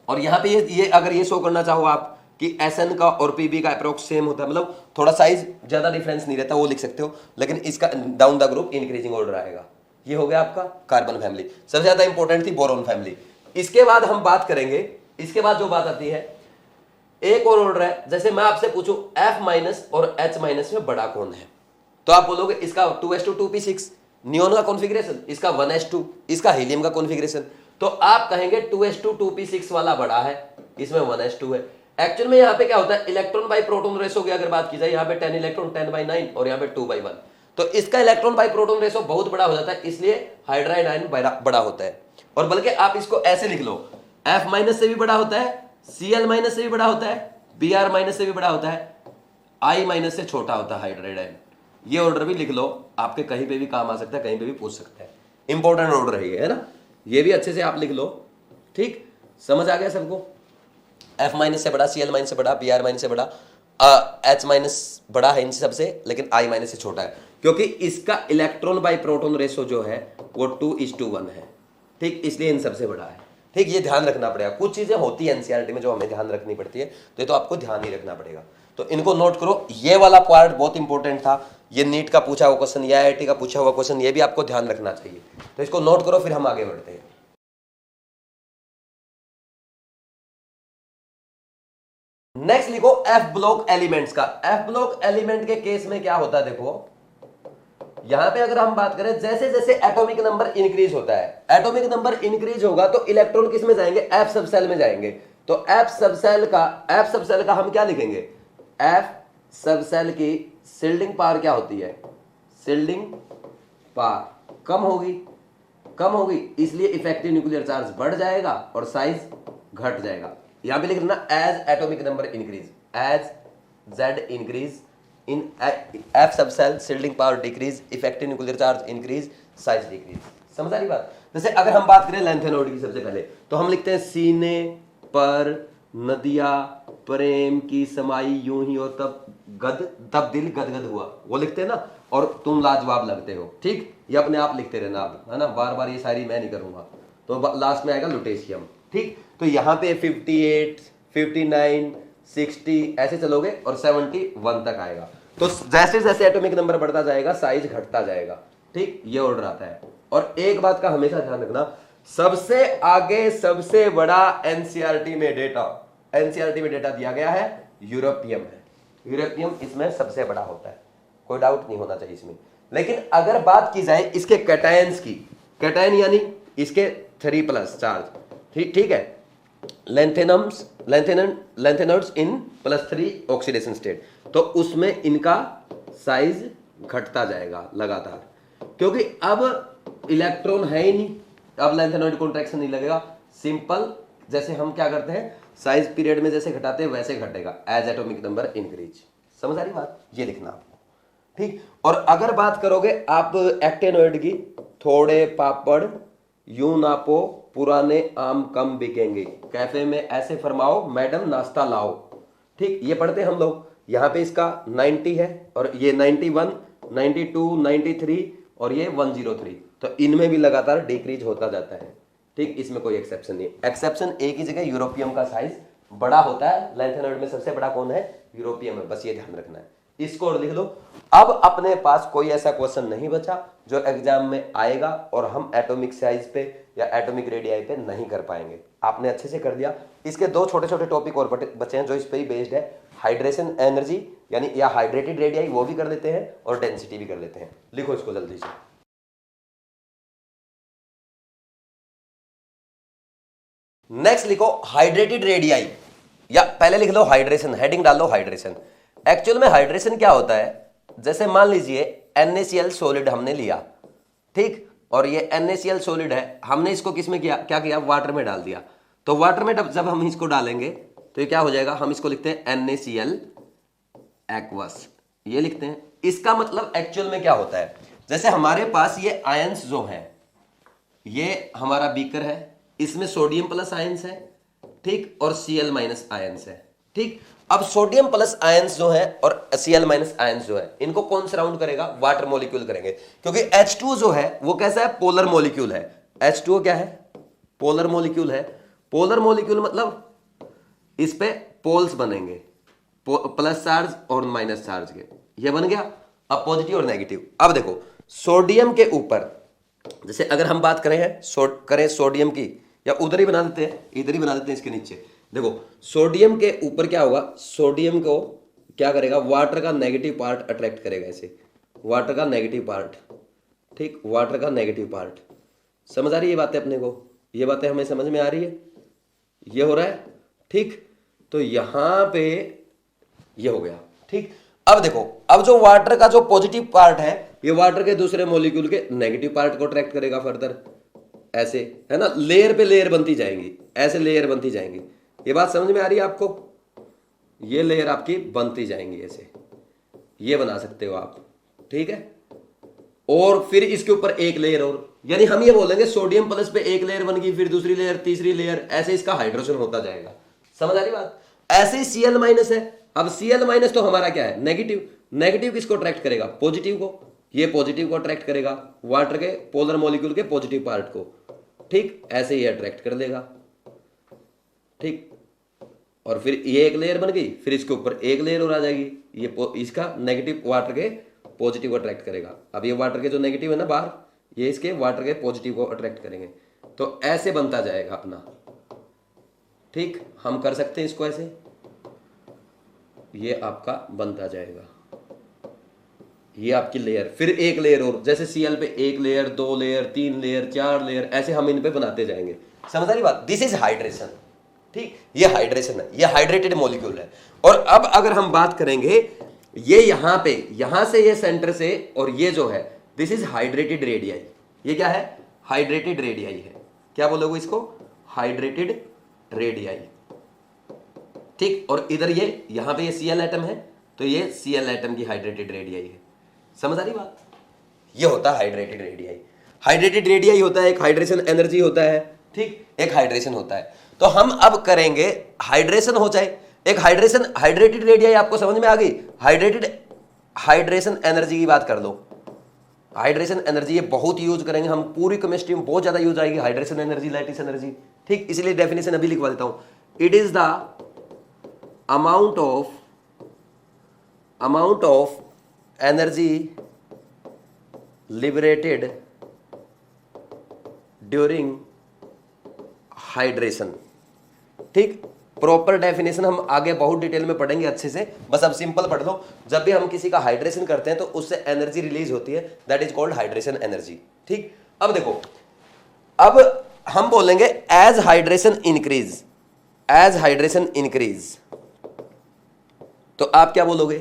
और यहां पे ये अगर ये शो करना चाहो आप कि SN का और PB का अप्रोक्स सेम होता है, मतलब थोड़ा साइज ज्यादा डिफरेंस नहीं रहता, वो लिख सकते हो, लेकिन इसका down the group increasing order आएगा। ये हो गया आपका कार्बन फैमिली। सबसे ज्यादा इंपॉर्टेंट थी बोरोन फैमिली। इसके बाद हम बात करेंगे, इसके बाद जो बात आती है, एक और ऑर्डर है, जैसे मैं आपसे पूछूं F- और H- में बड़ा कौन है, तो आप बोलोगे इसका 2s2p6 नियोन का कॉन्फ़िगरेशन, इसका 1s2, इसका हीलियम का कॉन्फ़िगरेशन, तो आप कहेंगे 2s2p6 वाला बड़ा है, इसमें 1s2 है। एक्चुअल में यहाँ पे क्या होता है, इलेक्ट्रॉन बाई प्रोटॉन रेशो की अगर बात की जाए, यहाँ पे 10 इलेक्ट्रॉन 10/9 और यहाँ पे 2/1, तो इसका इलेक्ट्रॉन बाई प्रोटॉन रेशो बहुत बड़ा हो जाता है, इसलिए हाइड्राइड आयन बड़ा होता है। और बल्कि आप इसको ऐसे लिख लो, F- से भी बड़ा होता है, Cl- से भी बड़ा होता है, Br- से भी बड़ा होता है, I- से छोटा होता है हाइड्राइड आयन। ये ऑर्डर भी लिख लो, आपके कहीं पे भी काम आ सकता है, कहीं पे भी पूछ सकता है, इंपॉर्टेंट ऑर्डर है ये, है ना, ये भी अच्छे से आप लिख लो, ठीक। समझ आ गया सबको? F माइनस से बड़ा, Cl माइनस से बड़ा, Br माइनस से बड़ा, H माइनस बड़ा है इनसे सबसे, लेकिन I माइनस से छोटा है, क्योंकि इसका इलेक्ट्रॉन बाई प्रोटॉन रेशो जो है वो 2:1 है, ठीक, इसलिए इन सबसे बड़ा है, ठीक। ये ध्यान रखना पड़ेगा, कुछ चीजें होती है एनसीईआरटी में जो हमें ध्यान रखनी पड़ती है, तो ये तो आपको ध्यान ही रखना पड़ेगा। तो इनको नोट करो, ये वाला पार्ट बहुत इंपॉर्टेंट था, ये नीट का पूछा हुआ क्वेश्चन, ये आईआईटी का पूछा हुआ क्वेश्चन, ये भी आपको ध्यान रखना चाहिए, तो इसको नोट करो, फिर हम आगे बढ़ते हैं। नेक्स्ट लिखो एफ ब्लॉक एलिमेंट्स का। एफ ब्लॉक एलिमेंट के केस में क्या होता है, देखो यहां पे अगर हम बात करें, जैसे जैसे एटॉमिक नंबर इंक्रीज होता है, एटॉमिक नंबर इंक्रीज होगा तो इलेक्ट्रॉन किस में जाएंगे, एफ सब सेल में जाएंगे। तो एफ सब सेल का हम क्या लिखेंगे, एफ सब सेल की शिल्डिंग पावर क्या होती है, शिल्डिंग पावर कम होगी, इसलिए इफेक्टिव न्यूक्लियर चार्ज बढ़ जाएगा और साइज घट जाएगा। यहां पे लिख देना as atomic number increase, as Z increase in f sub shell shielding power decrease, effective nuclear charge increase, size decrease. समझ आ रही बात? जैसे अगर हम बात करें लेंथेनॉइड की सबसे पहले, तो हम लिखते हैं सीने पर नदिया प्रेम की समाई यूं ही, और तब दिल गदगद हुआ, वो लिखते हैं ना, और तुम लाजवाब लगते हो, ठीक। ये अपने आप लिखते रहना आप, है ना, बार बार ये सारी मैं नहीं करूंगा, तो लास्ट में आएगा लुटेशियम, ठीक। तो यहाँ पे 58, 59, 60 ऐसे चलोगे और 71 तक आएगा। तो जैसे जैसे एटॉमिक नंबर बढ़ता जाएगा साइज घटता जाएगा, ठीक, ये ऑर्डर आता है। और एक बात का हमेशा ध्यान रखना, सबसे आगे सबसे बड़ा एनसीईआरटी में डेटा दिया गया है यूरोपियम है, यूरोपियम इसमें सबसे बड़ा होता है, कोई डाउट नहीं होना चाहिए इसमें। लेकिन अगर बात की जाए इसके कैटायंस की, कैटायन यानी इसके 3+ चार्ज, ठीक है, लेंथेनर्ड्स इन +3 ऑक्सीडेशन स्टेट, तो उसमें इनका साइज घटता जाएगा लगातार, क्योंकि अब इलेक्ट्रॉन है ही नहीं, अब लेंथेनॉइड कॉन्ट्रैक्शन नहीं लगेगा, सिंपल, जैसे हम क्या करते हैं साइज पीरियड में जैसे घटाते हैं वैसे घटेगा एज एटॉमिक नंबर इंक्रीज। समझ आ रही बात? ये लिखना आपको, ठीक। और अगर बात करोगे आप एक्टेनॉइड की, थोड़े पापड़ यूं नापो पुराने आम कम बिकेंगे, कैफे में ऐसे फरमाओ मैडम नाश्ता लाओ, ठीक, ये पढ़ते हम लोग। यहाँ पे इसका 90 है और ये 91, 92, 93 और ये 103, तो इनमें भी लगातार डिक्रीज होता जाता है, ठीक, इसमें कोई एक्सेप्शन नहीं। एक्सेप्शन एक ही जगह यूरोपियम का साइज बड़ा होता है, लेंथेनॉइड में सबसे बड़ा कौन है, यूरोपियम है, बस ये ध्यान रखना है, इसको और लिख लो। अब अपने पास कोई ऐसा क्वेश्चन नहीं बचा जो एग्जाम में आएगा और हम एटॉमिक साइज पे या एटॉमिक रेडियाई पे नहीं कर पाएंगे, आपने अच्छे से कर दिया। इसके 2 छोटे छोटे टॉपिक और बचे हैं जो इस पे ही बेस्ड है, हाइड्रेशन एनर्जी यानी या हाइड्रेटेड रेडियाई, वो भी कर लेते हैं और डेंसिटी भी कर लेते हैं। लिखो इसको जल्दी से। नेक्स्ट लिखो हाइड्रेटेड रेडियाई, या पहले लिख लो हाइड्रेशन, हेडिंग डाल लो हाइड्रेशन। एक्चुअल में हाइड्रेशन क्या होता है, जैसे मान लीजिए NaCl सॉलिड हमने लिया, ठीक, और ये NaCl सॉलिड है, हमने इसको किसमें किया, क्या किया, वाटर में डाल दिया। तो वाटर में जब हम इसको डालेंगे तो ये क्या हो जाएगा, हम इसको लिखते हैं NaCl एक्वस, ये लिखते हैं। इसका मतलब एक्चुअल में क्या होता है, जैसे हमारे पास ये आयंस जो है, ये हमारा बीकर है, इसमें सोडियम प्लस आयंस है, ठीक, और Cl- आयंस है, ठीक। अब सोडियम प्लस आयंस जो है और Cl- आयंस जो है, इनको कौन सराउंड करेगा, वाटर मॉलिक्यूल करेंगे, क्योंकि H2 जो है वो कैसा है, पोलर मॉलिक्यूल है। H2O क्या है, पोलर मॉलिक्यूल है। पोलर मॉलिक्यूल मतलब इस पे पोल्स बनेंगे, प्लस चार्ज और माइनस चार्ज के, ये बन गया। अब पॉजिटिव और नेगेटिव। अब देखो सोडियम के ऊपर, जैसे अगर हम बात करें सोडियम की, या उधर ही बना देते हैं, इधर ही बना देते हैं इसके नीचे। देखो सोडियम के ऊपर क्या होगा, सोडियम को क्या करेगा, वाटर का नेगेटिव पार्ट अट्रैक्ट करेगा, ऐसे वाटर का नेगेटिव पार्ट, ठीक, वाटर का नेगेटिव पार्ट। समझ आ रही है ये बातें अपने को, ये बातें हमें समझ में आ रही है, ये हो रहा है, ठीक। तो यहां पे ये हो गया, ठीक। अब देखो, अब जो वाटर का जो पॉजिटिव पार्ट है, ये वाटर के दूसरे मॉलिक्यूल के नेगेटिव पार्ट को अट्रैक्ट करेगा फर्दर, ऐसे, है ना, लेयर पे लेयर बनती जाएंगी, ऐसे लेयर बनती जाएंगी। ये बात समझ में आ रही है आपको, ये लेयर आपकी बनती जाएंगी ऐसे, ये बना सकते हो आप, ठीक है। और फिर इसके ऊपर एक लेयर और, यानी हम ये बोलेंगे सोडियम प्लस पे एक लेयर बन गई, फिर दूसरी लेयर, तीसरी लेयर, ऐसे इसका हाइड्रोजन होता जाएगा। समझ आ रही बात? ऐसे ही Cl माइनस है। अब Cl माइनस तो हमारा क्या है? नेगेटिव। नेगेटिव किसको अट्रैक्ट करेगा? पॉजिटिव को। ये पॉजिटिव को अट्रैक्ट करेगा, वाटर के पोलर मॉलिक्यूल के पॉजिटिव पार्ट को। ठीक, ऐसे ही अट्रैक्ट कर देगा। ठीक, और फिर ये एक लेयर बन गई, फिर इसके ऊपर एक लेयर और आ जाएगी, ये इसका नेगेटिव वाटर के पॉजिटिव को अट्रैक्ट करेगा। अब ये वाटर के जो नेगेटिव है ना बाहर, ये इसके वाटर के पॉजिटिव को अट्रैक्ट करेंगे, तो ऐसे बनता जाएगा अपना। ठीक, हम कर सकते हैं इसको ऐसे, ये आपका बनता जाएगा, ये आपकी लेयर, फिर एक लेयर और, जैसे Cl पे एक लेयर, दो लेयर, तीन लेयर, चार लेयर, ऐसे हम इन पे बनाते जाएंगे। समझ आ रही बात? This is hydration. ठीक, ये हाइड्रेशन है, ये हाइड्रेटेड मॉलिक्यूल है। और अब अगर हम बात करेंगे, ये यहां पे, यहां से ये सेंटर से, और ये जो है दिस इज हाइड्रेटेड रेडियाई। ये क्या है? हाइड्रेटेड रेडियाई है। क्या बोलोगे इसको? Hydrated radii. ठीक, और इधर ये, यहां पे ये Cl एटम है, तो ये Cl एटम की हाइड्रेटेड रेडियाई है। समझ आ रही बात? ये होता है हाइड्रेटेड रेडियाई। हाइड्रेटेड रेडियाई होता है, एक हाइड्रेशन एनर्जी होता है। ठीक, एक हाइड्रेशन होता है। तो हम अब करेंगे हाइड्रेशन हो जाए, एक हाइड्रेशन, हाइड्रेटेड रेडियाई आपको समझ में आ गई? हाइड्रेशन एनर्जी की बात कर लो। हाइड्रेशन एनर्जी ये बहुत यूज करेंगे हम, पूरी केमिस्ट्री में बहुत ज्यादा यूज आएगी हाइड्रेशन एनर्जी, लैटिस एनर्जी। ठीक, इसलिए डेफिनेशन अभी लिखवा देता हूं। It is the amount of energy liberated during hydration। ठीक, प्रॉपर डेफिनेशन हम आगे बहुत डिटेल में पढ़ेंगे अच्छे से, बस अब सिंपल पढ़ लो। जब भी हम किसी का हाइड्रेशन करते हैं तो उससे एनर्जी रिलीज होती है, that is called hydration energy. ठीक, अब देखो, अब हम बोलेंगे एज हाइड्रेशन इंक्रीज, तो आप क्या बोलोगे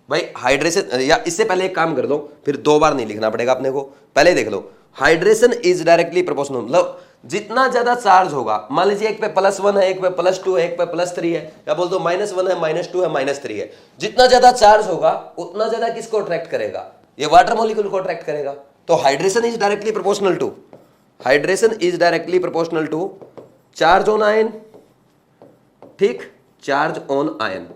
भाई? हाइड्रेशन, या इससे पहले एक काम कर दो, फिर दो बार नहीं लिखना पड़ेगा अपने को, पहले देख लो। हाइड्रेशन इज डायरेक्टली प्रोपोर्शनल, मतलब जितना ज्यादा चार्ज होगा, मान लीजिए एक पे +1 है, एक पे +2 है, एक पे +3 है, या बोल दो -1 है, -2 है, -3 है, जितना ज्यादा चार्ज होगा उतना ज्यादा किसको अट्रैक्ट करेगा? ये वाटर मॉलिक्यूल को अट्रैक्ट करेगा। तो hydration is directly proportional to charge on ion. ठीक, चार्ज ऑन आयन।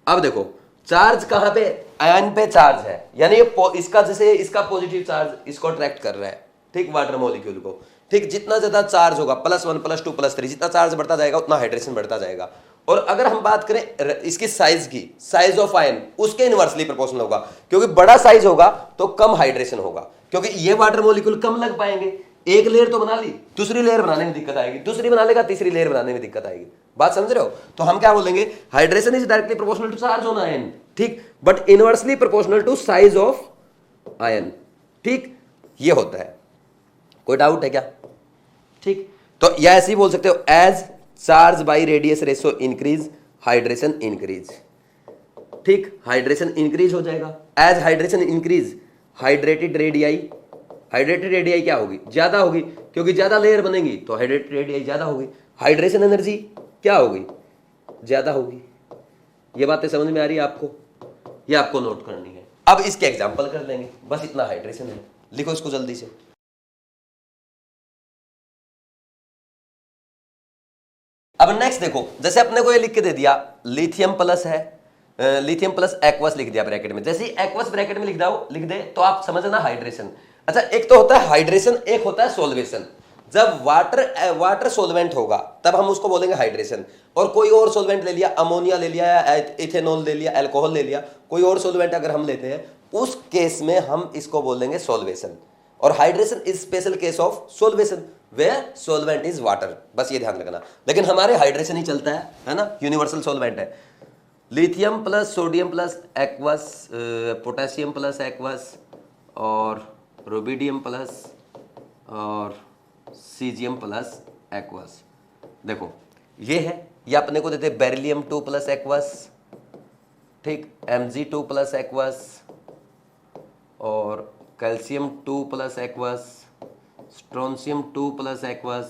अब देखो, चार्ज कहां पे? आयन पे चार्ज है, यानी इसका, जैसे इसका पॉजिटिव चार्ज इसको अट्रैक्ट कर रहा है। ठीक, वाटर मॉलिक्यूल को। ठीक, जितना ज्यादा चार्ज होगा, +1 +2 +3, जितना चार्ज बढ़ता जाएगा उतना हाइड्रेशन बढ़ता जाएगा। और अगर हम बात करें इसकी साइज की, साइज ऑफ आयन, उसके इनवर्सली प्रोपोर्शनल होगा, क्योंकि बड़ा साइज होगा तो कम हाइड्रेशन होगा, क्योंकि ये वाटर मॉलिक्यूल कम लग पाएंगे। एक लेयर तो बना ली, दूसरी लेयर बनाने में दिक्कत आएगी, दूसरी बना लेगा, तीसरी लेयर बनाने में दिक्कत आएगी। बात समझ रहे हो? तो हम क्या बोलेंगे? Hydration is directly proportional to charge on ion. ठीक, but inversely proportional to size of ion. ठीक, ये होता है। कोई डाउट है क्या? ठीक, तो या ऐसे ही बोल सकते हो, as charge by radius ratio increase, hydration increase. ठीक, हाइड्रेशन इंक्रीज हो जाएगा। As hydration increase, hydrated radii क्या होगी? ज्यादा होगी, क्योंकि ज्यादा लेयर बनेगी तो हाइड्रेटेड रेडियाई ज्यादा होगी। हाइड्रेशन एनर्जी क्या होगी? ज्यादा होगी। ये बातें समझ में आ रही है आपको? ये आपको नोट करनी है। अब इसके एग्जांपल कर लेंगे, बस इतना हाइड्रेशन है, लिखो इसको जल्दी से। अब नेक्स्ट देखो, जैसे अपने को ये लिख के दे दिया, लिथियम प्लस है, लिथियम प्लस एक्वस लिख दिया ब्रैकेट में। जैसे ही एक्वस ब्रैकेट में लिख दे तो आप समझना हाइड्रेशन। अच्छा, एक तो होता है हाइड्रेशन, एक होता है सोल्वेशन। जब वाटर सोलवेंट होगा तब हम उसको बोलेंगे हाइड्रेशन, और कोई और सोलवेंट ले लिया, अमोनिया ले लिया, इथेनॉल ले लिया, अल्कोहल ले लिया, कोई और सोलवेंट अगर हम लेते हैं, उस केस में हम इसको बोलेंगे सोल्वेशन। और hydration is special case of solvation where solvent is water. बस ये ध्यान रखना। लेकिन हमारे हाइड्रेशन ही चलता है ना, यूनिवर्सल सोलवेंट है। Lithium plus sodium plus aqueous, potassium plus aqueous, और रुबिडियम प्लस, और सीजियम प्लस एक्वस। देखो ये है, ये अपने को देते बेरिलियम 2 प्लस एक्वस, ठीक, Mg2 प्लस एक्वस, और calcium 2 plus aqueous, strontium 2 plus aqueous,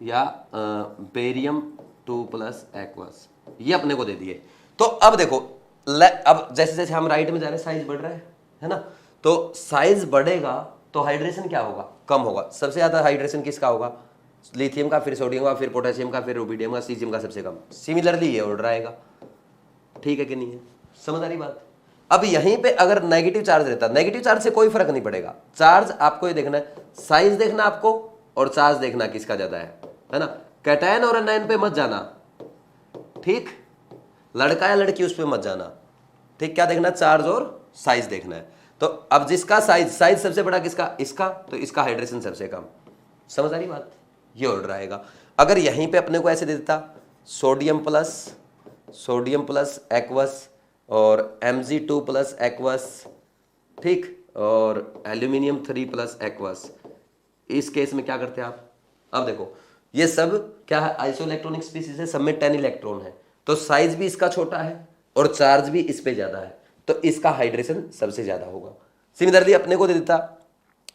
या बेरियम 2 प्लस एक्वस, ये अपने को दे दिए। तो अब देखो, अब जैसे जैसे हम राइट में जा रहे हैं साइज बढ़ रहा है ना, तो साइज बढ़ेगा तो हाइड्रेशन क्या होगा, कम होगा। सबसे ज़्यादा हाइड्रेशन किसका होगा, लिथियम का, फिर सोडियम का, फिर पोटेशियम का, फिर रुबिडियम का, सीजियम का सबसे कम। सिमिलरली ये ऑर्डर आएगा, ठीक है कि नहीं है, समझ आ रही बात। अब यहीं पे अगर नेगेटिव चार्ज रहता, नेगेटिव चार्ज से कोई फर्क नहीं पड़ेगा, चार्ज आपको ये देखना है, साइज देखना आपको और चार्ज देखना किसका ज्यादा है ना। कैटायन और एनायन पे मत जाना, ठीक, लड़का या लड़की उस पे मत जाना, ठीक, क्या देखना, चार्ज और साइज देखना है। तो अब जिसका साइज सबसे बड़ा किसका, इसका, तो इसका हाइड्रेशन सबसे कम। समझ आ रही बात, ये ऑर्डर आएगा। अगर यहीं पे अपने को ऐसे दे देता सोडियम प्लस एक्वस और Mg2 प्लस एक्वस, ठीक, और एल्यूमिनियम 3 प्लस एक्वस, इस केस में क्या करते हैं आप, अब देखो ये सब क्या है, आइसोइलेक्ट्रॉनिक स्पीसीज है, सब में 10 इलेक्ट्रॉन है, तो साइज भी इसका छोटा है और चार्ज भी इस पे ज्यादा है, तो इसका हाइड्रेशन सबसे ज्यादा होगा। सिमिलरली अपने को दे देता,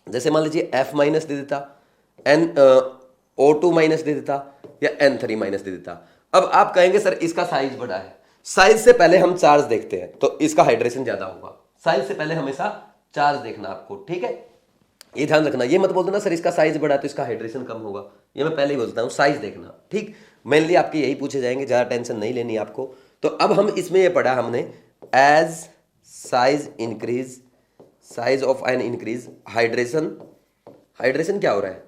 जैसे मान लीजिए F- दे देता, O2- दे देता, या N3- दे देता। अब आप कहेंगे सर इसका साइज बड़ा है, साइज से पहले हम चार्ज देखते हैं, तो इसका हाइड्रेशन ज्यादा होगा। साइज से पहले हमेशा चार्ज देखना आपको, ठीक है, ये ध्यान रखना। ये मत बोल देना सर इसका साइज बड़ा है तो इसका हाइड्रेशन कम होगा, ये मैं पहले ही बोलता हूँ, साइज देखना, ठीक। मेनली आपके यही पूछे जाएंगे, ज्यादा टेंशन नहीं लेनी आपको। तो अब हम इसमें ये पढ़ा हमने, as size increase, size of ion increase, hydration क्या हो रहा है,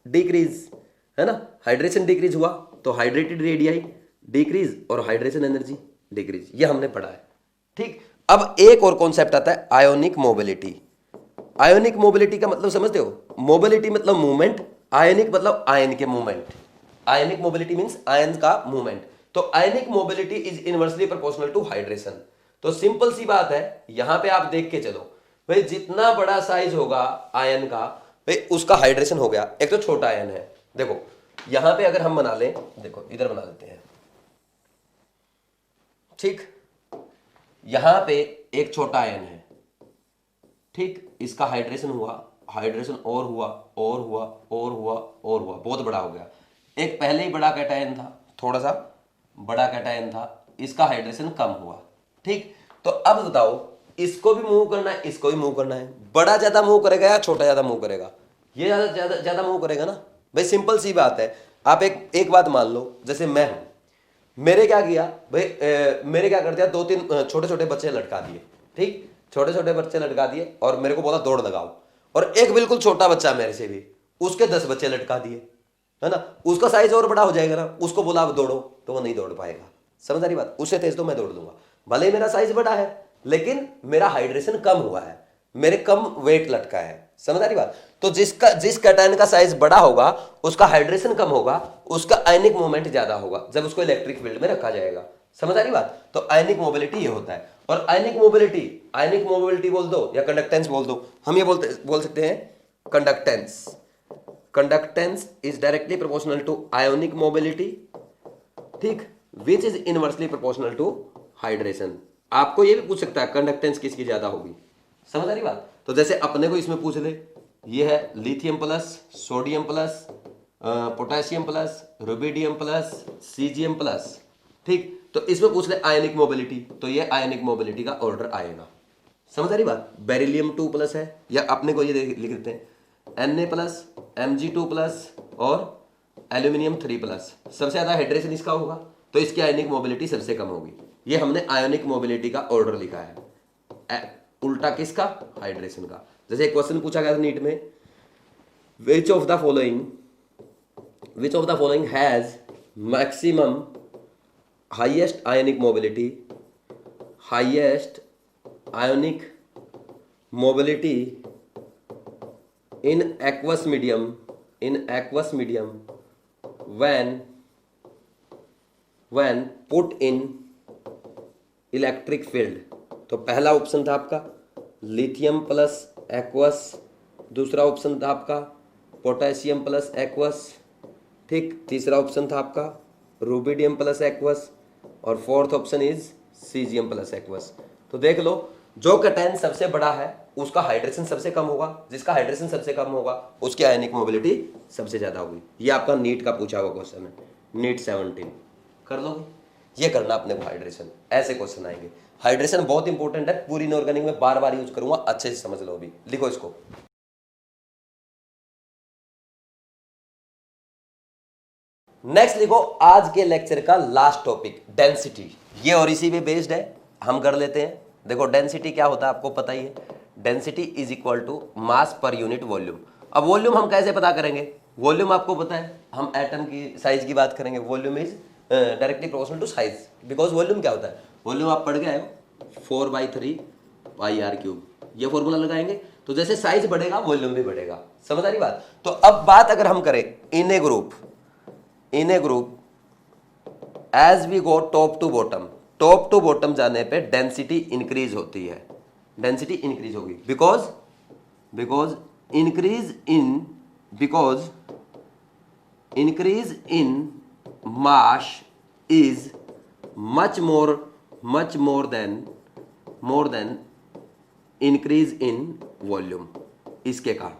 डिक्रीज, है ना। हाइड्रेशन डिक्रीज हुआ तो हाइड्रेटेड रेडियाई डिक्रीज और हाइड्रेशन एनर्जी डिक्रीज, ये हमने पढ़ा है, ठीक। अब एक और कॉन्सेप्ट आता है आयोनिक मोबिलिटी। आयोनिक मोबिलिटी का मतलब समझते हो, मोबिलिटी मतलब मूवमेंट, आयनिक मतलब आयन के movement. Ionic mobility means ion का मूवमेंट। तो ionic mobility is inversely proportional to hydration. तो सिंपल सी बात है, यहां पे आप देख के चलो भाई, जितना बड़ा साइज होगा आयन का भाई उसका हाइड्रेशन हो गया। एक तो छोटा आयन है, देखो यहां पे अगर हम बना लें, देखो इधर बना लेते हैं, ठीक, यहां पे एक छोटा आयन है, ठीक, इसका हाइड्रेशन हुआ, हाइड्रेशन और हुआ और हुआ और हुआ और हुआ, बहुत बड़ा हो गया। एक पहले ही बड़ा कैटायन था, थोड़ा सा बड़ा कैटायन था, इसका हाइड्रेशन कम हुआ, ठीक। तो अब बताओ इसको भी मूव करना है, इसको भी मूव करना है, बड़ा ज्यादा मूव करेगा या छोटा ज्यादा मूव करेगा, ये ज्यादा ज्यादा ज्यादा मूव करेगा ना भाई, सिंपल सी बात है। आप एक बात मान लो, जैसे मैं हूं, मेरे क्या किया भाई, मेरे क्या कर दिया, 2-3 छोटे छोटे बच्चे लटका दिए, ठीक, छोटे छोटे बच्चे लटका दिए और मेरे को बोला दौड़ लगाओ, और एक बिल्कुल छोटा बच्चा मेरे से भी, उसके 10 बच्चे लटका दिए, है ना। उसका साइज और बड़ा हो जाएगा ना, उसको बोला अब दौड़ो तो वो नहीं दौड़ पाएगा। समझ आ रही बात, उससे तेज तो मैं दौड़ दूंगा, भले ही मेरा साइज बड़ा है लेकिन मेरा हाइड्रेशन कम हुआ है, मेरे कम वेट लटका है। समझ आ रही बात। तो जिस कैटायन का साइज बड़ा होगा उसका हाइड्रेशन कम होगा, उसका आयनिक मूवमेंट ज्यादा होगा जब उसको इलेक्ट्रिक फील्ड में रखा जाएगा। समझ आ रही बात। तो आयनिक मोबिलिटी ये होता है। और आयनिक मोबिलिटी बोल दो या कंडक्टेंस बोल दो, हम ये बोल सकते हैं conductance. Conductance is directly proportional to ionic mobility, ठीक, which is inversely proportional to hydration. आपको ये भी पूछ सकता है कंडक्टेंस किसकी ज्यादा होगी। समझ आ रही बात। तो जैसे अपने को इसमें पूछ ले, ये है lithium plus, sodium plus, potassium plus, rubidium plus, caesium plus, ठीक। तो इसमें पूछ ले आयनिक मोबिलिटी, तो ये आयनिक मोबिलिटी का ऑर्डर आएगा। समझ आ रही बात। बेरिलियम 2 प्लस है, या अपने को ये लिख देते हैं Na प्लस, Mg2 प्लस और एल्यूमिनियम 3 प्लस। सबसे ज्यादा हाइड्रेशन इसका होगा तो इसकी आयनिक मोबिलिटी सबसे कम होगी। ये हमने आयनिक मोबिलिटी का ऑर्डर लिखा है, उल्टा किसका, हाइड्रेशन का। जैसे एक क्वेश्चन पूछा गया था नीट में, which of the following has maximum highest ionic mobility in aqueous medium when put in electric field. तो पहला ऑप्शन था आपका लिथियम प्लस एक्वस, दूसरा ऑप्शन था आपका पोटेशियम प्लस एक्वस, ठीक, तीसरा ऑप्शन था आपका रुबिडियम प्लस एक्वस, और fourth option is caesium plus aqueous. तो देख लो, जो कैटायन सबसे बड़ा है उसका हाइड्रेशन सबसे कम होगा, जिसका हाइड्रेशन सबसे कम होगा उसकी आयनिक मोबिलिटी सबसे ज्यादा होगी। ये आपका नीट का पूछा हुआ क्वेश्चन है, नीट 17 कर लोगे। ये करना अपने को, हाइड्रेशन, ऐसे क्वेश्चन आएंगे। हाइड्रेशन बहुत इंपॉर्टेंट है, पूरी इनऑर्गेनिक में बार बार यूज करूंगा, अच्छे से समझ लो। अभी लिखो इसको। नेक्स्ट लिखो आज के लेक्चर का लास्ट टॉपिक डेंसिटी, ये और इसी पे बेस्ड है, हम कर लेते हैं। देखो डेंसिटी क्या होता है आपको पता ही है, density is equal to mass per unit volume. अब वॉल्यूम हम कैसे पता करेंगे, वॉल्यूम आपको पता है, हम एटम की साइज की बात करेंगे, volume is directly proportional to size, because volume क्या होता है, वॉल्यूम आप पढ़ के आए हो 4/3 पाई आर क्यूब, ये फॉर्मूला लगाएंगे तो जैसे साइज बढ़ेगा वॉल्यूम भी बढ़ेगा, समझ आ रही बात। तो अब बात अगर हम करें in a group as we go top to bottom जाने पे डेंसिटी इंक्रीज होती है, डेंसिटी इंक्रीज होगी because increase in mass is much more than increase in volume, इसके कारण,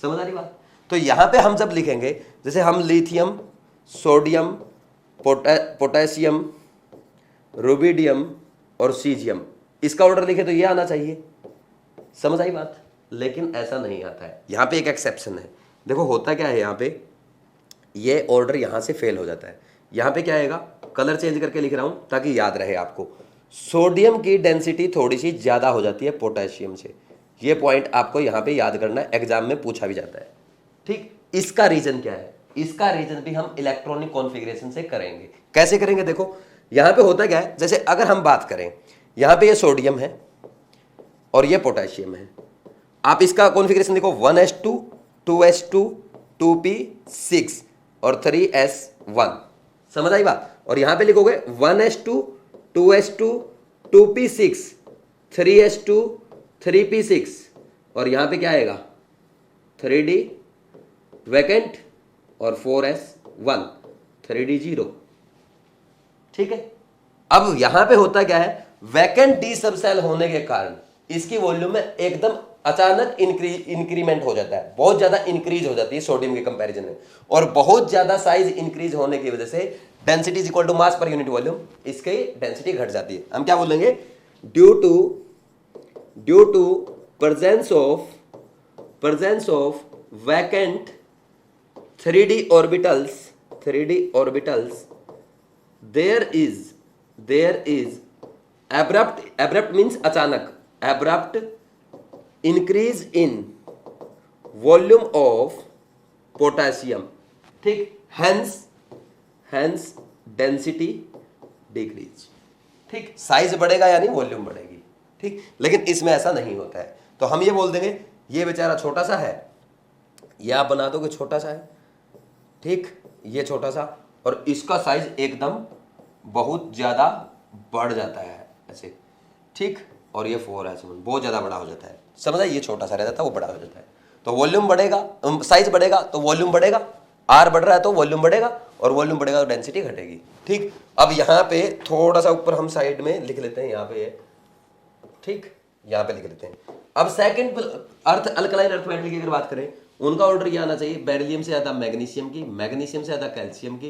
समझ आ रही बात। तो यहां पे हम जब लिखेंगे, जैसे हम लिथियम, सोडियम, पोटेशियम, रुबिडियम और सीजियम, इसका ऑर्डर लिखे तो ये आना चाहिए, समझ आई बात। लेकिन ऐसा नहीं आता है, यहां पे एक एक्सेप्शन है। देखो होता क्या है, यहां पे ये ऑर्डर यहां से फेल हो जाता है। यहां पे क्या आएगा, कलर चेंज करके लिख रहा हूं ताकि याद रहे आपको। सोडियम की डेंसिटी थोड़ी सी ज्यादा हो जाती है पोटेशियम से, ये पॉइंट आपको यहां पे याद करना है, एग्जाम में पूछा भी जाता है। ठीक, इसका रीजन क्या है, इसका रीजन भी हम इलेक्ट्रॉनिक कॉन्फ़िगरेशन से करेंगे। कैसे करेंगे, देखो यहां पे होता क्या है, जैसे अगर हम बात करें यहां पे ये सोडियम है और ये पोटेशियम है, आप इसका कॉन्फ़िगरेशन देखो 1s2 2s2 2p6 और 3s1, समझ आई बात। और यहां पे लिखोगे 1s2 2s2 2p6 3s2 3p6 और यहां पे क्या आएगा 3d वैकेंट और 4s1 3d0, ठीक है। अब यहां पे होता क्या है, वैकेंट डी सब सेल होने के कारण इसकी वॉल्यूम में एकदम अचानक इंक्रीमेंट हो जाता है, बहुत ज्यादा इंक्रीज हो जाती है सोडियम के कंपैरिजन में, और बहुत ज्यादा साइज इंक्रीज होने की वजह से density is equal to mass per unit volume, इसकी डेंसिटी घट जाती है। हम क्या बोलेंगे, due to presence of vacant 3d orbitals there is abrupt means अचानक, abrupt increase in volume of potassium, ठीक, hence density decrease, ठीक, साइज बढ़ेगा यानी वॉल्यूम बढ़ेगी, ठीक। लेकिन इसमें ऐसा नहीं होता है, तो हम ये बोल देंगे ये बेचारा छोटा सा है, ये आप बना दोगे छोटा सा है, ठीक, ये छोटा सा, और इसका साइज एकदम बहुत ज्यादा बढ़ जाता है ऐसे, ठीक, और ये 4s बहुत ज्यादा बड़ा हो जाता है, समझा, ये छोटा सा रहता है वो बड़ा हो जाता है, तो वॉल्यूम बढ़ेगा, साइज बढ़ेगा तो वॉल्यूम बढ़ेगा, आर बढ़ रहा है तो वॉल्यूम बढ़ेगा, और वॉल्यूम बढ़ेगा तो डेंसिटी घटेगी, ठीक। अब यहाँ पे थोड़ा सा ऊपर हम साइड में लिख लेते हैं, यहाँ पे, ठीक, यहाँ पे लिख लेते हैं। अब सेकंड अर्थ अल्कलाइन अर्थ मेटल की अगर बात करें, उनका ऑर्डर ये आना चाहिए, बेरिलियम से ज्यादा मैग्नीशियम की, मैग्नीशियम से ज्यादा कैल्शियम की,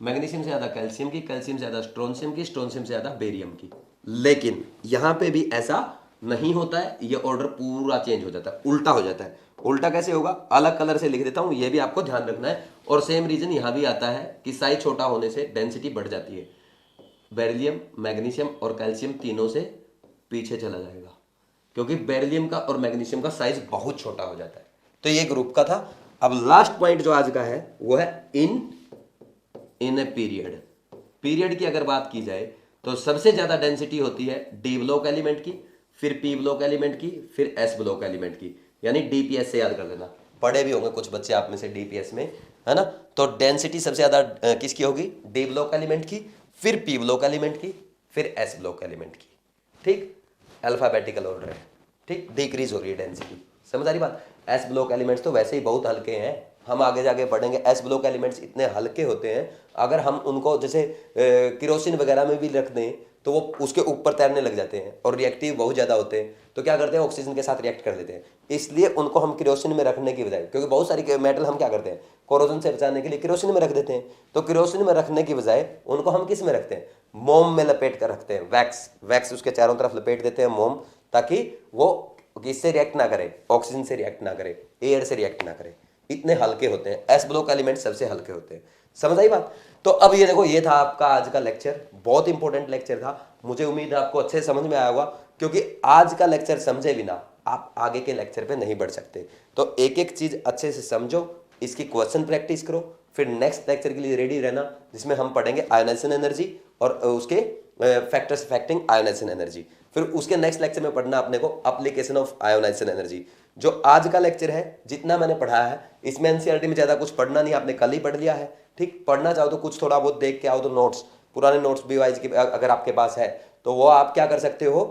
मैग्नीशियम से ज्यादा कैल्शियम की, कैल्शियम से ज्यादा स्ट्रोंशियम की, स्ट्रोंशियम से ज्यादा बेरियम की। लेकिन यहां पे भी ऐसा नहीं होता है, ये ऑर्डर पूरा चेंज हो जाता है, उल्टा हो जाता है। उल्टा कैसे होगा, अलग कलर से लिख देता हूं, ये भी आपको ध्यान रखना है। और सेम रीजन यहां भी आता है कि साइज छोटा होने से डेंसिटी बढ़ जाती है, बेरिलियम, मैग्नीशियम और कैल्शियम तीनों से पीछे चला जाएगा, क्योंकि बेरिलियम का और मैग्नीशियम का साइज बहुत छोटा हो जाता है। तो ये ग्रुप का था। अब लास्ट पॉइंट जो आज का है वो है इन ए पीरियड की अगर बात की जाए तो सबसे ज्यादा डेंसिटी होती है डी ब्लॉक एलिमेंट की, फिर पी ब्लॉक एलिमेंट की, फिर एस ब्लॉक एलिमेंट की, यानी डीपीएस से याद कर लेना, पढ़े भी होंगे कुछ बच्चे आप में से डीपीएस में, है ना। तो डेंसिटी सबसे ज्यादा किसकी होगी, डी ब्लॉक एलिमेंट की, फिर पी ब्लॉक एलिमेंट की, फिर एस ब्लॉक एलिमेंट की, ठीक, अल्फाबेटिकल ऑर्डर है, ठीक, डिक्रीज हो रही है डेंसिटी, समझ आ रही बात। एस ब्लॉक एलिमेंट्स तो वैसे ही बहुत हल्के हैं, हम आगे जाके पढ़ेंगे, एस ब्लॉक एलिमेंट्स इतने हल्के होते हैं, अगर हम उनको जैसे केरोसिन वगैरह में भी रख दें तो वो उसके ऊपर तैरने लग जाते हैं, और रिएक्टिव बहुत ज़्यादा होते हैं, तो क्या करते हैं, ऑक्सीजन के साथ रिएक्ट कर देते हैं। इसलिए उनको हम केरोसिन में रखने की बजाय, क्योंकि बहुत सारी मेटल हम क्या करते हैं, कोरोजन से बचाने के लिए केरोसिन में रख देते हैं, तो केरोसिन में रखने की बजाय उनको हम किस में रखते हैं, मोम में लपेट कर रखते हैं, वैक्स उसके चारों तरफ लपेट देते हैं मोम, ताकि वो किससे रिएक्ट ना करे, ऑक्सीजन से रिएक्ट ना करे, एयर से रिएक्ट ना करे। इतने हल्के होते हैं, एस ब्लॉक एलिमेंट सबसे हल्के होते हैं। समझ आई बात? तो अब ये देखो, ये था आपका आज का लेक्चर, बहुत इंपॉर्टेंट लेक्चर था। मुझे उम्मीद है आपको अच्छे से समझ में आया होगा, क्योंकि आज का लेक्चर समझे बिना आप आगे के लेक्चर पे नहीं बढ़ सकते। तो एक एक चीज अच्छे से समझो, इसकी क्वेश्चन प्रैक्टिस करो, फिर नेक्स्ट लेक्चर के लिए रेडी रहना, जिसमें हम पढ़ेंगे आयोनाइजेशन एनर्जी और उसके फैक्टर्स अफेक्टिंग आयोनाइजेशन एनर्जी। फिर उसके नेक्स्ट लेक्चर में पढ़ना अपने को एप्लीकेशन ऑफ आयोनाइजेशन एनर्जी। जो आज का लेक्चर है, जितना मैंने पढ़ाया है, इसमें एनसीईआरटी में ज्यादा कुछ पढ़ना नहीं, आपने कल ही पढ़ लिया है। ठीक, पढ़ना चाहो तो कुछ थोड़ा बहुत देख के आओ, तो नोट्स, पुराने नोट्स भी वाइज के अगर आपके पास है तो वो आप क्या कर सकते हो,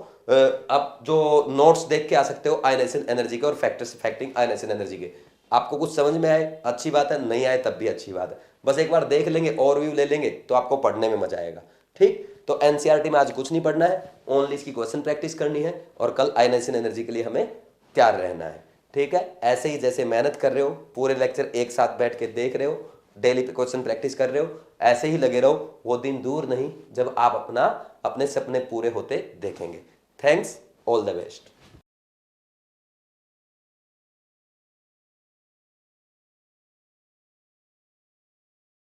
आप जो नोट्स देख के आ सकते हो आयोनाइजेशन एनर्जी के और फैक्टर्स अफेक्टिंग आयोनाइजेशन एनर्जी के। आपको कुछ समझ में आए अच्छी बात है, नहीं आए तब भी अच्छी बात है, बस एक बार देख लेंगे, ओवरव्यू ले लेंगे तो आपको पढ़ने में मजा आएगा। ठीक, तो एनसीईआरटी में आज कुछ नहीं पढ़ना है, ओनली इसकी क्वेश्चन प्रैक्टिस करनी है और कल आयोनाइजेशन एनर्जी के लिए हमें तैयार रहना है। ठीक है, ऐसे ही जैसे मेहनत कर रहे हो, पूरे लेक्चर एक साथ बैठ के देख रहे हो, डेली पे क्वेश्चन प्रैक्टिस कर रहे हो, ऐसे ही लगे रहो। वो दिन दूर नहीं जब आप अपने सपने पूरे होते देखेंगे। Thanks, all the best.